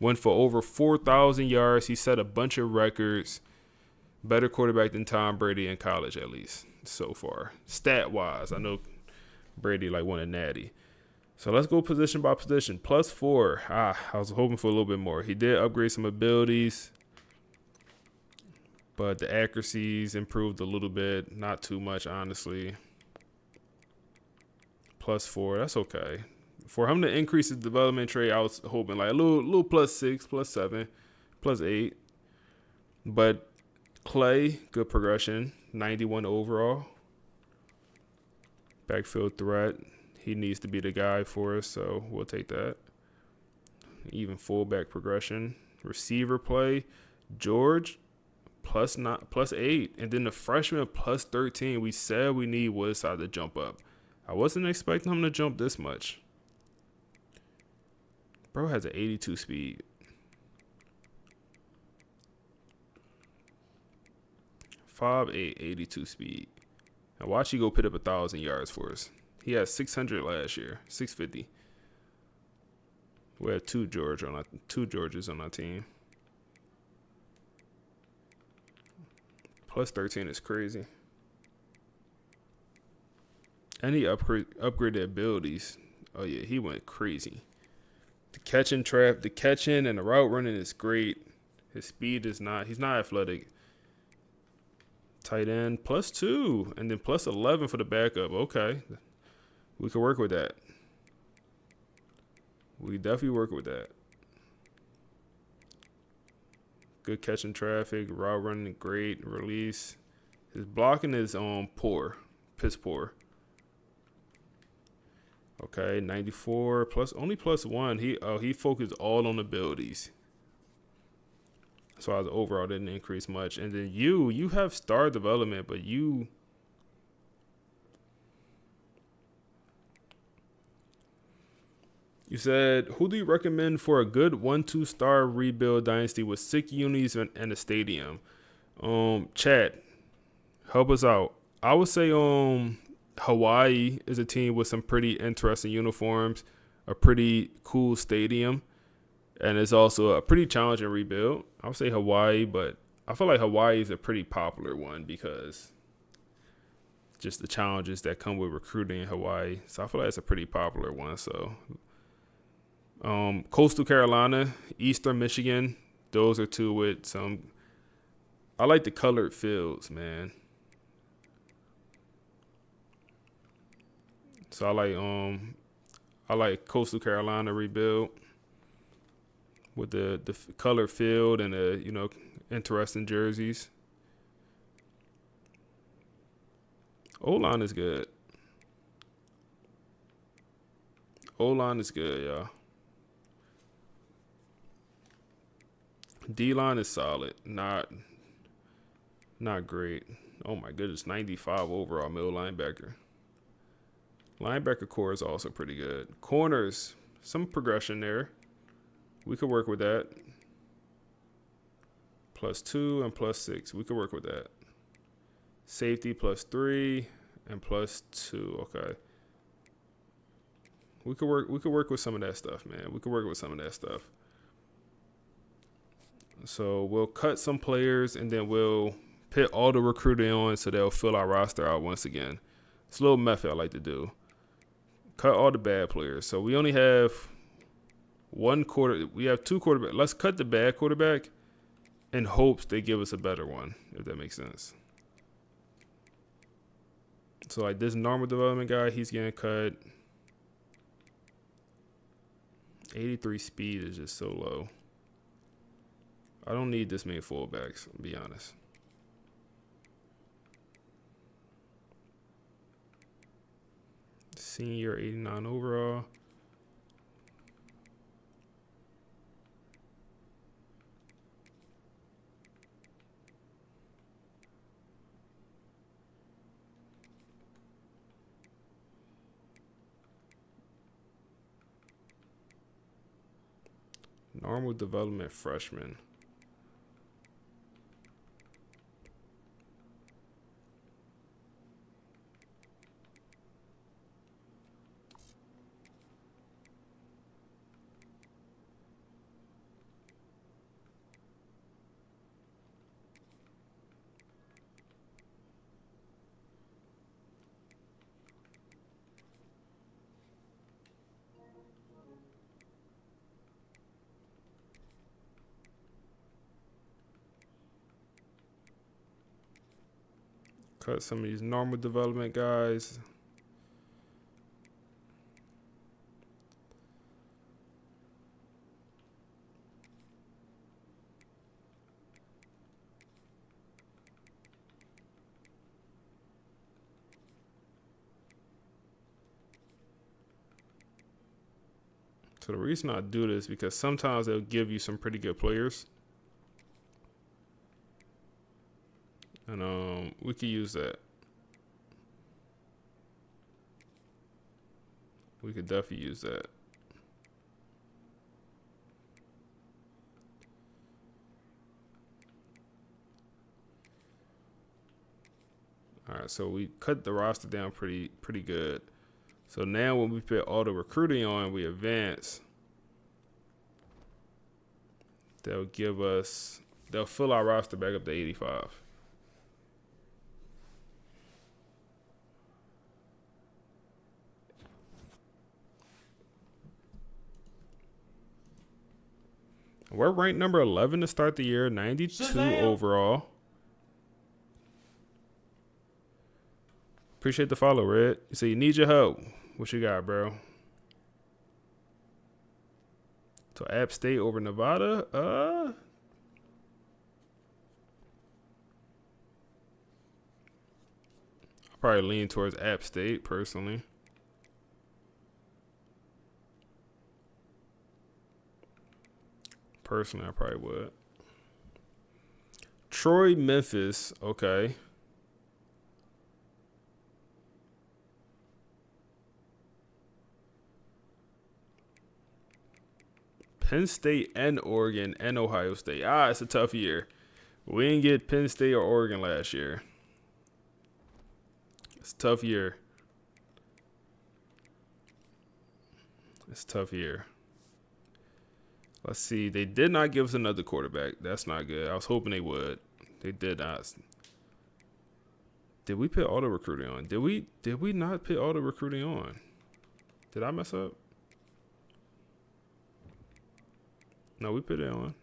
Went for over 4,000 yards. He set a bunch of records. Better quarterback than Tom Brady in college, at least, so far. Stat-wise, I know Brady won a natty. So let's go position by position. +4. I was hoping for a little bit more. He did upgrade some abilities, but the accuracies improved a little bit. Not too much, honestly. +4. That's okay. For him to increase his development trait, I was hoping a little +6, +7, +8. But Clay, good progression. 91 overall. Backfield threat. He needs to be the guy for us, so we'll take that. Even fullback progression. Receiver play, George, +8. And then the freshman +13. We said we need Woodside to jump up. I wasn't expecting him to jump this much. Bro has an 82 speed. 5'8", 82 speed. And watch you go put up 1,000 yards for us. He had 600 last year, 650. We have two Georges on our team. Plus 13 is crazy. And he upgraded abilities. Oh yeah, he went crazy. The catching and the route running is great. His speed is not. He's not athletic. Tight end +2 and then +11 for the backup. Okay, we could work with that. We definitely work with that. Good catching traffic, route running great, release. His blocking is poor, piss poor. Okay, 94 plus only +1. He focused all on abilities. So his overall didn't increase much. And then you have star development, but you said, who do you recommend for a good 1-2 star rebuild dynasty with 6 unis and a stadium? Chat, help us out. I would say Hawaii is a team with some pretty interesting uniforms, a pretty cool stadium, and it's also a pretty challenging rebuild. I would say Hawaii, but I feel like Hawaii is a pretty popular one because just the challenges that come with recruiting in Hawaii. So I feel like it's a pretty popular one. So Coastal Carolina, Eastern Michigan, those are two with some. I like the colored fields, man. So I like Coastal Carolina rebuild with the colored field and the interesting jerseys. O-line is good. O-line is good, y'all. D-line is solid. Not great. Oh my goodness, 95 overall middle linebacker. Linebacker core is also pretty good. Corners, some progression there. We could work with that. +2 and +6. We could work with that. Safety +3 and +2. Okay. We could work with some of that stuff, man. We could work with some of that stuff. So we'll cut some players and then we'll put all the recruiting on so they'll fill our roster out once again. It's a little method I like to do. Cut all the bad players. So we only have we have 2 quarterbacks. Let's cut the bad quarterback in hopes they give us a better one, if that makes sense. So like this normal development guy, he's getting cut. 83 speed is just so low. I don't need this many fullbacks, to be honest. Senior 89 overall. Normal development freshman. Cut some of these normal development guys. So the reason I do this is because sometimes they'll give you some pretty good players. And we could use that. We could definitely use that. All right, so we cut the roster down pretty good. So now when we put all the recruiting on, we advance. They'll fill our roster back up to 85. We're ranked number 11 to start the year, 92 Shazam! overall. Appreciate the follow, Red. You say you need your help. What you got, bro? So App State over Nevada? I'll probably lean towards App State personally. Personally, I probably would. Troy, Memphis. Okay. Penn State and Oregon and Ohio State. It's a tough year. We didn't get Penn State or Oregon last year. It's a tough year. It's a tough year. Let's see. They did not give us another quarterback. That's not good. I was hoping they would. They did not. Did we put auto recruiting on? Did we not put auto recruiting on? Did I mess up? No, we put it on.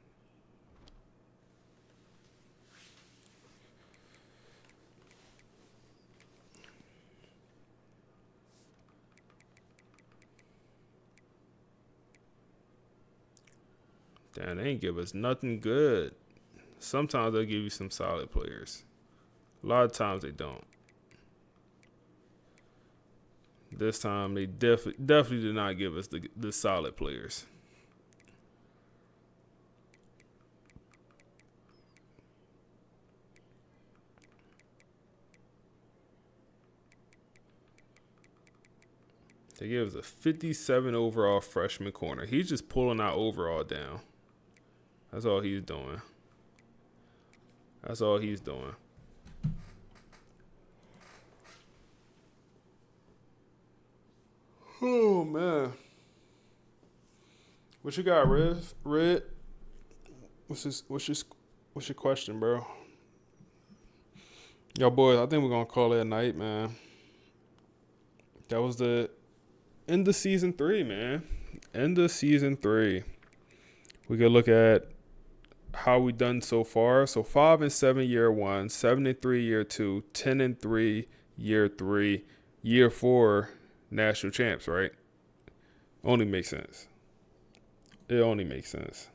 Damn, they ain't give us nothing good. Sometimes they'll give you some solid players. A lot of times they don't. This time they definitely did not give us the solid players. They gave us a 57 overall freshman corner. He's just pulling our overall down. That's all he's doing. That's all he's doing. Oh, man. What you got, Red? What's your question, bro? Yo, boys, I think we're going to call it a night, man. That was the end of season 3, man. End of season 3. We could look at how we done so far. So 5-7 year 1, 7-3 year 2, 10-3 year 3, year 4 national champs, right? Only makes sense. It only makes sense.